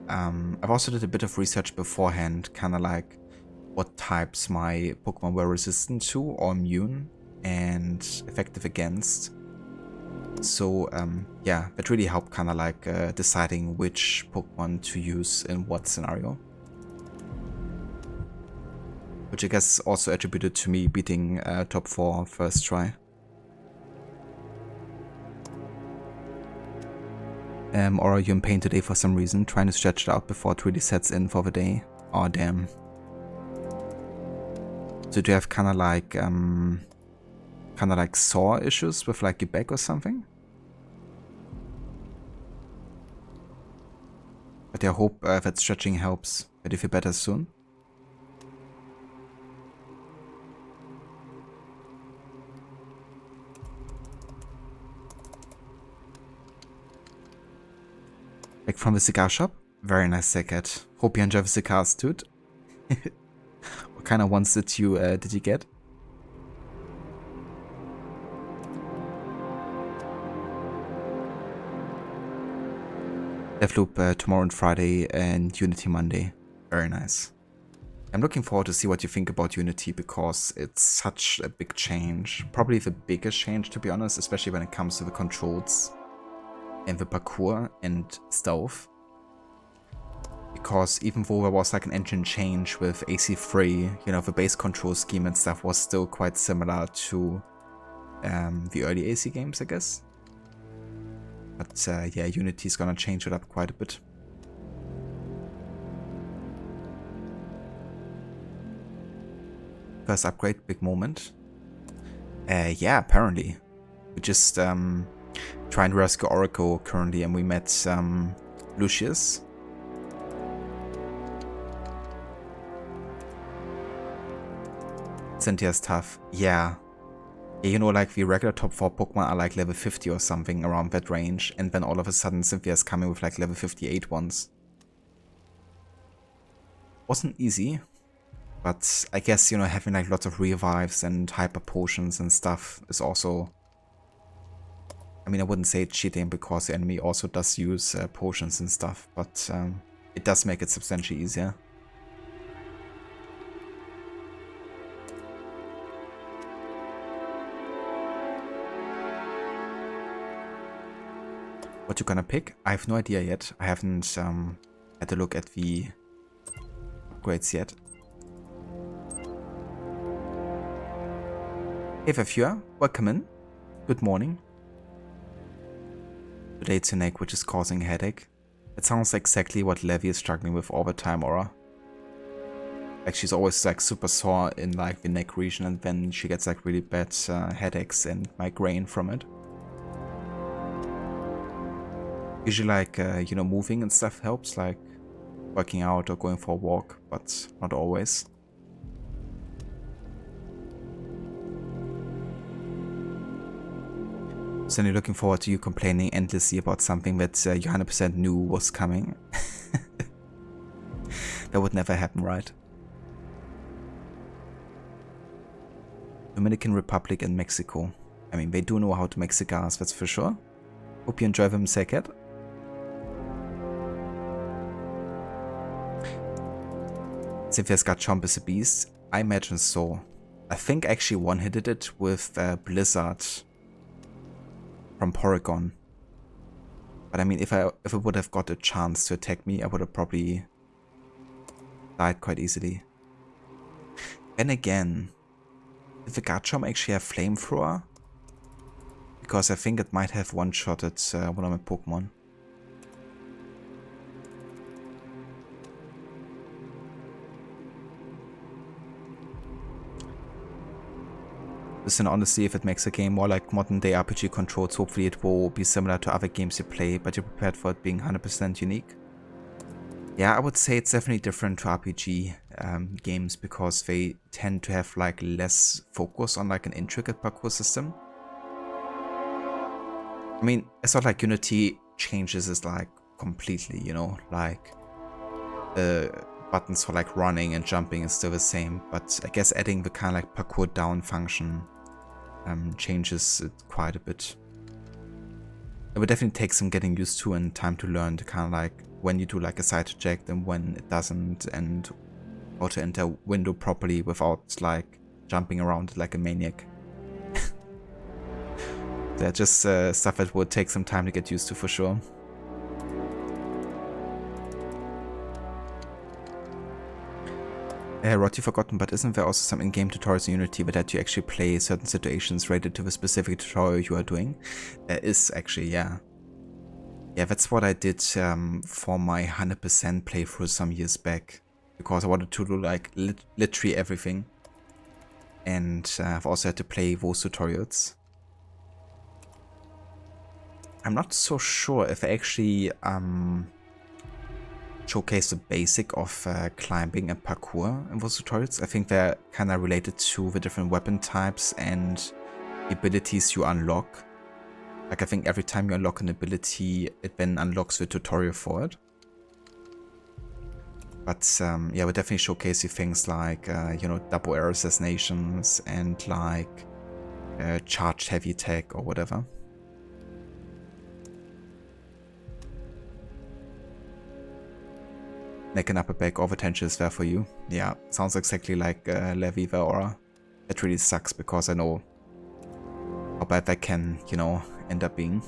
I've also did a bit of research beforehand, kind of like what types my Pokemon were resistant to or immune and effective against. So yeah, that really helped kind of like deciding which Pokemon to use in what scenario. Which I guess also attributed to me beating top 4 first try. Or are you in pain today for some reason? Trying to stretch it out before it really sets in for the day? Oh damn. So do you have kind of like sore issues with like your back or something? But I hope that stretching helps. That you feel better soon. Back from the cigar shop. Very nice jacket. Hope you enjoy the cigars, dude. What kind of ones did you get? Deathloop tomorrow and Friday and Unity Monday. Very nice. I'm looking forward to see what you think about Unity because it's such a big change. Probably the biggest change, to be honest, especially when it comes to the controls and the parkour and stealth. Because even though there was like an engine change with AC3, you know, the base control scheme and stuff was still quite similar to the early AC games, I guess. But yeah, Unity's gonna change it up quite a bit. First upgrade, big moment. Yeah, apparently. We just trying to rescue Oracle currently, and we met Lucius. Cynthia's tough. Yeah. Yeah, you know, like the regular top 4 Pokemon are like level 50 or something around that range, and then all of a sudden Cynthia's coming with like level 58 ones. Wasn't easy, but I guess, you know, having like lots of revives and hyper potions and stuff is also... I mean, I wouldn't say it's cheating because the enemy also does use potions and stuff, but it does make it substantially easier. What you gonna pick? I have no idea yet. I haven't had a look at the upgrades yet. Hey Vafure, welcome in. Good morning. Today it's your neck which is causing a headache. It sounds exactly what Levi is struggling with all the time, Aura. Like she's always like super sore in like the neck region, and then she gets like really bad headaches and migraine from it. Usually like, you know, moving and stuff helps, like working out or going for a walk, but not always. So you're looking forward to you complaining endlessly about something that you 100% knew was coming. That would never happen, right? Dominican Republic and Mexico. I mean, they do know how to make cigars, that's for sure. Hope you enjoy them, Seket. Cynthia's got Chomp is a beast. I imagine so. I think I actually one-hitted it with Blizzard from Porygon. But I mean, if it would have got a chance to attack me, I would have probably died quite easily. And again, did the Garchomp actually have Flamethrower? Because I think it might have one-shotted one of my Pokemon. Listen, honestly, if it makes a game more like modern day RPG controls, hopefully it will be similar to other games you play, but you're prepared for it being 100% unique. Yeah, I would say it's definitely different to RPG games because they tend to have like less focus on like an intricate parkour system. I mean, it's not like Unity changes it like completely, you know, like the buttons for like running and jumping is still the same, but I guess adding the kind of like parkour down function changes it quite a bit. It would definitely take some getting used to and time to learn to kind of like when you do like a side eject and when it doesn't, and how to enter a window properly without like jumping around like a maniac. They're just stuff that would take some time to get used to for sure. Rot, you forgotten, but isn't there also some in-game tutorials in Unity that you actually play certain situations related to the specific tutorial you are doing? There is actually, yeah. Yeah, that's what I did for my 100% playthrough some years back. Because I wanted to do like literally everything. and I've also had to play those tutorials. I'm not so sure if I actually showcase the basic of climbing and parkour in those tutorials. I think they're kind of related to the different weapon types and abilities you unlock. Like I think every time you unlock an ability, it then unlocks the tutorial for it. But yeah, we'll definitely showcase you things like, you know, double air assassinations and like charged heavy attack or whatever. Neck and upper back overtension is there for you. Yeah, sounds exactly like Leviva Aura. That really sucks because I know how bad that can, you know, end up being.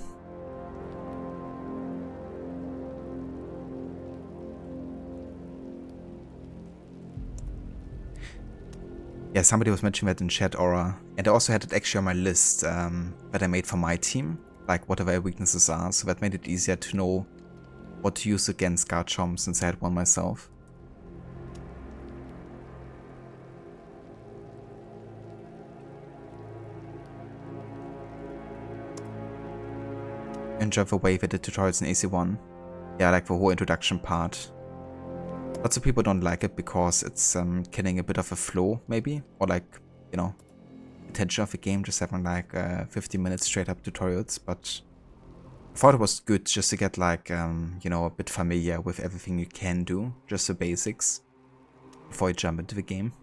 Yeah, somebody was mentioning that in chat, Aura. And I also had it actually on my list that I made for my team, like what their weaknesses are, so that made it easier to know what to use against Garchomp since I had one myself. Enjoy the way they did tutorials in AC1. Yeah, I like the whole introduction part. Lots of people don't like it because it's killing a bit of a flow, maybe, or like, you know, the tension of the game, just having like 50 minutes straight up tutorials. But I thought it was good just to get like, you know, a bit familiar with everything you can do, just the basics, before you jump into the game.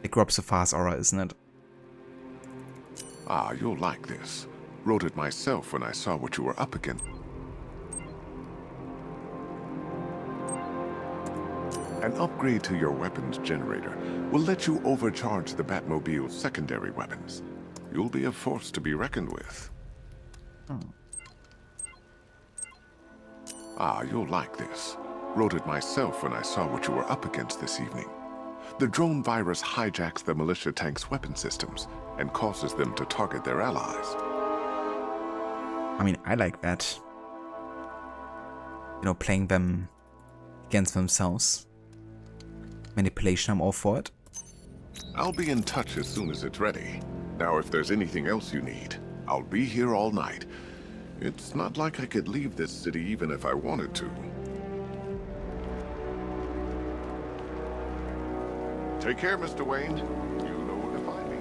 It grew up so fast, Aura, isn't it? Ah, you'll like this. Wrote it myself when I saw what you were up against. An upgrade to your weapons generator will let you overcharge the Batmobile's secondary weapons. You'll be a force to be reckoned with. Ah, you'll like this. Wrote it myself when I saw what you were up against this evening. The drone virus hijacks the militia tank's weapon systems and causes them to target their allies. I mean, I like that. You know, playing them against themselves. Manipulation, I'm all for it. I'll be in touch as soon as it's ready. Now, if there's anything else you need, I'll be here all night. It's not like I could leave this city even if I wanted to. Take care, Mr. Wayne. You know where to find me.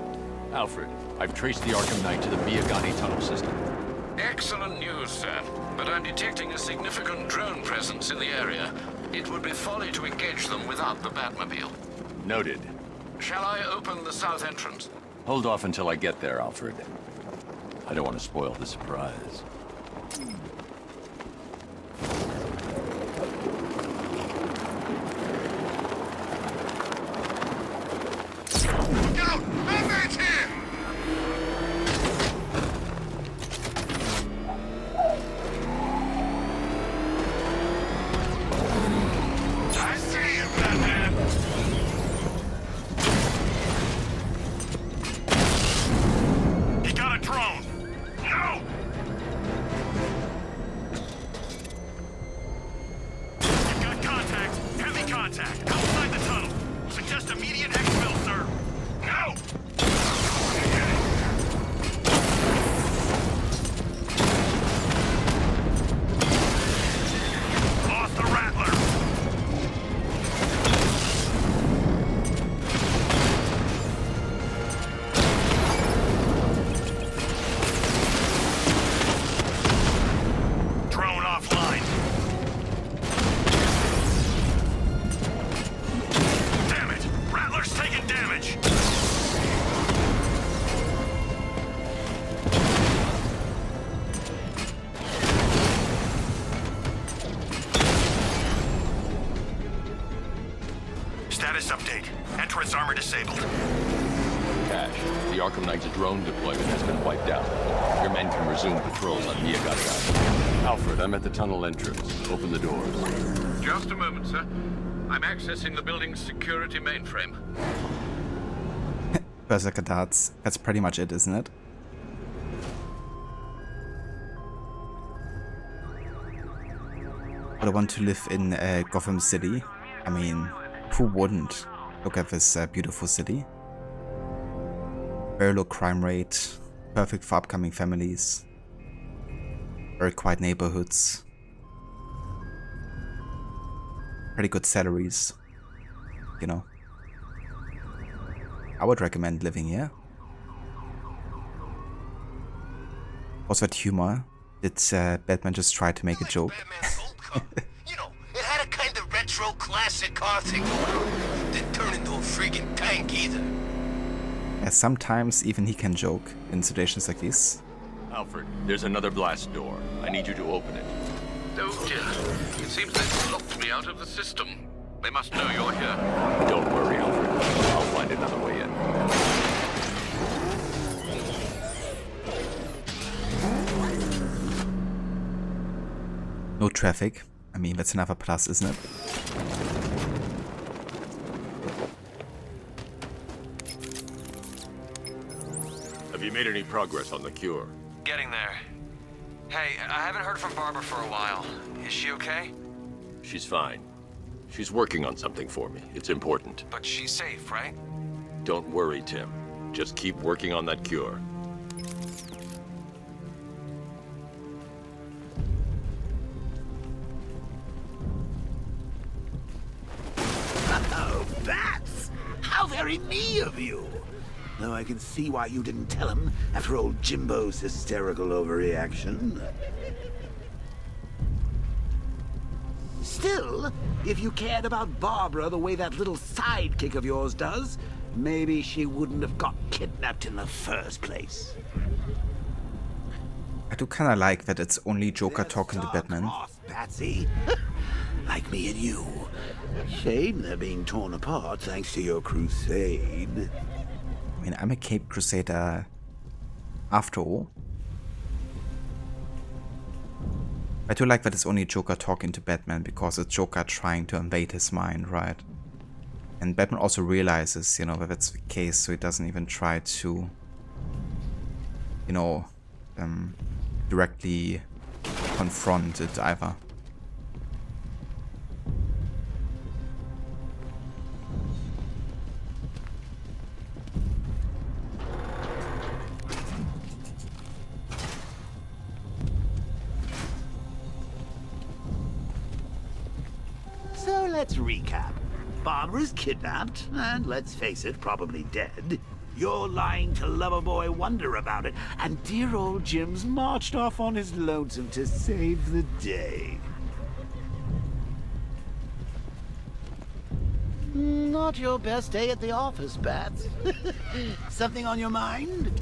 Alfred, I've traced the Arkham Knight to the Miyagani tunnel system. Excellent news, sir. But I'm detecting a significant drone presence in the area. It would be folly to engage them without the Batmobile. Noted. Shall I open the south entrance? Hold off until I get there, Alfred. I don't want to spoil the surprise. Look out! Batman's here! I see you, Batman! He got a drone! No! You've got contact. Heavy contact. Outside the tunnel. Suggest immediate exfil, sir. No! Lost the Rattler. Drone offline. Damn it! Rattler's taking damage! Status update. Entrance armor disabled. Cash, the Arkham Knight's drone deployment has been wiped out. Your men can resume patrols on Miyagani Island. Alfred, I'm at the tunnel entrance. Open the doors. Just a moment, sir. I'm accessing the building's security mainframe. Berserker darts. That's pretty much it, isn't it? But I want to live in Gotham City. I mean, who wouldn't? Look at this beautiful city. Very low crime rate. Perfect for upcoming families. Very quiet neighborhoods. Pretty good salaries. You know. I would recommend living here. Was that humor? Did Batman just try to make a joke? You know, it had a kind of retro classic car thing going on. Didn't turn into a freaking tank either. Yeah, sometimes even he can joke in situations like this. Alfred, there's another blast door. I need you to open it. Oh dear. It seems they've locked me out of the system. They must know you're here. Don't worry, Alfred. I'll find another way in. No traffic. I mean, that's another plus, isn't it? Have you made any progress on the cure? Getting there. Hey, I haven't heard from Barbara for a while. Is she okay? She's fine. She's working on something for me. It's important. But she's safe, right? Don't worry, Tim. Just keep working on that cure. Oh, Bats! How very me of you! Though I can see why you didn't tell him after old Jimbo's hysterical overreaction. Still, if you cared about Barbara the way that little sidekick of yours does, maybe she wouldn't have got kidnapped in the first place. I do kind of like that it's only Joker talking to Batman. Patsy. Like me and you. Shame they're being torn apart thanks to your crusade. I mean, I'm a Cape Crusader after all. I do like that it's only Joker talking to Batman because it's Joker trying to invade his mind, right? And Batman also realizes, you know, that that's the case, so he doesn't even try to, you know, directly confront it either. So let's recap. Barbara's kidnapped, and let's face it, probably dead. You're lying to Loverboy Wonder about it, and dear old Jim's marched off on his lonesome to save the day. Not your best day at the office, Bats. Something on your mind?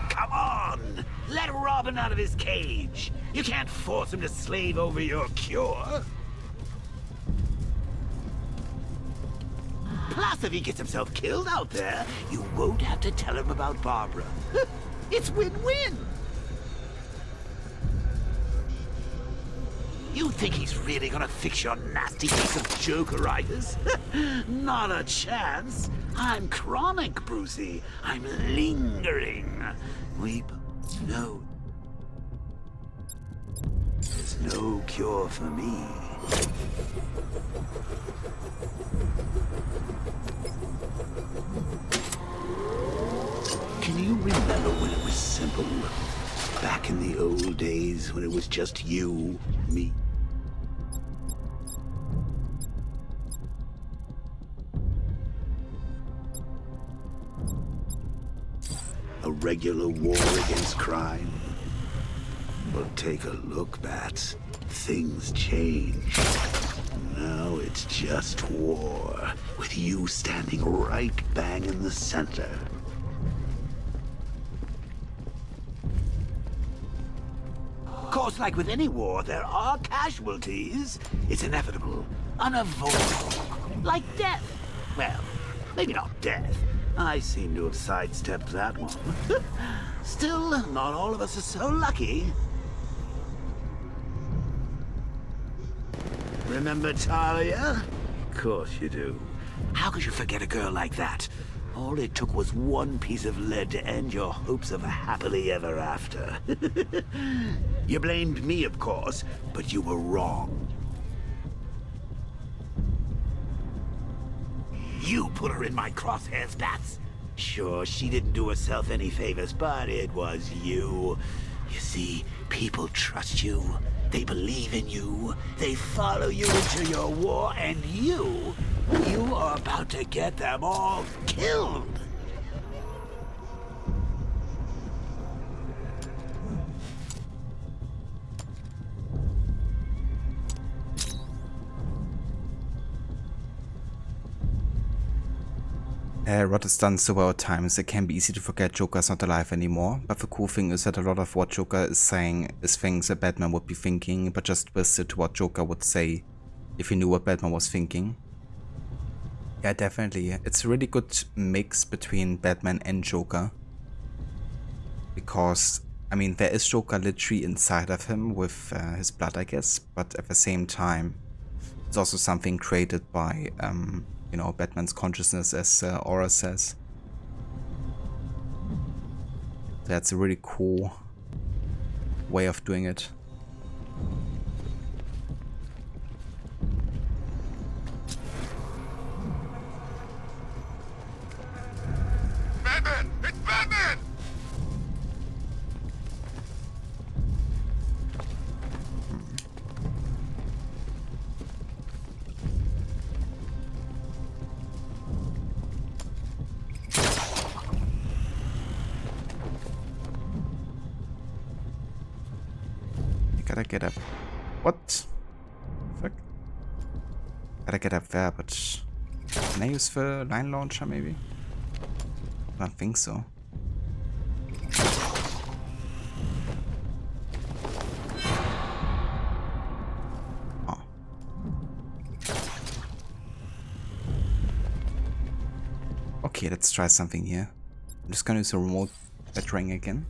Come on! Let Robin out of his cage! You can't force him to slave over your cure! Plus, if he gets himself killed out there, you won't have to tell him about Barbara. It's win-win! You think he's really gonna fix your nasty piece of Jokeritis? Not a chance. I'm chronic, Brucey. I'm lingering. We know there's no cure for me. Can you remember when it was simple? Back in the old days when it was just you, me? A regular war against crime? Well, take a look, Bats. Things change. Now it's just war, with you standing right bang in the center. Of course, like with any war, there are casualties. It's inevitable, unavoidable. Like death. Well, maybe not death. I seem to have sidestepped that one. Still, not all of us are so lucky. Remember Talia? course you do. How could you forget a girl like that? All it took was one piece of lead to end your hopes of a happily ever after. You blamed me, of course, but you were wrong. You put her in my crosshairs, Bats. Sure, she didn't do herself any favors, but it was you. You see, people trust you. They believe in you. They follow you into your war, and you are about to get them all killed. Rod has done so well at times, it can be easy to forget Joker's not alive anymore, but the cool thing is that a lot of what Joker is saying is things that Batman would be thinking, but just twisted to what Joker would say if he knew what Batman was thinking. Yeah, definitely. It's a really good mix between Batman and Joker. Because, I mean, there is Joker literally inside of him with his blood, I guess, but at the same time, it's also something created by you know, Batman's consciousness, as Aura says. That's a really cool way of doing it. Batman! It's Batman! Gotta get up. What? Fuck. Gotta get up there, but can I use the line launcher maybe? I don't think so. Oh. Okay, let's try something here. I'm just gonna use a remote battering again.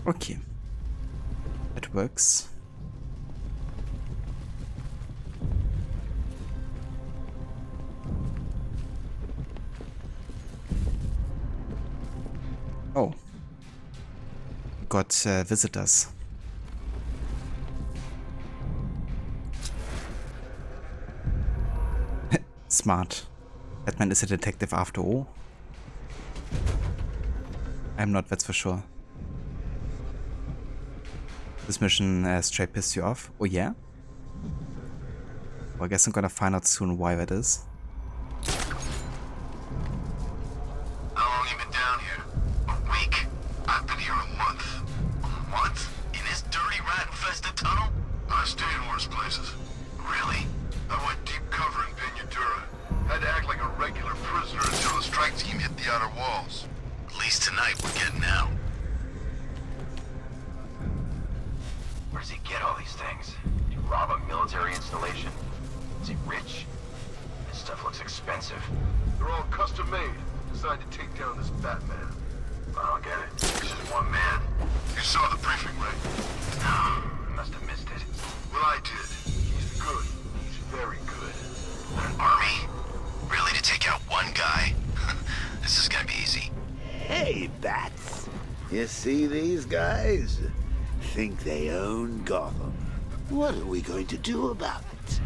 Okay, it works. Oh, got visitors. Smart. Batman is a detective after all. I'm not, that's for sure. This mission straight pissed you off? Oh yeah? Well, I guess I'm gonna find out soon why that is. How long you been down here? A week? I've been here a month. A month? In this dirty rat-infested tunnel? I stayed in worse places. Really? I went deep cover in Pinadura. Had to act like a regular prisoner until the strike team hit the outer walls. At least tonight we're getting out. Where does he get all these things? Did he rob a military installation? Is he rich? This stuff looks expensive. They're all custom made, designed to take down this Batman. I don't get it. He's just one man. You saw the briefing, right? No, I must have missed it. Well, I did. He's good. He's very good. An army? Really, to take out one guy? This is gonna be easy. Hey, Bats. You see these guys? Think they own Gotham. What are we going to do about it?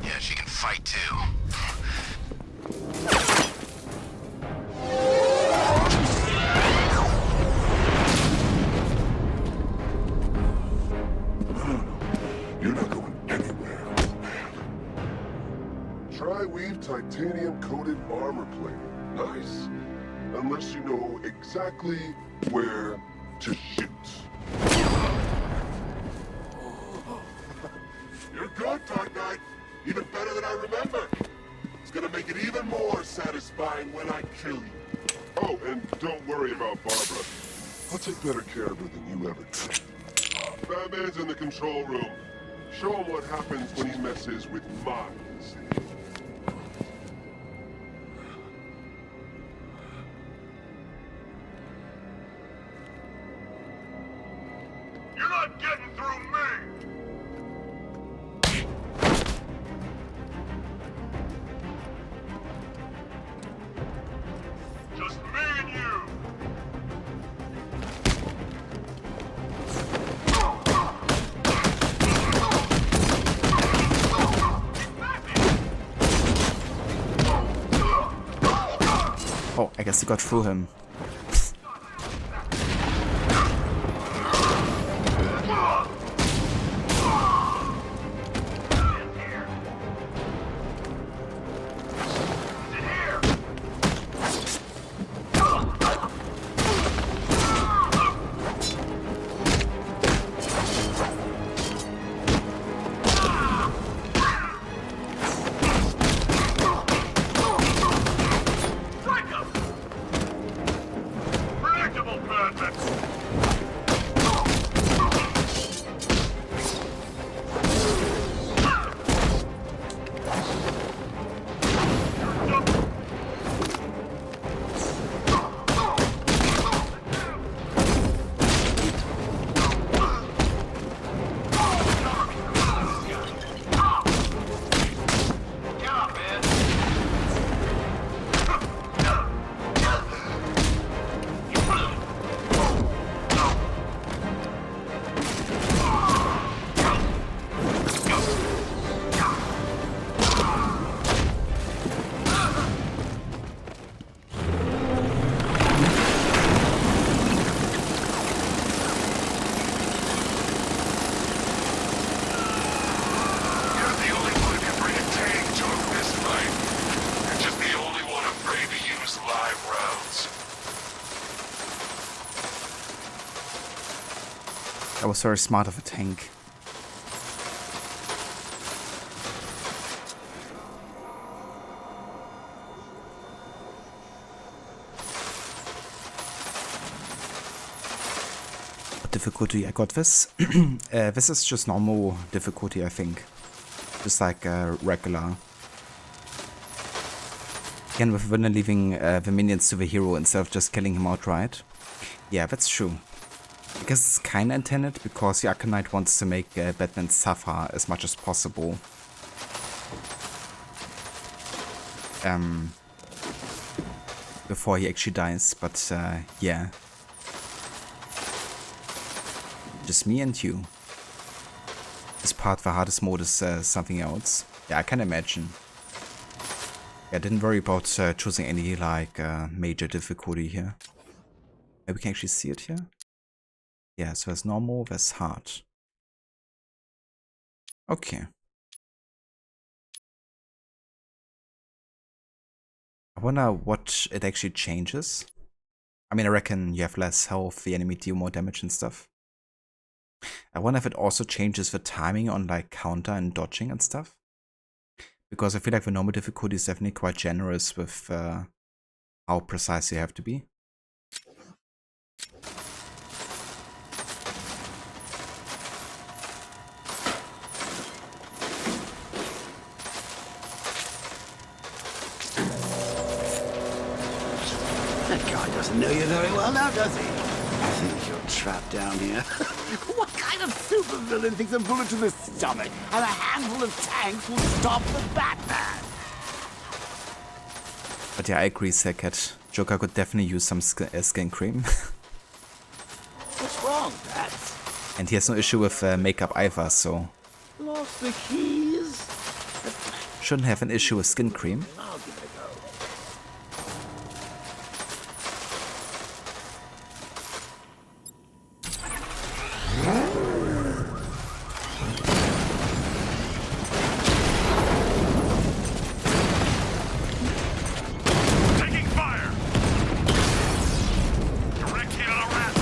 Yeah, she can fight too. You're not going anywhere. Tri-weave titanium-coated armor plating. Nice. Unless you know exactly where to shoot. You're good, Dark Knight. Even better than I remember. It's gonna make it even more satisfying when I kill you. Oh, and don't worry about Barbara. I'll take better care of her than you ever did. Batman's in the control room. Show him what happens when he messes with minds. You're not getting through me! Just me and you! Oh, I guess he got through him. That was very smart of a tank. What difficulty I got this? This is just normal difficulty, I think. Just like regular. Again, with Villain leaving the minions to the hero instead of just killing him outright. Yeah, that's true. I guess it's kinda intended because the Arkham Knight wants to make Batman suffer as much as possible. Before he actually dies, but yeah. Just me and you. This part, the hardest mode, is something else. Yeah, I can imagine. Yeah, I didn't worry about choosing any like major difficulty here. Maybe we can actually see it here. Yeah, so there's normal, there's hard. Okay. I wonder what it actually changes. I mean, I reckon you have less health, the enemy deal more damage and stuff. I wonder if it also changes the timing on like counter and dodging and stuff. Because I feel like the normal difficulty is definitely quite generous with how precise you have to be. That guy doesn't know you very well now, does he? I think you're trapped down here. What kind of supervillain thinks a bullet to the stomach and a handful of tanks will stop the Batman? But yeah, I agree, Sackett. Joker could definitely use some skin cream. What's wrong, Bat? And he has no issue with makeup either, so... Lost the keys? Shouldn't have an issue with skin cream. I'll give it a go. Taking fire! Direct hit on a rat!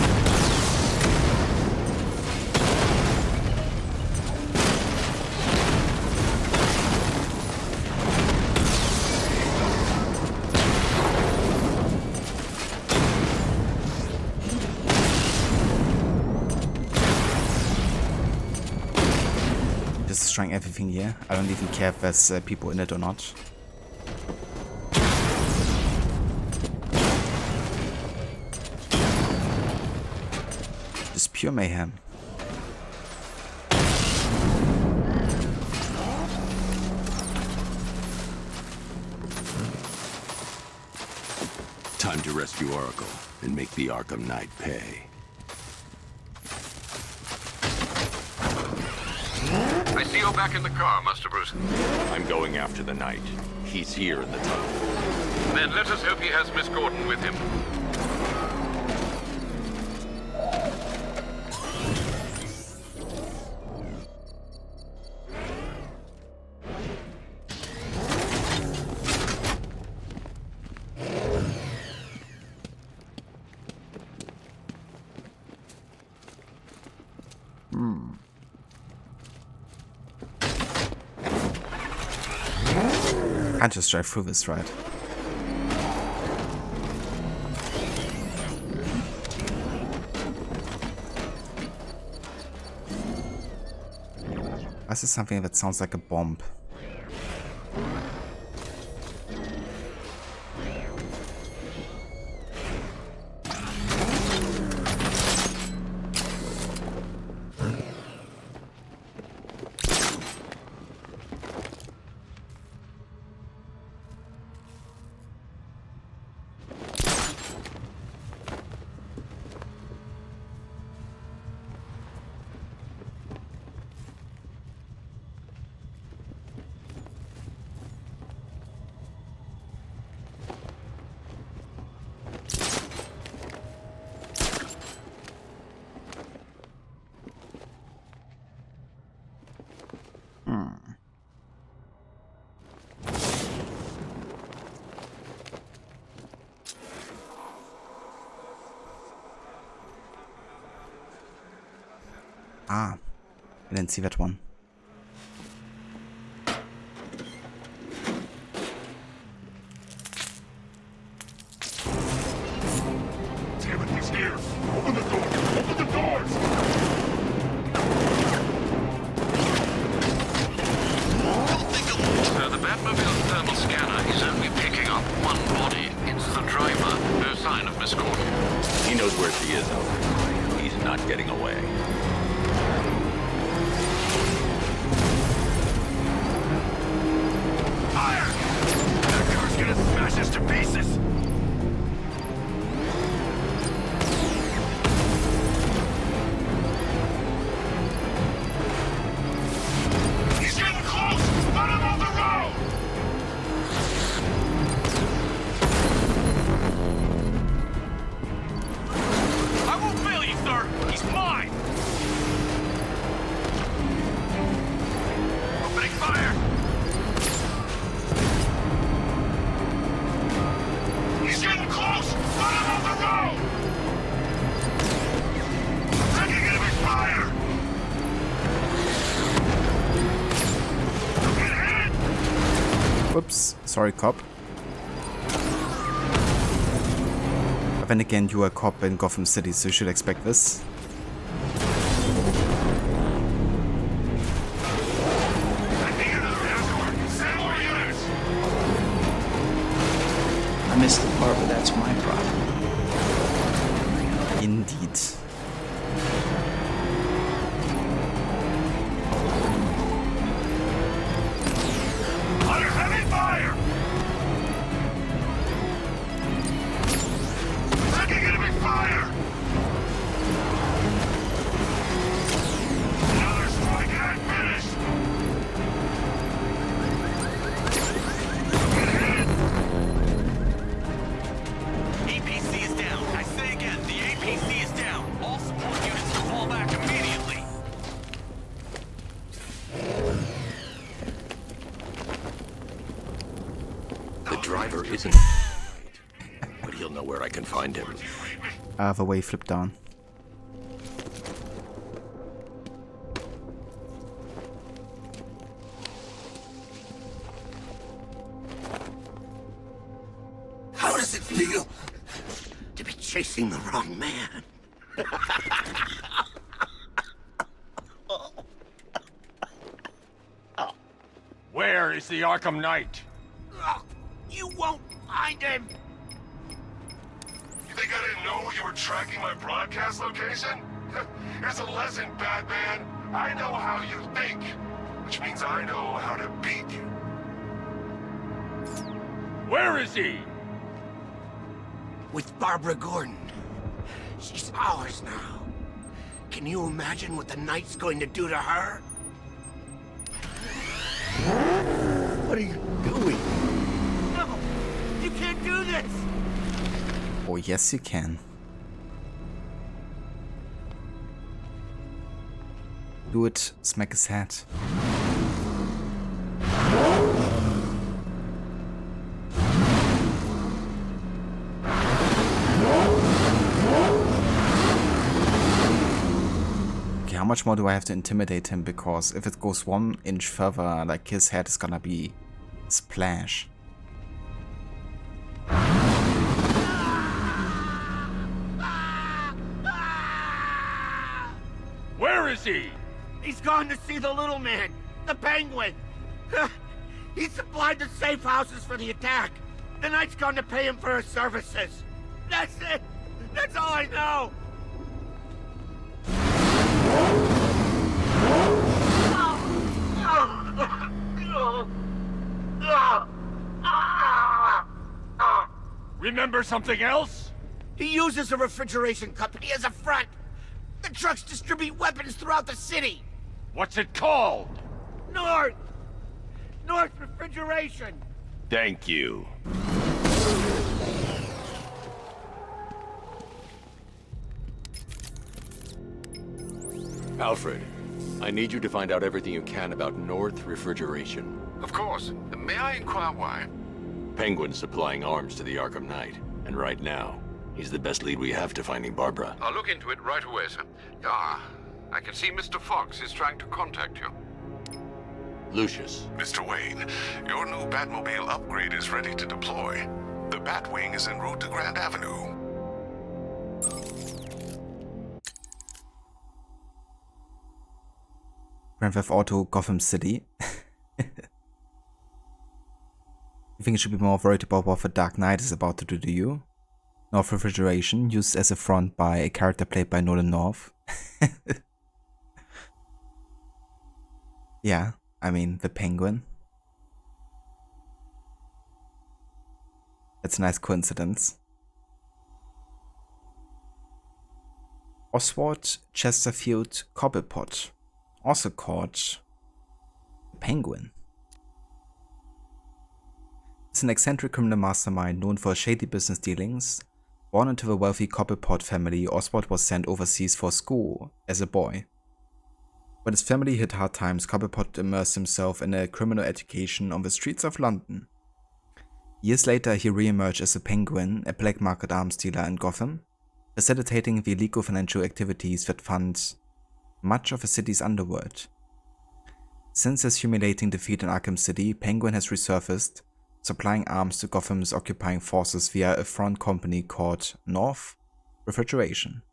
destroying everything here. I don't even care if there's people in it or not. Just pure mayhem. Time to rescue Oracle and make the Arkham Knight pay. I see you're back in the car, Master Bruce. I'm going after the Knight. He's here in the tunnel. Then let us hope he has Miss Gordon with him. Can't just drive through this, right? This is something that sounds like a bomb. Ah, I didn't see that one. Damn it, he's here! Open the door! Open the doors! So the Batmobile's thermal scanner is only picking up one body. It's the driver. No sign of Miss Gordon. He knows where she is, though. He's not getting away. Fire! That car's gonna smash us to pieces! He's getting close! Let him off the road! I won't fail you, sir! He's mine! Opening fire! He's getting close! Let him off the road! Taking enemy fire! Get hit! Whoops, sorry, cop. But then again, you are a cop in Gotham City, so you should expect this. I missed the part where that's my problem. Indeed. Under heavy fire! Taking enemy fire! Another strike and finished! APC is down. I say again, the APC is down. All support units to fall back immediately. The driver isn't but he'll know where I can find him. I have a way flipped down. How does it feel to be chasing the wrong man? Where is the Arkham Knight? You won't find him! You think I didn't know you were tracking my broadcast location? Here's a lesson, Batman. I know how you think, which means I know how to beat you. Where is he? With Barbara Gordon. She's ours now. Can you imagine what the Knight's going to do to her? What are you doing? No! You can't do this! Oh, yes, you can. Do it, smack his head. Okay, how much more do I have to intimidate him? Because if it goes 1 inch further, like his head is gonna be splash. Where is he? He's gone to see the little man, the Penguin. He supplied the safe houses for the attack. The Knight's gone to pay him for his services. That's it. That's all I know. Remember something else? He uses a refrigeration company as a front. The trucks distribute weapons throughout the city. What's it called? North Refrigeration. Thank you. Alfred, I need you to find out everything you can about North Refrigeration. Of course. May I inquire why? Penguin's supplying arms to the Arkham Knight, and right now, he's the best lead we have to finding Barbara. I'll look into it right away, sir. Ah, I can see Mr. Fox is trying to contact you. Lucius. Mr. Wayne, your new Batmobile upgrade is ready to deploy. The Batwing is en route to Grand Avenue. Grand Theft Auto Gotham City. You think you should be more worried about what the Dark Knight is about to do to you? North Refrigeration, used as a front by a character played by Nolan North. Yeah, I mean, the Penguin. That's a nice coincidence. Oswald Chesterfield Cobblepot, also called the Penguin. Is an eccentric criminal mastermind known for shady business dealings. Born into the wealthy Cobblepot family, Oswald was sent overseas for school as a boy. When his family hit hard times, Cobblepot immersed himself in a criminal education on the streets of London. Years later, he re-emerged as a Penguin, a black market arms dealer in Gotham, facilitating the illegal financial activities that fund much of the city's underworld. Since his humiliating defeat in Arkham City, Penguin has resurfaced, supplying arms to Gotham's occupying forces via a front company called North Refrigeration.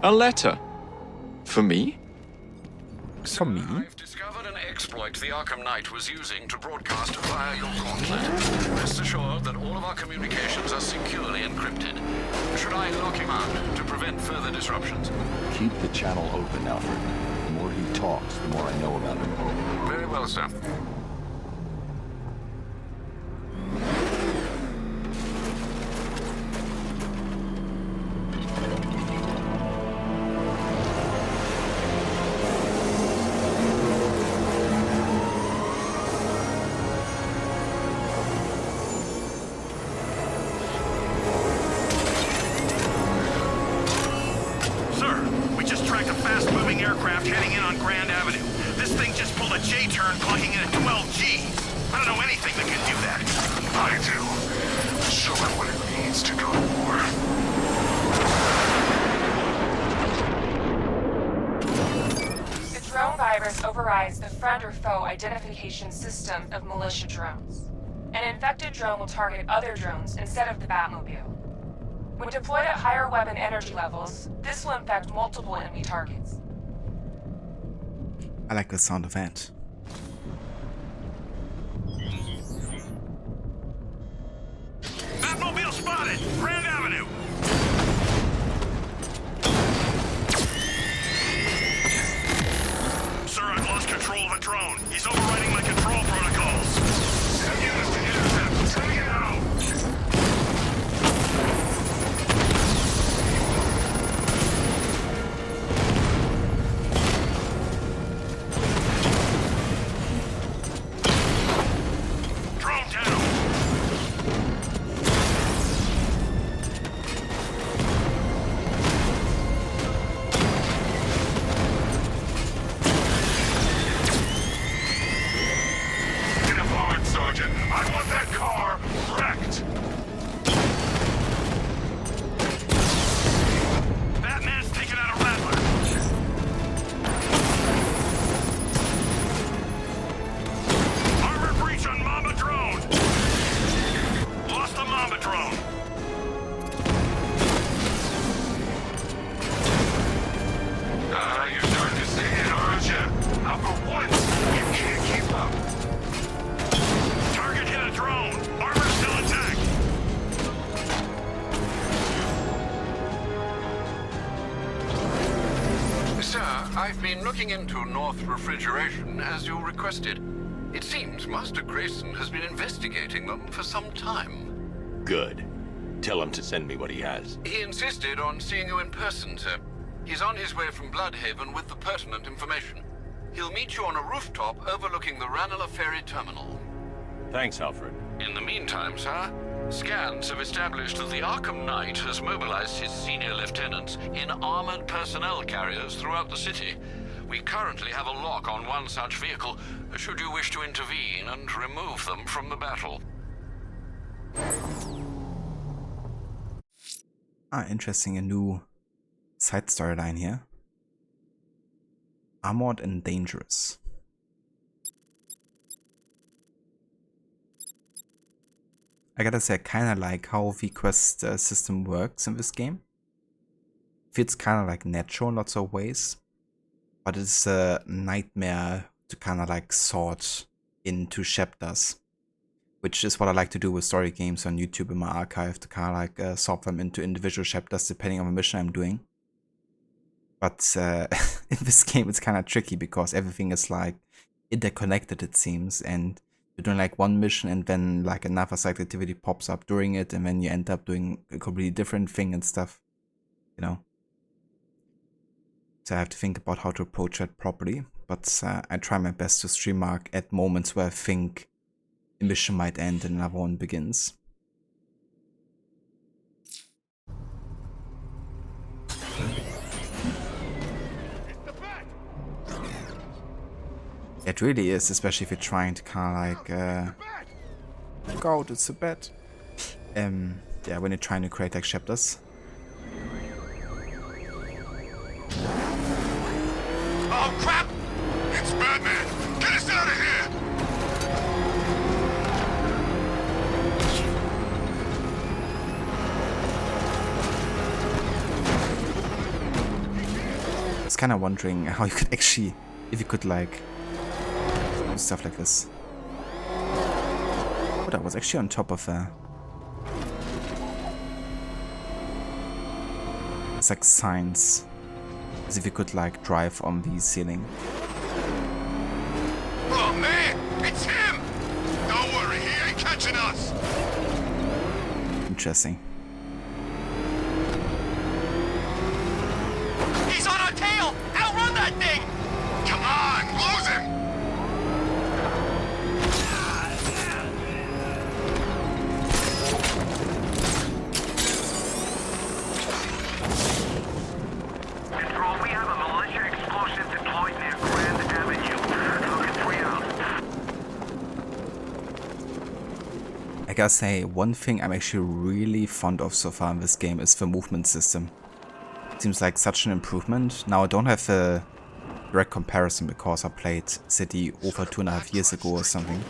A letter? For me? For me? I've discovered an exploit the Arkham Knight was using to broadcast via your gauntlet. Rest assured that all of our communications are securely encrypted. Should I lock him out to prevent further disruptions? Keep the channel open, Alfred. The more he talks, the more I know about him. Very well, sir. Identification system of militia drones. An infected drone will target other drones instead of the Batmobile. When deployed at higher weapon energy levels, this will infect multiple enemy targets. I like the sound of that. Batmobile spotted! Grand Avenue! Sir, I've lost control of the drone. He's overriding my control protocols. Send units to intercept. Take it out! I've been looking into North Refrigeration as you requested. It seems Master Grayson has been investigating them for some time. Good. Tell him to send me what he has. He insisted on seeing you in person, sir. He's on his way from Bloodhaven with the pertinent information. He'll meet you on a rooftop overlooking the Ranelagh Ferry Terminal. Thanks, Alfred. In the meantime, sir, scans have established that the Arkham Knight has mobilized his senior lieutenants in armored personnel carriers throughout the city. We currently have a lock on one such vehicle, should you wish to intervene and remove them from the battle. Interesting, a new side storyline here. Armored and dangerous. I gotta say, I kinda like how the quest system works in this game. Feels kinda like natural in lots of ways, but it's a nightmare to kinda like sort into chapters, which is what I like to do with story games on YouTube in my archive, to kinda like sort them into individual chapters depending on the mission I'm doing. But in this game it's kinda tricky because everything is like interconnected, it seems, and you're doing like one mission and then like another side activity pops up during it, and then you end up doing a completely different thing and stuff, you know. So I have to think about how to approach that properly, but I try my best to stream mark at moments where I think a mission might end and another one begins. It really is, especially if you're trying to kind of like go, it's a bet. Yeah, when you're trying to create like chapters. Oh crap! It's Batman! Get us out of here! I was kind of wondering how you could actually, if you could like do stuff like this. Oh, that was actually on top of it's like signs, as if you could like drive on the ceiling. Oh man, it's him! Don't worry, he ain't catching us! Interesting. He's on our tail! Outrun that thing! Come on, lose him! Control, we have a militia explosive deployed near Grand Avenue. Looking 3 out. I gotta say, one thing I'm actually really fond of so far in this game is the movement system. It seems like such an improvement. Now I don't have a direct comparison because I played City over 2.5 years ago or something.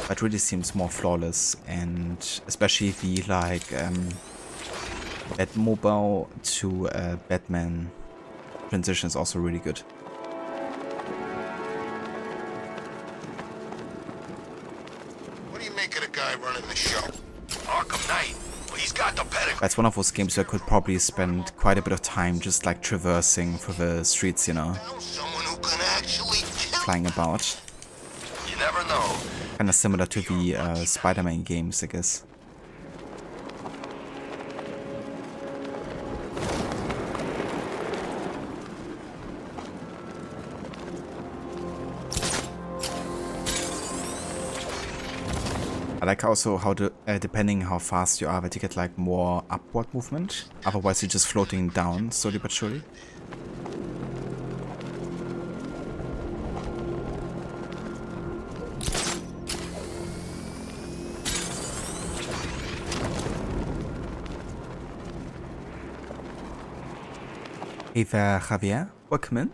But it really seems more flawless, and especially the like Batmobile to Batman transition is also really good. What do you make of the guy running the show? Arkham Knight. Well, he's got the pedigree. That's one of those games where I could probably spend quite a bit of time just like traversing through the streets, you know, flying about. You never know. Kind of similar to the Spider-Man games, I guess. I like also how depending how fast you are, that you get like more upward movement. Otherwise you're just floating down slowly but surely. Hey there, Javier. Welcome in.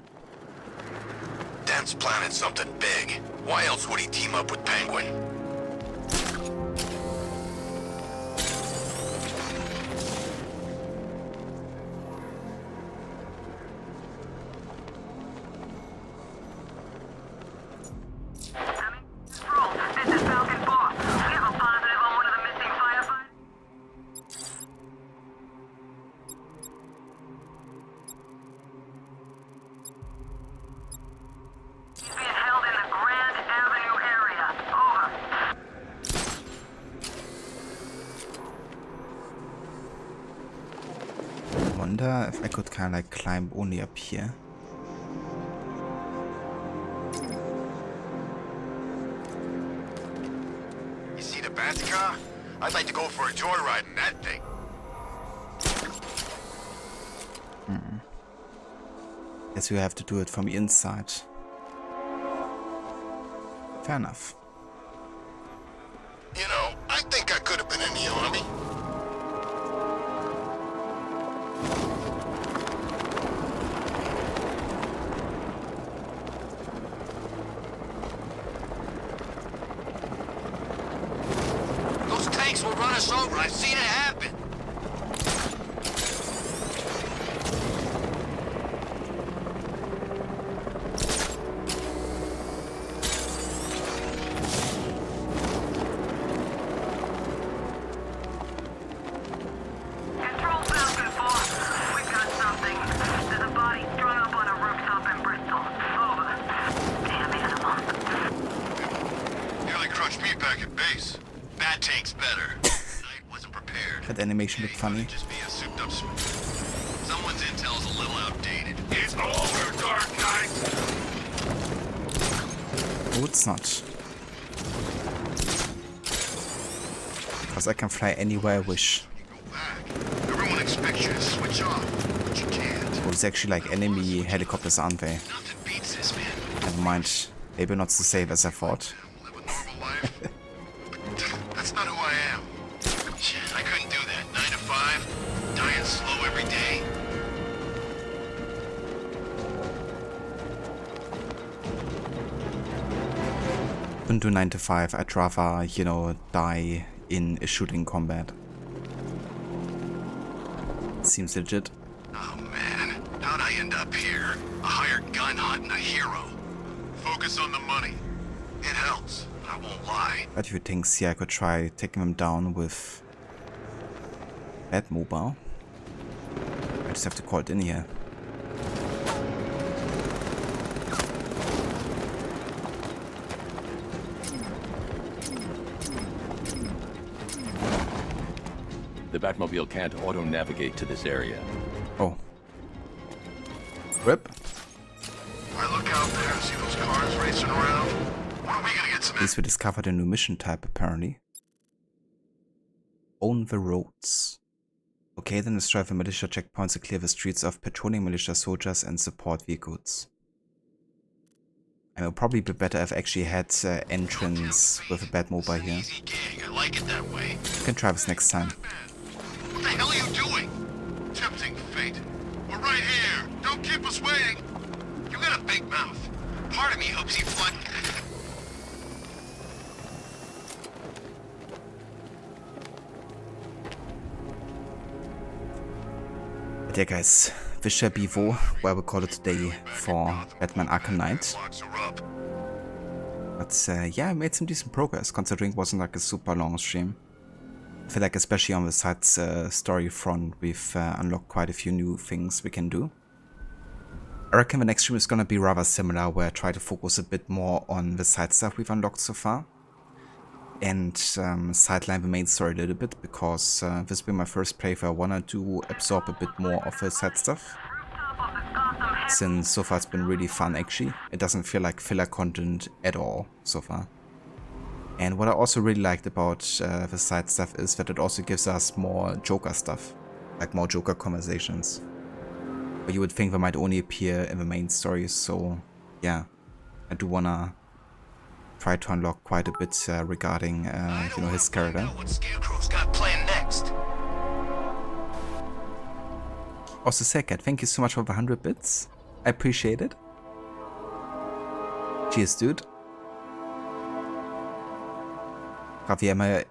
Dan's planning something big. Why else would he team up with Penguin? Wonder if I could kind of like climb only up here. You see the Bats car? I'd like to go for a joyride in that thing. Guess we have to do it from the inside. Fair enough. You know, I think I could have been in the army. Those tanks will run us over. I've seen it happen. That animation looked funny. Someone's intel's a little outdated. It's over, Dark Knight. Oh, it's not. Because I can fly anywhere I wish. Everyone expects you to switch off, but you can't. Oh, it's actually like enemy helicopters, aren't they? Nothing beats this, man. Never mind. Maybe not so safe as I thought. Live a normal life. That's not who I am. Shit, I couldn't do that. 9 to 5, dying slow every day. Couldn't do 9 to 5. I'd rather, you know, die in a shooting combat. Seems legit. Oh man, how'd I end up here? A hired gun hunting a hero. Focus on the money. It helps, but I won't lie. But if you think, see, I could try taking them down with Batmobile. I just have to call it in here. The Batmobile can't auto-navigate to this area. Oh. Rip. I look out there and see those cars racing around. When are we gonna get some... At least we discovered a new mission type, apparently. Own the roads. Okay, then destroy the militia checkpoints to clear the streets of patrolling militia soldiers and support vehicles. It would probably be better if I actually had entrance with a Batmobile here. Easy gig. I like it that way. We can try this next time. What the hell are you doing? Tempting fate. We're right here. Don't keep us waiting. You got a big mouth. Part of me hopes you fly... But yeah, guys, Wisher Bivo, where we call it today for Batman Arkham Knight. But yeah, I made some decent progress considering it wasn't like a super long stream. I feel like especially on the side story front, we've unlocked quite a few new things we can do. I reckon the next stream is gonna be rather similar, where I try to focus a bit more on the side stuff we've unlocked so far. And sideline the main story a little bit, because this will be my first playthrough. I wanted to absorb a bit more of the side stuff, since so far it's been really fun actually. It doesn't feel like filler content at all so far. And what I also really liked about the side stuff is that it also gives us more Joker stuff, like more Joker conversations. But you would think they might only appear in the main story, so yeah, I do wanna try to unlock quite a bit regarding you know, his character. What Scarecrow's got planned next? Also, Sekat, thank you so much for the 100 bits. I appreciate it. Cheers, dude. Ravi, am I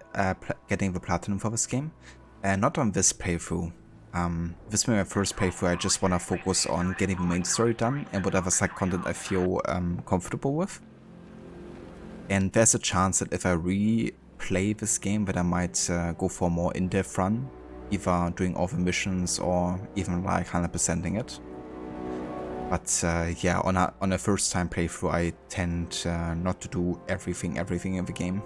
getting the platinum for this game? Not on this playthrough. This will be my first playthrough. I just want to focus on getting the main story done and whatever side content I feel comfortable with. And there's a chance that if I replay this game, that I might go for a more in-depth run, either doing all the missions or even like 100%ing it. But yeah, on a first time playthrough, I tend not to do everything in the game.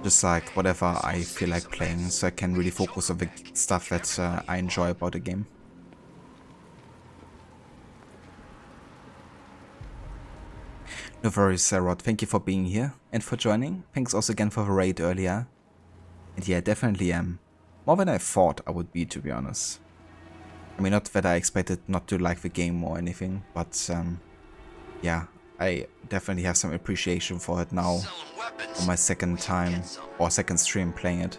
Just like whatever I feel like playing, so I can really focus on the stuff that I enjoy about the game. No worries, Rod. Thank you for being here and for joining. Thanks also again for the raid earlier. And yeah, definitely am more than I thought I would be, to be honest. I mean, not that I expected not to like the game or anything, but yeah, I definitely have some appreciation for it now on my second time or second stream playing it.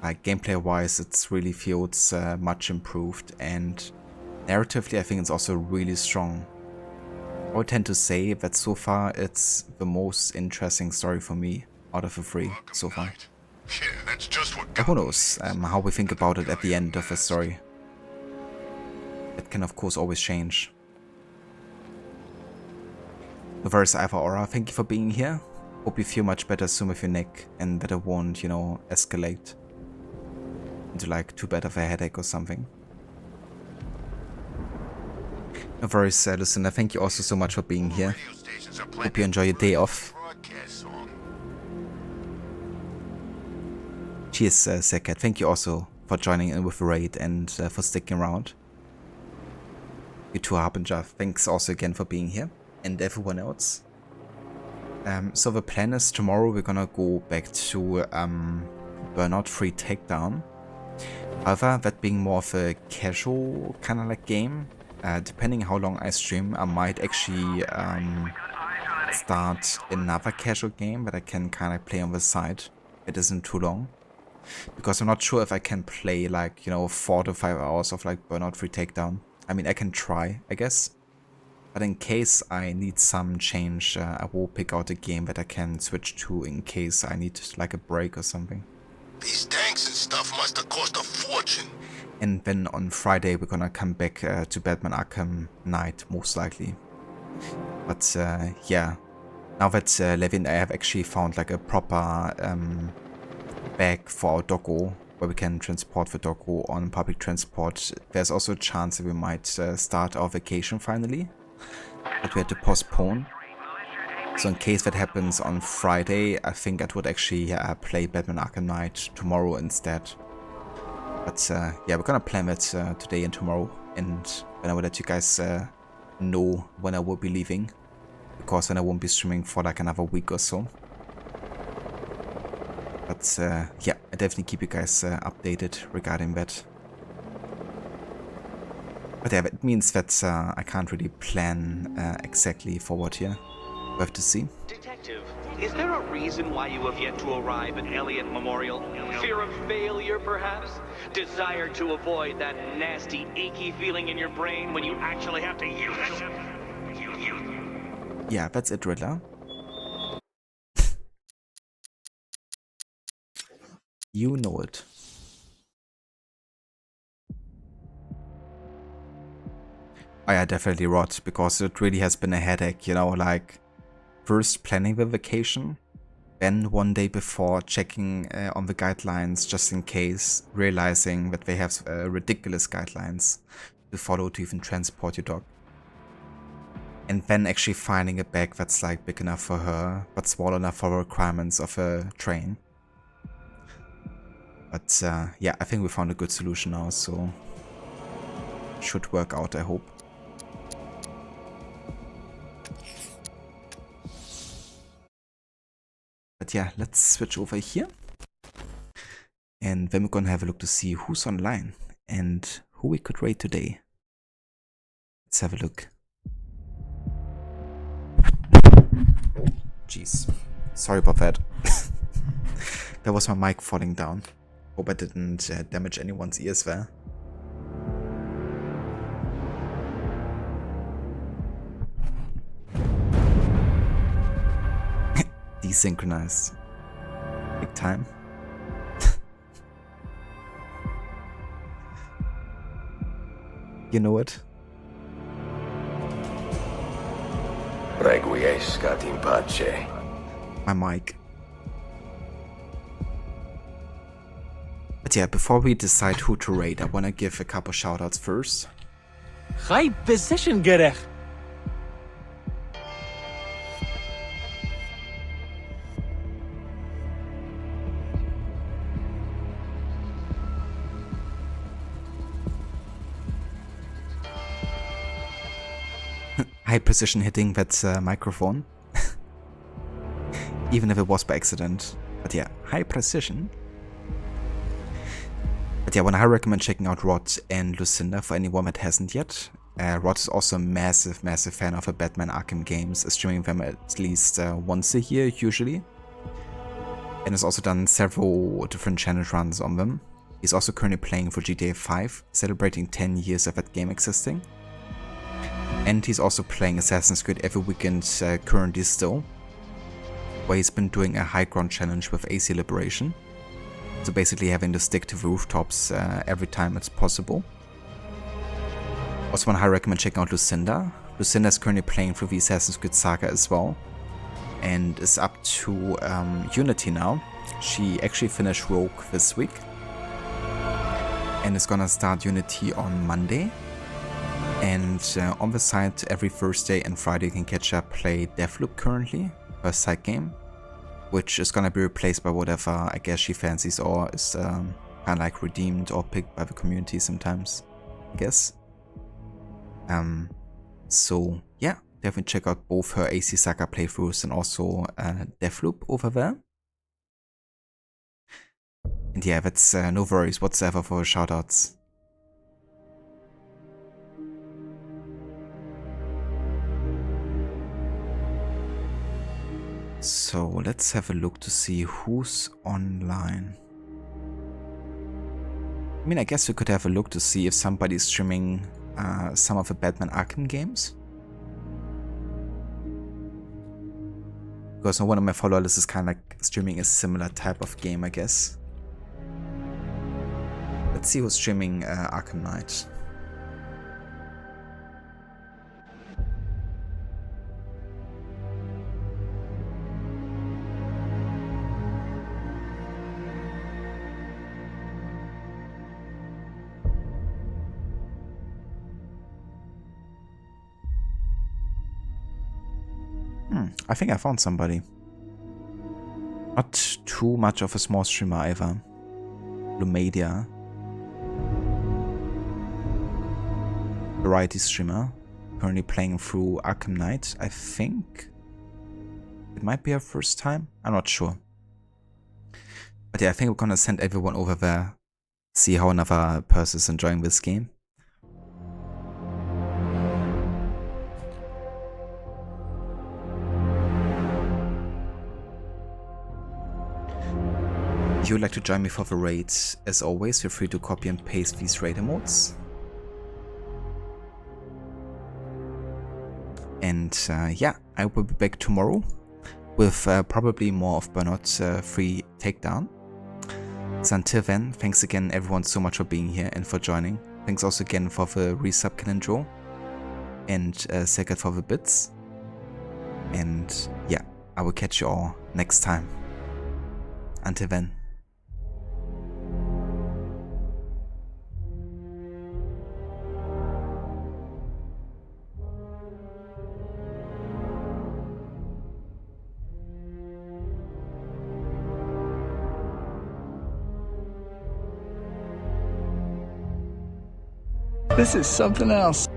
Like gameplay wise, it really feels much improved, and narratively I think it's also really strong. I would tend to say that so far it's the most interesting story for me out of the three so far. Yeah, that's just what Who knows how we think about it at the end of the story. It can of course always change. Reverse Ivor Aura, thank you for being here. Hope you feel much better soon with your neck and that it won't, you know, escalate into like too bad of a headache or something. No worries, Lucinda, thank you also so much for being here. Hope you enjoy your day off. Cheers, Sekat. Thank you also for joining in with the raid and for sticking around. You too, Harbinger. Thanks also again for being here. And everyone else. So the plan is tomorrow we're gonna go back to Burnout Free Takedown. However, that being more of a casual kind of like game, depending how long I stream, I might actually start another casual game that I can kind of play on the side. It isn't too long. Because I'm not sure if I can play like, you know, 4 to 5 hours of like Burnout Free Takedown. I mean, I can try, I guess. But in case I need some change, I will pick out a game that I can switch to in case I need like a break or something. These tanks and stuff must have cost a fortune. And then on Friday we're gonna come back to Batman Arkham Knight, most likely. But yeah, now that Levi and I have actually found like a proper bag for our doggo, where we can transport the doggo on public transport, there's also a chance that we might start our vacation finally, but we had to postpone. So in case that happens on Friday, I think I would actually play Batman Arkham Knight tomorrow instead. But yeah, we're gonna plan that today and tomorrow, and then I will let you guys know when I will be leaving, because then I won't be streaming for like another week or so. But yeah, I definitely keep you guys updated regarding that. But yeah, that means that I can't really plan exactly forward here. We have to see. Detective, is there a reason why you have yet to arrive at Elliott Memorial? Fear of failure, perhaps? Desire to avoid that nasty, achy feeling in your brain when you actually have to use it? Yeah, that's it, Riddler. You know it. Oh yeah, definitely Rod, because it really has been a headache, you know, like first planning the vacation, then one day before checking on the guidelines just in case, realizing that they have ridiculous guidelines to follow to even transport your dog. And then actually finding a bag that's like big enough for her, but small enough for the requirements of a train. But yeah, I think we found a good solution now, so should work out, I hope. But yeah, let's switch over here. And then we're gonna have a look to see who's online and who we could raid today. Let's have a look. Jeez. Sorry about that. That was my mic falling down. Hope I didn't damage anyone's ears there. Desynchronized. Big time. You know it? Requiescat in pace. My mic. But yeah, before we decide who to raid, I want to give a couple shoutouts first. High position gerecht. High precision hitting that microphone. Even if it was by accident. But yeah, high precision. But yeah, I highly recommend checking out Rod and Lucinda for anyone that hasn't yet. Rod is also a massive fan of the Batman Arkham games, streaming them at least once a year usually. And has also done several different challenge runs on them. He's also currently playing for GTA 5, celebrating 10 years of that game existing. And he's also playing Assassin's Creed every weekend currently still, where he's been doing a high ground challenge with AC Liberation. So basically having to stick to the rooftops every time it's possible. Also want to highly recommend checking out Lucinda. Lucinda is currently playing through the Assassin's Creed saga as well, and is up to Unity now. She actually finished Rogue this week, and is gonna start Unity on Monday. And on the side, every Thursday and Friday you can catch up play Deathloop currently, her side game, which is gonna be replaced by whatever I guess she fancies or is kind of like redeemed or picked by the community sometimes, I guess. So yeah, definitely check out both her AC Saga playthroughs and also Deathloop over there. And yeah, that's no worries whatsoever for shoutouts. So let's have a look to see who's online. I mean, I guess we could have a look to see if somebody's streaming some of the Batman Arkham games. Because one of my followers is kind of like streaming a similar type of game, I guess. Let's see who's streaming Arkham Knight. I think I found somebody. Not too much of a small streamer either. Lumadia. Variety streamer. Currently playing through Arkham Knight, I think. It might be her first time. I'm not sure. But yeah, I think we're gonna send everyone over there. See how another person is enjoying this game. If you would like to join me for the raids, as always, feel free to copy and paste these raid emotes. And yeah, I will be back tomorrow with probably more of Burnout 3 Takedown. So until then, thanks again everyone so much for being here and for joining. Thanks also again for the resub calendar and Sacred for the bits. And yeah, I will catch you all next time. Until then. This is something else.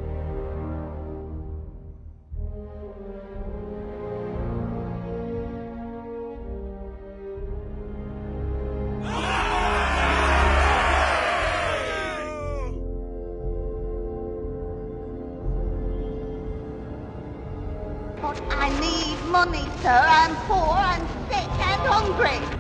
I need money, sir. I'm poor and sick and hungry.